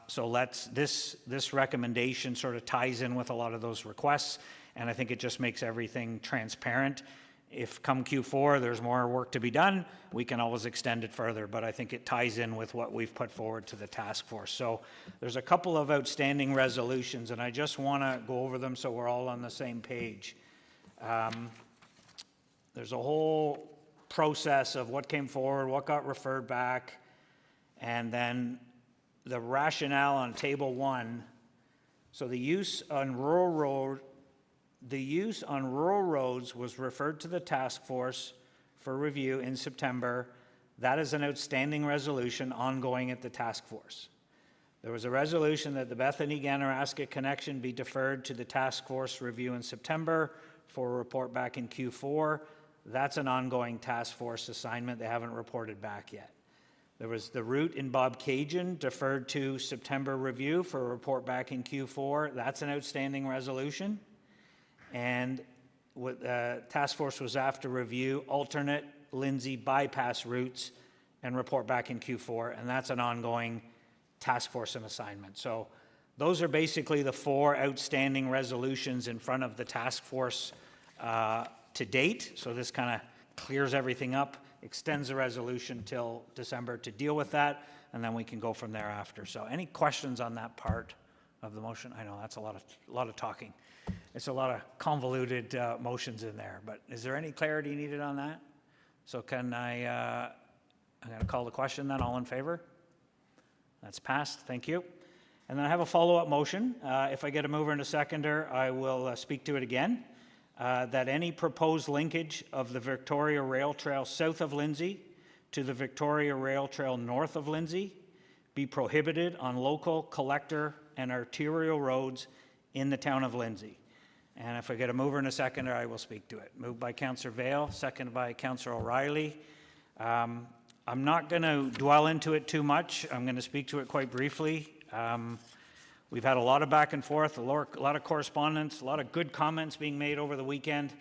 So this recommendation sort of ties in with a lot of those requests, and I think it just makes everything transparent. If come Q4 there's more work to be done, we can always extend it further, but I think it ties in with what we've put forward to the task force. So there's a couple of outstanding resolutions, and I just want to go over them so we're all on the same page. There's a whole process of what came forward, what got referred back, and then the rationale on table 1. So the use on rural roads was referred to the task force for review in September. That is an outstanding resolution ongoing at the task force. There was a resolution that the Bethany-Ganaraska connection be deferred to the task force review in September for a report back in Q4. That's an ongoing task force assignment. They haven't reported back yet. There was the route in Bobcaygeon deferred to September review for a report back in Q4. That's an outstanding resolution. And what task force was after review alternate Lindsay bypass routes and report back in Q4, and that's an ongoing task force and assignment. So those are basically the 4 outstanding resolutions in front of the task force to date. So this kind of clears everything up, extends the resolution till December to deal with that, and then we can go from there after. So any questions on that part of the motion? I know that's a lot of talking. It's a lot of convoluted motions in there, but is there any clarity needed on that? So can I'm going to call the question then. All in favor? That's passed. Thank you. And then I have a follow-up motion. If I get a mover and a seconder, I will speak to it again. That any proposed linkage of the Victoria Rail Trail south of Lindsay to the Victoria Rail Trail north of Lindsay be prohibited on local, collector, and arterial roads in the town of Lindsay. And if I get a mover and a seconder, I will speak to it. Moved by Councillor Vail, seconded by Councillor O'Reilly. I'm not going to dwell into it too much. I'm going to speak to it quite briefly. We've had a lot of back and forth, a lot of correspondence, a lot of good comments being made over the weekend.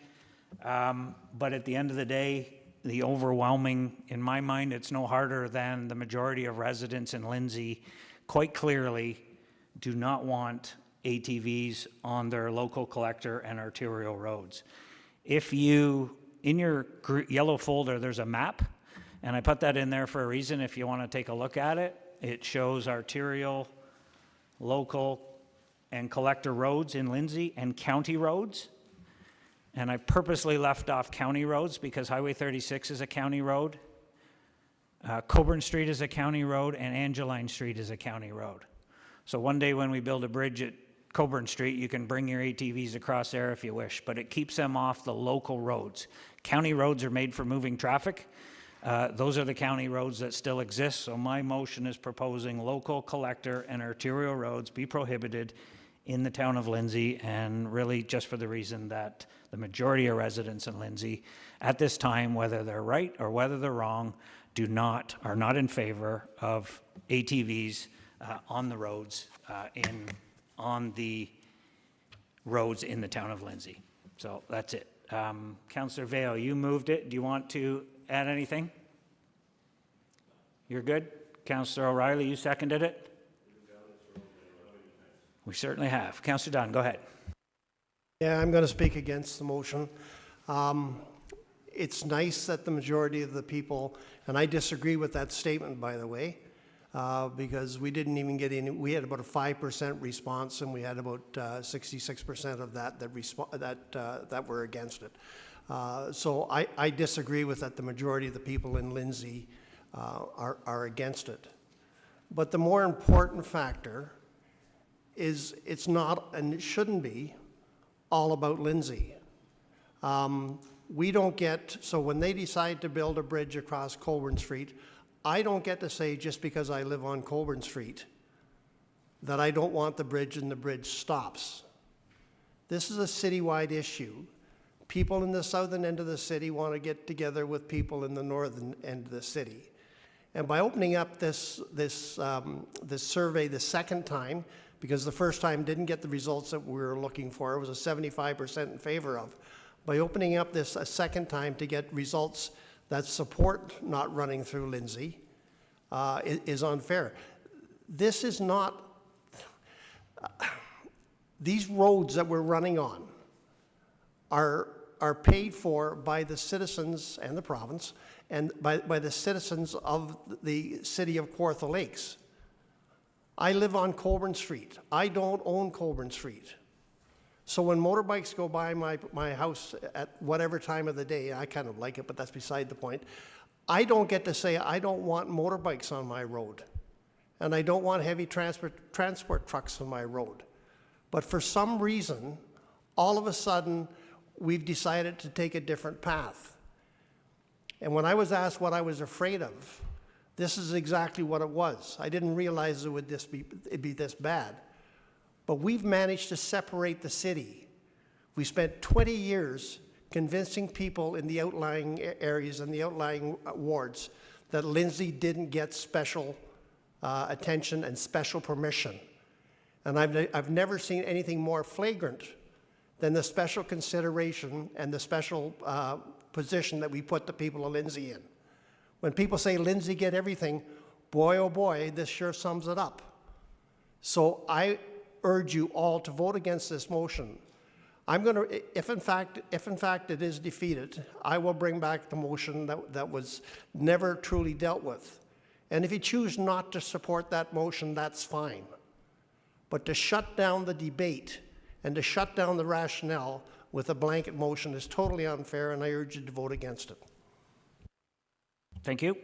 But at the end of the day, the overwhelming, in my mind, it's no harder than the majority of residents in Lindsay quite clearly do not want ATVs on their local collector and arterial roads. If you, in your yellow folder, there's a map, and I put that in there for a reason. If you want to take a look at it, it shows arterial, local, and collector roads in Lindsay and county roads. And I purposely left off county roads because Highway 36 is a county road. Coburn Street is a county road, and Angeline Street is a county road. So one day when we build a bridge at Coburn Street, you can bring your ATVs across there if you wish, but it keeps them off the local roads. County roads are made for moving traffic. Those are the county roads that still exist, so my motion is proposing local, collector, and arterial roads be prohibited in the town of Lindsay, and really just for the reason that the majority of residents in Lindsay at this time, whether they're right or whether they're wrong, are not in favor of ATVs on the roads on the roads in the town of Lindsay. So that's it. Councillor Vale, you moved it. Do you want to add anything? You're good? Councillor O'Reilly, you seconded it? We certainly have. Councillor Dunn, go ahead. Yeah, I'm going to speak against the motion. It's nice that the majority of the people, and I disagree with that statement, by the way, because we didn't even get any. We had about a 5% response, and we had about 66% of that were against it. So I disagree with that. The majority of the people in Lindsay are against it. But the more important factor is it's not, and it shouldn't be, all about Lindsay. We don't get, so when they decide to build a bridge across Coburn Street, I don't get to say just because I live on Coburn Street that I don't want the bridge and the bridge stops. This is a citywide issue. People in the southern end of the city want to get together with people in the northern end of the city. And by opening up this survey the second time, because the first time didn't get the results that we were looking for, it was a 75% in favor of. By opening up this a second time to get results that support not running through Lindsay is unfair. This is not, these roads that we're running on are paid for by the citizens and the province and by the citizens of the city of Kawartha Lakes. I live on Coburn Street. I don't own Coburn Street. So when motorbikes go by my house at whatever time of the day, I kind of like it, but that's beside the point, I don't get to say I don't want motorbikes on my road, and I don't want heavy transport trucks on my road. But for some reason, all of a sudden, we've decided to take a different path. And when I was asked what I was afraid of, this is exactly what it was. I didn't realize it'd be this bad. But we've managed to separate the city. We spent 20 years convincing people in the outlying areas and the outlying wards that Lindsay didn't get special attention and special permission. And I've never seen anything more flagrant than the special consideration and the special position that we put the people of Lindsay in. When people say Lindsay get everything, boy oh boy, this sure sums it up. So I urge you all to vote against this motion. I'm going to, if in fact it is defeated, I will bring back the motion that was never truly dealt with. And if you choose not to support that motion, that's fine. But to shut down the debate and to shut down the rationale with a blanket motion is totally unfair, and I urge you to vote against it. Thank you.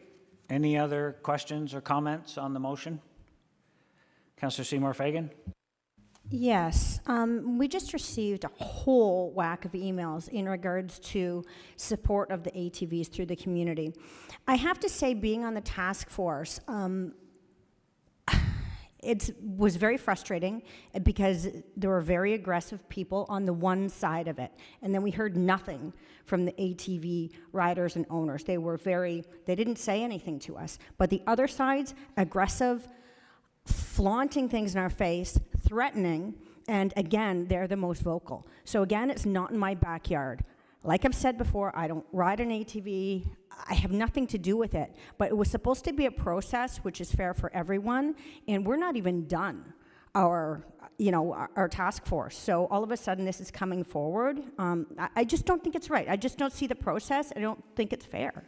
Any other questions or comments on the motion? Councillor Seymour Fagan? Yes, we just received a whole whack of emails in regards to support of the ATVs through the community. I have to say, being on the task force, it was very frustrating because there were very aggressive people on the one side of it, and then we heard nothing from the ATV riders and owners. They didn't say anything to us, but the other side's aggressive, flaunting things in our face, threatening, and again, they're the most vocal. So again, it's not in my backyard. Like I've said before, I don't ride an ATV. I have nothing to do with it. But it was supposed to be a process which is fair for everyone, and we're not even done. our, our task force. So all of a sudden, this is coming forward. I just don't think it's right. I just don't see the process. I don't think it's fair.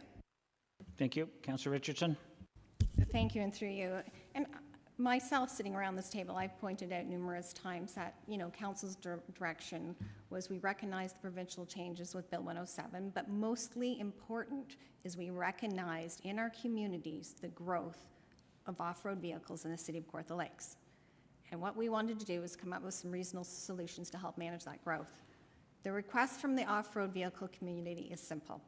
Thank you. Councillor Richardson? Thank you, and through you. And myself, sitting around this table, I've pointed out numerous times that, council's direction was we recognize the provincial changes with Bill 107, but mostly important is we recognized in our communities the growth of off-road vehicles in the city of Kawartha Lakes. And what we wanted to do is come up with some reasonable solutions to help manage that growth. The request from the off-road vehicle community is simple.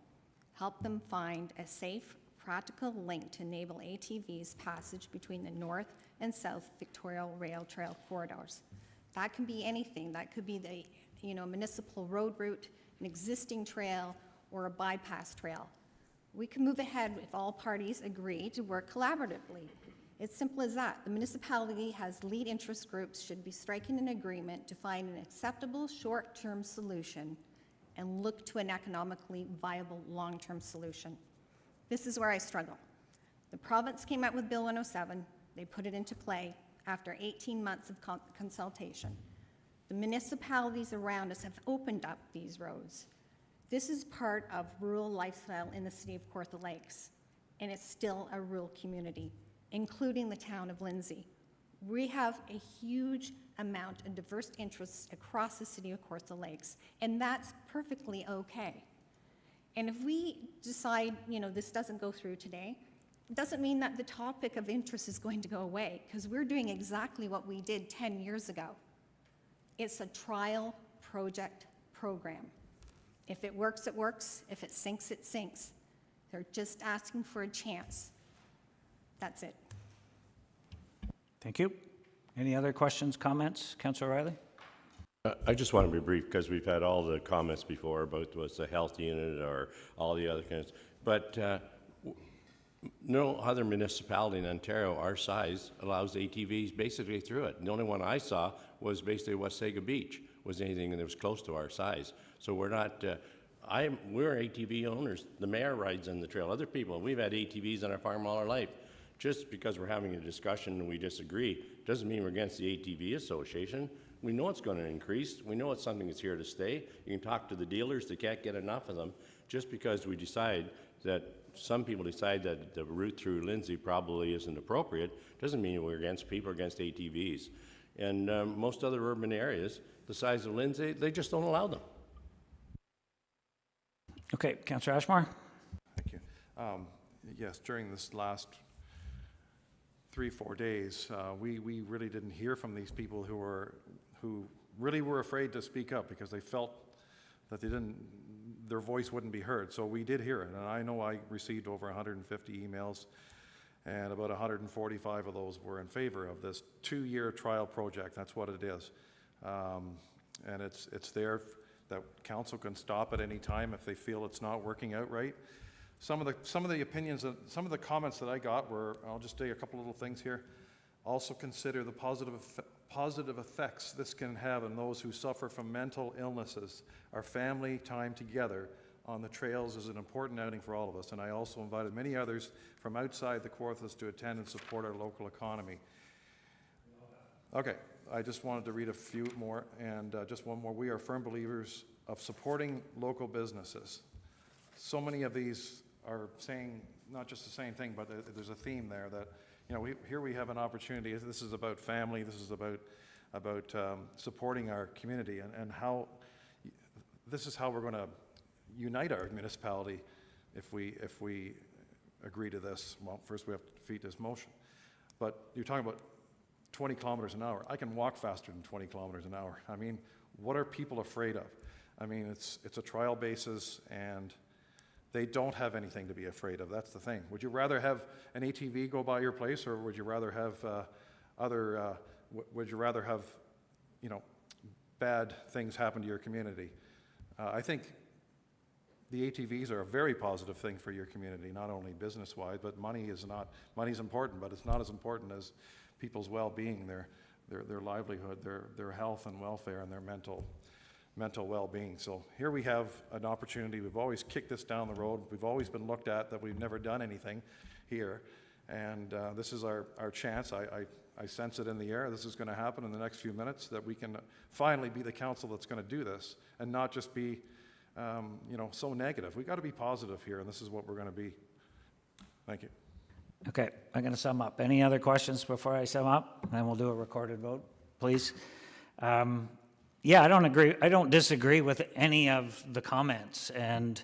Help them find a safe, practical link to enable ATVs passage between the North and South Victoria Rail Trail corridors. That can be anything. That could be the municipal road route, an existing trail, or a bypass trail. We can move ahead if all parties agree to work collaboratively. It's simple as that. The municipality has lead interest groups should be striking an agreement to find an acceptable short-term solution and look to an economically viable long-term solution. This is where I struggle. The province came out with Bill 107. They put it into play after 18 months of consultation. The municipalities around us have opened up these roads. This is part of rural lifestyle in the city of Kawartha Lakes, and it's still a rural community, including the town of Lindsay. We have a huge amount of diverse interests across the city of Kawartha Lakes, and that's perfectly okay. And if we decide, this doesn't go through today, it doesn't mean that the topic of interest is going to go away, because we're doing exactly what we did 10 years ago. It's a trial project program. If it works, it works. If it sinks, it sinks. They're just asking for a chance. That's it. Thank you. Any other questions, comments? Councillor Riley? I just want to be brief because we've had all the comments before about what's the health unit or all the other kinds. But no other municipality in Ontario our size allows ATVs basically through it. The only one I saw was basically Wasaga Beach, was anything that was close to our size. So we're not, we're ATV owners. The mayor rides on the trail. Other people, we've had ATVs on our farm all our life. Just because we're having a discussion and we disagree doesn't mean we're against the ATV Association. We know it's going to increase. We know it's something that's here to stay. You can talk to the dealers, they can't get enough of them. Just because we decide that, some people decide that the route through Lindsay probably isn't appropriate, doesn't mean we're against people or against ATVs. And most other urban areas, the size of Lindsay, they just don't allow them. Okay, Councillor Ashmore? Thank you. Yes, during this last 3-4 days, we really didn't hear from these people who really were afraid to speak up because they felt that their voice wouldn't be heard. So we did hear it, and I know I received over 150 emails, and about 145 of those were in favor of this 2-year trial project. That's what it is, and it's there that council can stop at any time if they feel it's not working out right. Some of the opinions, some of the comments that I got were, I'll just say a couple little things here. Also consider the positive effects this can have on those who suffer from mental illnesses. Our family time together on the trails is an important outing for all of us, and I also invited many others from outside the Kawarthas to attend and support our local economy. Okay, I just wanted to read a few more, and just one more. We are firm believers of supporting local businesses. So many of these are saying not just the same thing, but there's a theme there that, here we have an opportunity. This is about family. This is about supporting our community, and how this is how we're going to unite our municipality if we agree to this. Well, first we have to defeat this motion. But you're talking about 20 kilometers an hour. I can walk faster than 20 kilometers an hour. I mean, what are people afraid of? I mean, it's a trial basis, and they don't have anything to be afraid of. That's the thing. Would you rather have an ATV go by your place, or would you rather have would you rather have, bad things happen to your community? I think the ATVs are a very positive thing for your community, not only business-wise, but money's important, but it's not as important as people's well-being, their livelihood, their health and welfare, and their mental well-being. So here we have an opportunity. We've always kicked this down the road. We've always been looked at that we've never done anything here. And this is our chance. I sense it in the air. This is going to happen in the next few minutes, that we can finally be the council that's going to do this and not just be, so negative. We got to be positive here, and this is what we're going to be. Thank you. Okay, I'm going to sum up. Any other questions before I sum up? Then we'll do a recorded vote, please. Yeah, I don't agree. I don't disagree with any of the comments. And,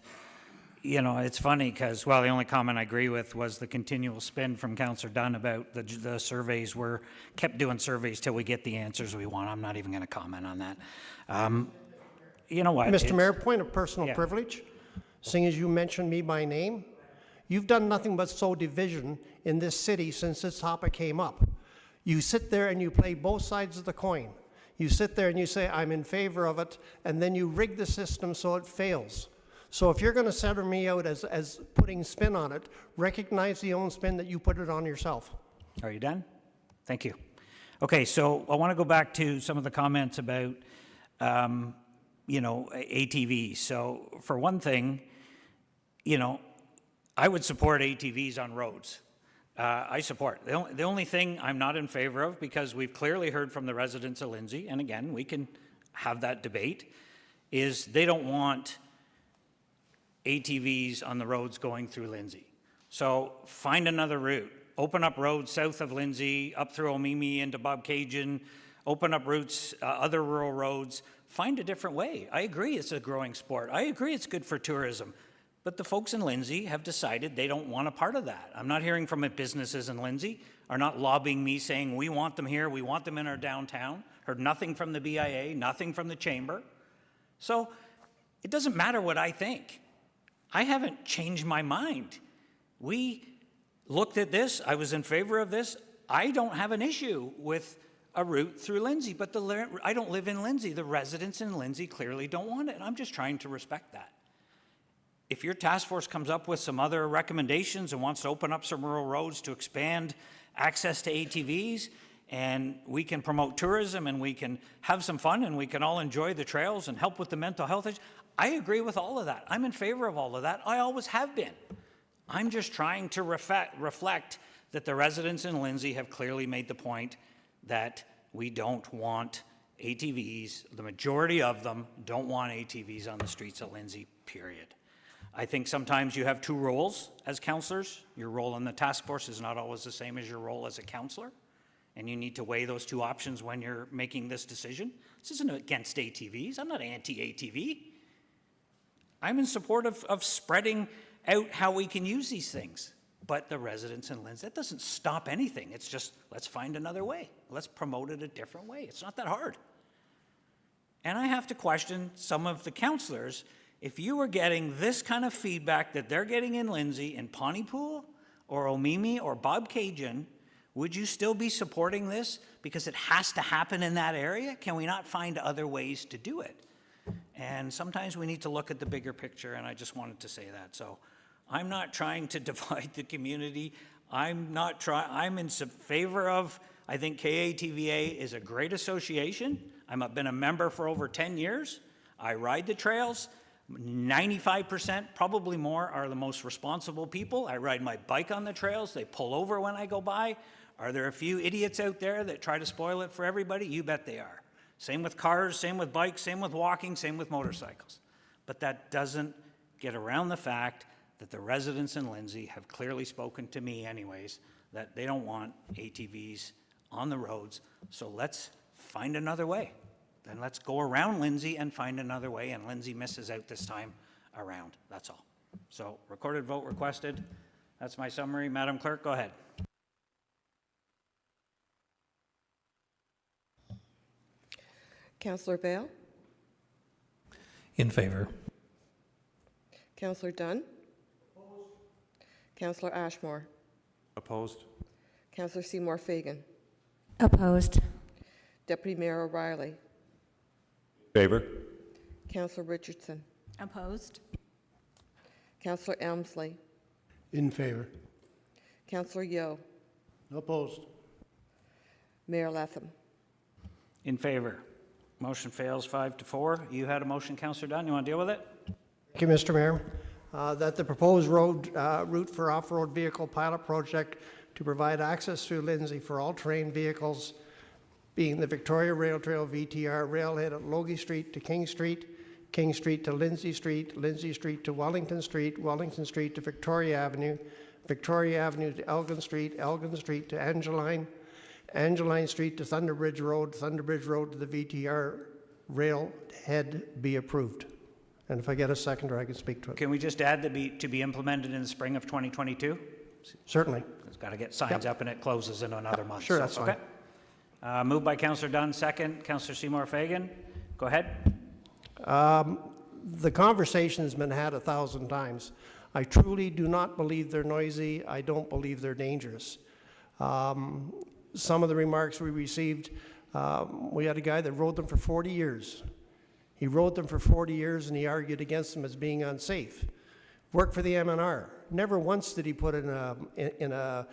it's funny because, well, the only comment I agree with was the continual spin from Councillor Dunn about the surveys. We're kept doing surveys till we get the answers we want. I'm not even going to comment on that. You know what? Mr. Mayor, point of personal privilege, seeing as you mentioned me by name, you've done nothing but sow division in this city since this topic came up. You sit there and you play both sides of the coin. You sit there and you say, I'm in favor of it, and then you rig the system so it fails. So if you're going to center me out as putting spin on it, recognize the own spin that you put it on yourself. Are you done? Thank you. Okay, so I want to go back to some of the comments about, ATVs. So for one thing, I would support ATVs on roads. I support. The only thing I'm not in favor of, because we've clearly heard from the residents of Lindsay, and again, we can have that debate, is they don't want ATVs on the roads going through Lindsay. So find another route. Open up roads south of Lindsay, up through Omemee into Bobcaygeon, open up routes, other rural roads. Find a different way. I agree it's a growing sport. I agree it's good for tourism. But the folks in Lindsay have decided they don't want a part of that. I'm not hearing from businesses in Lindsay are not lobbying me saying we want them here, we want them in our downtown. Heard nothing from the BIA, nothing from the chamber. So it doesn't matter what I think. I haven't changed my mind. We looked at this. I was in favor of this. I don't have an issue with a route through Lindsay, but I don't live in Lindsay. The residents in Lindsay clearly don't want it, and I'm just trying to respect that. If your task force comes up with some other recommendations and wants to open up some rural roads to expand access to ATVs, and we can promote tourism and we can have some fun and we can all enjoy the trails and help with the mental health issue, I agree with all of that. I'm in favor of all of that. I always have been. I'm just trying to reflect that the residents in Lindsay have clearly made the point that we don't want ATVs. The majority of them don't want ATVs on the streets of Lindsay, period. I think sometimes you have two roles as councillors. Your role in the task force is not always the same as your role as a councillor, and you need to weigh those two options when you're making this decision. This isn't against ATVs. I'm not anti-ATV. I'm in support of spreading out how we can use these things. But the residents in Lindsay, that doesn't stop anything. It's just, let's find another way. Let's promote it a different way. It's not that hard. And I have to question some of the councillors. If you were getting this kind of feedback that they're getting in Lindsay, in Pontypool, or Omemee, or Bobcaygeon, would you still be supporting this because it has to happen in that area? Can we not find other ways to do it? And sometimes we need to look at the bigger picture, and I just wanted to say that. So I'm not trying to divide the community. I'm in favor of, I think KATVA is a great association. I've been a member for over 10 years. I ride the trails. 95%, probably more, are the most responsible people. I ride my bike on the trails. They pull over when I go by. Are there a few idiots out there that try to spoil it for everybody? You bet they are. Same with cars, same with bikes, same with walking, same with motorcycles. But that doesn't get around the fact that the residents in Lindsay have clearly spoken to me anyways, that they don't want ATVs on the roads. So let's find another way. Then let's go around Lindsay and find another way, and Lindsay misses out this time around. That's all. So recorded vote requested. That's my summary. Madam Clerk, go ahead. Councillor Bale? In favor. Councillor Dunn? Opposed. Councillor Ashmore? Opposed. Councillor Seymour Fagan? Opposed. Deputy Mayor O'Reilly? Favor. Councillor Richardson? Opposed. Councillor Elmsley? In favor. Councillor Yeo? Opposed. Mayor Latham? In favor. Motion fails 5-4. You had a motion, Councillor Dunn. You want to deal with it? Thank you, Mr. Mayor. That the proposed route for off-road vehicle pilot project to provide access through Lindsay for all terrain vehicles, being the Victoria Rail Trail VTR railhead at Logie Street to King Street, King Street to Lindsay Street, Lindsay Street to Wellington Street, Wellington Street to Victoria Avenue, Victoria Avenue to Elgin Street, Elgin Street to Angeline, Angeline Street to Thunderbridge Road, Thunderbridge Road to the VTR rail head be approved. And if I get a seconder, I can speak to it. Can we just add to be implemented in the spring of 2022? Certainly. It's got to get signs up and it closes in another month. Sure, so, that's fine. Okay. Moved by Councillor Dunn, second. Councillor Seymour Fagan. Go ahead. The conversation has been had 1,000 times. I truly do not believe they're noisy. I don't believe they're dangerous. Some of the remarks we received, we had a guy that rode them for 40 years. He rode them for 40 years and he argued against them as being unsafe. Worked for the MNR. Never once did he put in a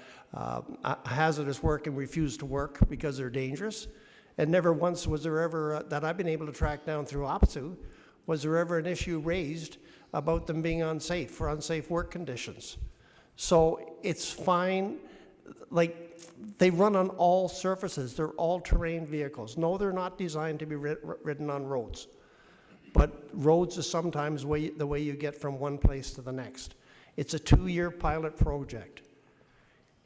hazardous work and refuse to work because they're dangerous. And never once was there ever, that I've been able to track down through OPSU, was there ever an issue raised about them being unsafe for unsafe work conditions. So it's fine, like they run on all surfaces, they're all terrain vehicles. No, they're not designed to be ridden on roads. But roads is sometimes the way you get from one place to the next. It's a 2-year pilot project.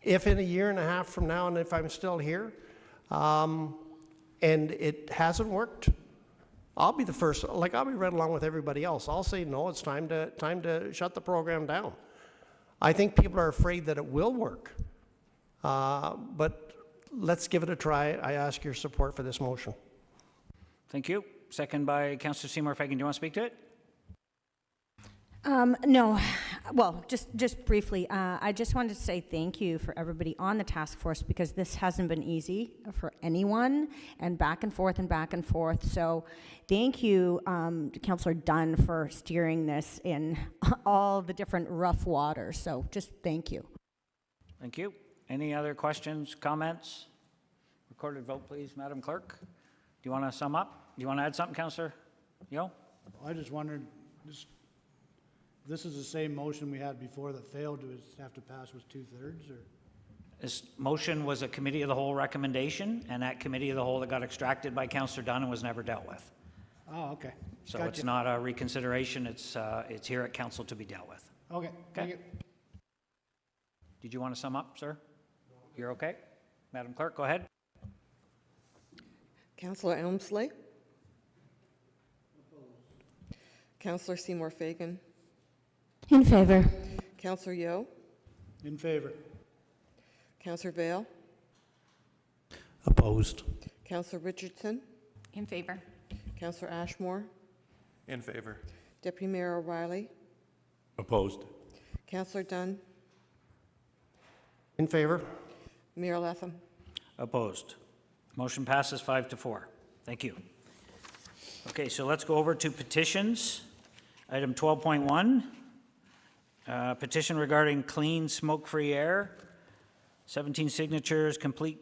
If in a year and a half from now, and if I'm still here, and it hasn't worked, I'll be the first, like I'll be right along with everybody else. I'll say, no, it's time to shut the program down. I think people are afraid that it will work, but let's give it a try. I ask your support for this motion. Thank you. Second by Councillor Seymour Fagan. Do you want to speak to it? No, well, just briefly, I just wanted to say thank you for everybody on the task force because this hasn't been easy for anyone and back and forth and back and forth. So thank you to Councillor Dunn for steering this in all the different rough waters. So just thank you. Thank you. Any other questions, comments? Recorded vote, please, Madam Clerk. Do you want to sum up? Do you want to add something, Councillor Yo? I just wondered, this is the same motion we had before that failed. Do it have to pass with 2/3 or? This motion was a committee of the whole recommendation, and that committee of the whole that got extracted by Councillor Dunn and was never dealt with. Oh, okay. So Gotcha. it's not a reconsideration. It's here at council to be dealt with. Okay. Thank you. Did you want to sum up, sir? You're okay? Madam Clerk, go ahead. Councillor Elmsley. Councillor Seymour Fagan. In favor. Councillor Yeo. In favor. Councillor Vale. Opposed. Councillor Richardson. In favor. Councillor Ashmore. In favor. Deputy Mayor O'Reilly. Opposed. Councillor Dunn. In favor. Mayor Latham. Opposed. Motion passes 5-4. Thank you. Okay, so let's go over to petitions. Item 12.1, petition regarding clean, smoke-free air. 17 signatures, complete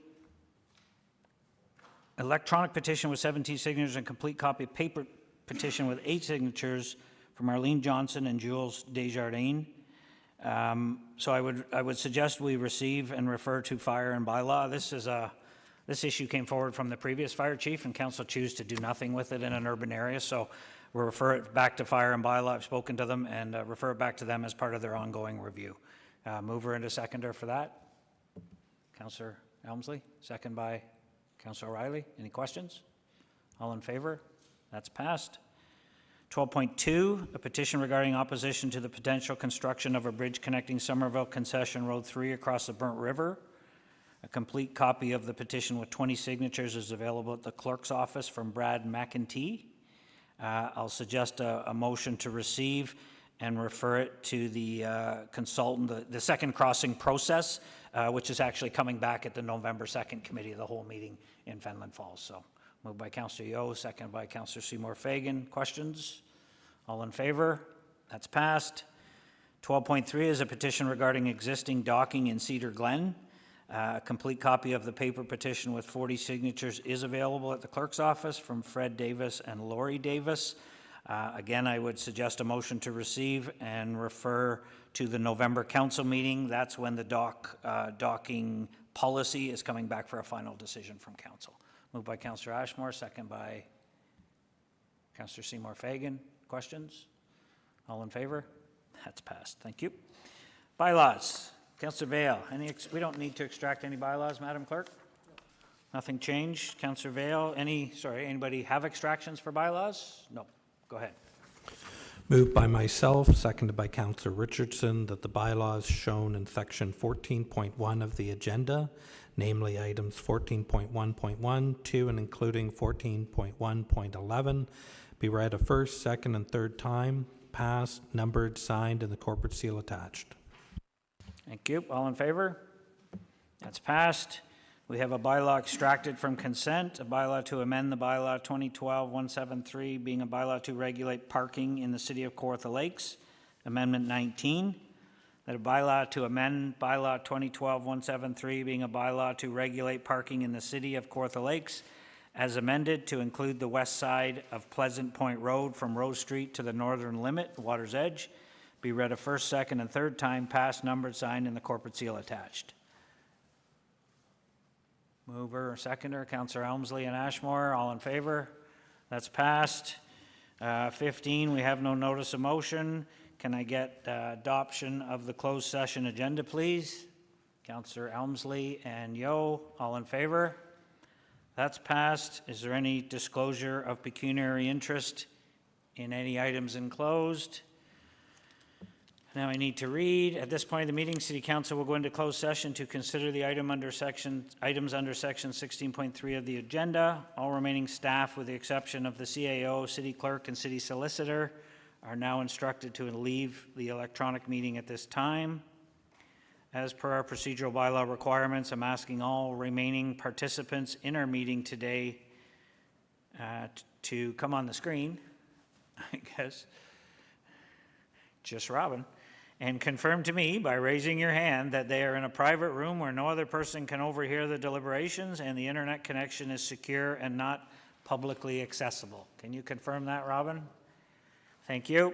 electronic petition with 17 signatures and complete copy of paper petition with 8 signatures from Arlene Johnson and Jules Desjardins. So I would suggest we receive and refer to fire and bylaw. This issue came forward from the previous fire chief, and council choose to do nothing with it in an urban area. So we'll refer it back to fire and bylaw. I've spoken to them and refer it back to them as part of their ongoing review. Mover and a seconder for that. Councillor Elmsley, second by Councillor O'Reilly. Any questions? All in favor? That's passed. 12.2, a petition regarding opposition to the potential construction of a bridge connecting Somerville Concession Road 3 across the Burnt River. A complete copy of the petition with 20 signatures is available at the clerk's office from Brad McEntee. I'll suggest a motion to receive and refer it to the consultant, the second crossing process, which is actually coming back at the November 2nd Committee of the Whole meeting in Fenelon Falls. So moved by Councillor Yeo, second by Councillor Seymour Fagan. Questions? All in favor? That's passed. 12.3 is a petition regarding existing docking in Cedar Glen. A complete copy of the paper petition with 40 signatures is available at the clerk's office from Fred Davis and Lori Davis. Again, I would suggest a motion to receive and refer to the November council meeting. That's when the docking policy is coming back for a final decision from council. Moved by Councillor Ashmore, second by Councillor Seymour Fagan. Questions? All in favor? That's passed. Thank you. Bylaws. Councillor Vale, we don't need to extract any bylaws, Madam Clerk? Nothing changed. Councillor Vale, anybody have extractions for bylaws? No. Go ahead. Moved by myself, seconded by Councillor Richardson, that the bylaws shown in section 14.1 of the agenda, namely items 14.1.1, 2, and including 14.1.11, be read a first, second, and third time, passed, numbered, signed, and the corporate seal attached. Thank you. All in favor? That's passed. We have a bylaw extracted from consent, a bylaw to amend the bylaw 2012-173, being a bylaw to regulate parking in the city of Kawartha Lakes, Amendment 19. That a bylaw to amend bylaw 2012-173, being a bylaw to regulate parking in the city of Kawartha Lakes, as amended to include the west side of Pleasant Point Road from Rose Street to the northern limit, Water's Edge, be read a first, second, and third time, passed, numbered, signed, and the corporate seal attached. Mover, seconder, Councillor Elmsley and Ashmore, all in favor? That's passed. 15, we have no notice of motion. Can I get adoption of the closed session agenda, please? Councillor Elmsley and Yo, all in favor? That's passed. Is there any disclosure of pecuniary interest in any items enclosed? Now I need to read. At this point of the meeting, City Council will go into closed session to consider the items under section 16.3 of the agenda. All remaining staff, with the exception of the CAO, City Clerk, and City Solicitor, are now instructed to leave the electronic meeting at this time. As per our procedural bylaw requirements, I'm asking all remaining participants in our meeting today to come on the screen, I guess, just Robin, and confirm to me by raising your hand that they are in a private room where no other person can overhear the deliberations and the internet connection is secure and not publicly accessible. Can you confirm that, Robin? Thank you.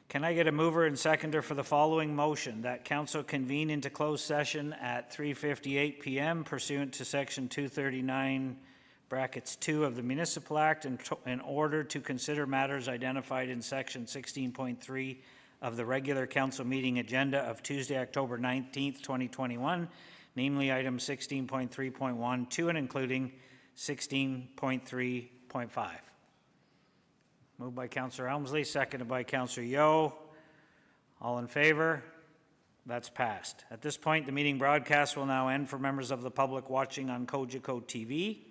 Can I get a mover and seconder for the following motion, that council convene into closed session at 3:58 p.m. pursuant to section 239 brackets 2 of the Municipal Act in order to consider matters identified in section 16.3 of the regular council meeting agenda of Tuesday, October 19th, 2021, namely items 16.3.1, 2, and including 16.3.5. Moved by Councillor Elmsley, seconded by Councillor Yo. All in favor? That's passed. At this point, the meeting broadcast will now end for members of the public watching on Cogeco TV.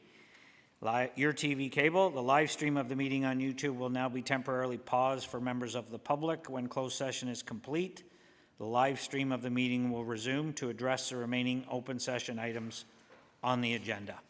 Your TV cable. The live stream of the meeting on YouTube will now be temporarily paused for members of the public. When closed session is complete, the live stream of the meeting will resume to address the remaining open session items on the agenda.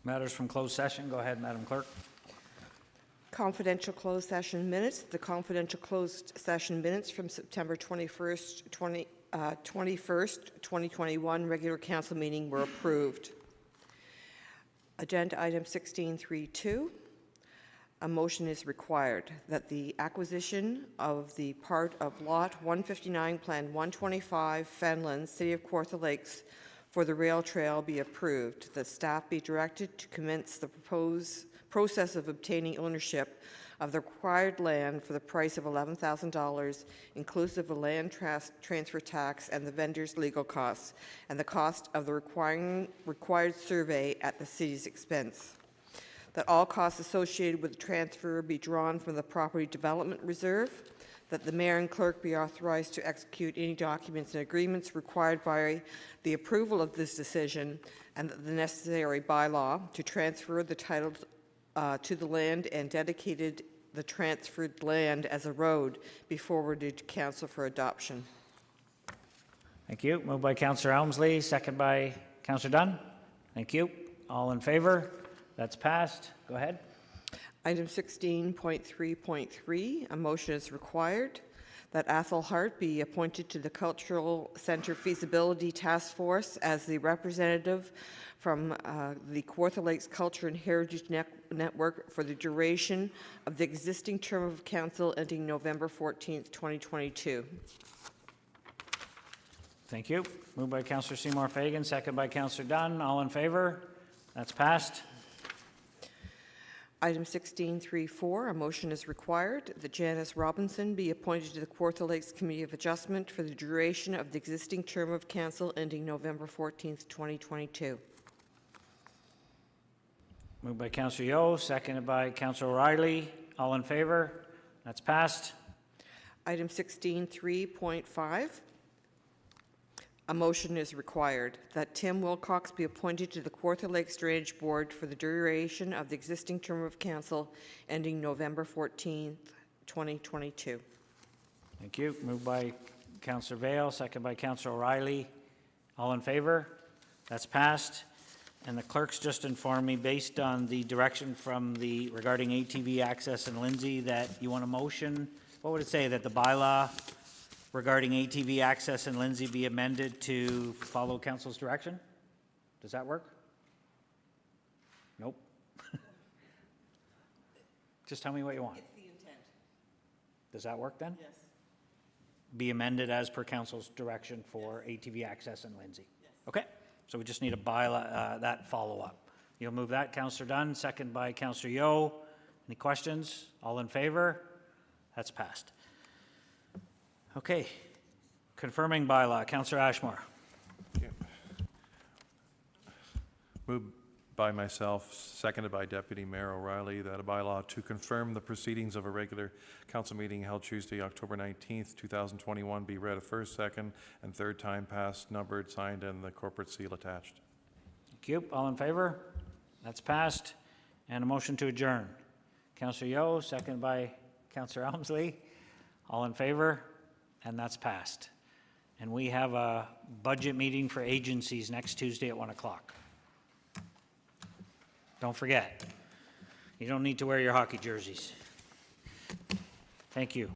Matters from closed session. Go ahead, Madam Clerk. Confidential closed session minutes. The confidential closed session minutes from September 21st, 2021 regular council meeting were approved. Agenda item 16.3.2. A motion is required that the acquisition of the part of Lot 159, Plan 125, Fenland, City of Kawartha Lakes, for the rail trail be approved, that staff be directed to commence the proposed process of obtaining ownership of the required land for the price of $11,000, inclusive of land transfer tax and the vendor's legal costs, and the cost of the required survey at the city's expense. That all costs associated with the transfer be drawn from the property development reserve, that the mayor and clerk be authorized to execute any documents and agreements required by the approval of this decision, and that the necessary bylaw to transfer the title to the land and dedicated the transferred land as a road be forwarded to council for adoption. Thank you. Moved by Councillor Elmsley, second by Councillor Dunn. Thank you. All in favor? That's passed. Go ahead. Item 16.3.3, a motion is required that Athol Hart be appointed to the Cultural Centre Feasibility Task Force as the representative from the Kawartha Lakes Culture and Heritage Network for the duration of the existing term of council ending November 14th, 2022. Thank you. Moved by Councillor Seymour Fagan, second by Councillor Dunn. All in favor? That's passed. Item 16.3.4, a motion is required that Janice Robinson be appointed to the Kawartha Lakes Committee of Adjustment for the duration of the existing term of council ending November 14th, 2022. Moved by Councillor Yeo, seconded by Councillor O'Reilly. All in favor? That's passed. Item 16.3.5, a motion is required that Tim Wilcox be appointed to the Kawartha Lakes Drainage Board for the duration of the existing term of council ending November 14th, 2022. Thank you. Moved by Councillor Vale, second by Councillor O'Reilly. All in favor? That's passed. And the clerk's just informed me, based on the direction from the regarding ATV access in Lindsay, that you want a motion. What would it say? That the bylaw regarding ATV access in Lindsay be amended to follow council's direction? Does that work? Nope. Just tell me what you want. It's the intent. Does that work then? Yes. Be amended as per council's direction for ATV access in Lindsay? Yes. Okay, so we just need a bylaw, that follow-up. You'll move that, Councillor Dunn, second by Councillor Yeo. Any questions? All in favor? That's passed. Okay, confirming bylaw, Councillor Ashmore. Moved by myself, seconded by Deputy Mayor O'Reilly, that a bylaw to confirm the proceedings of a regular council meeting held Tuesday, October 19th, 2021 be read a first, second, and third time passed, numbered, signed, and the corporate seal attached. Thank you. All in favor? That's passed. And a motion to adjourn. Councillor Yeo, seconded by Councillor Elmsley. All in favor? And that's passed. And we have a budget meeting for agencies next Tuesday at 1 o'clock. Don't forget, you don't need to wear your hockey jerseys. Thank you.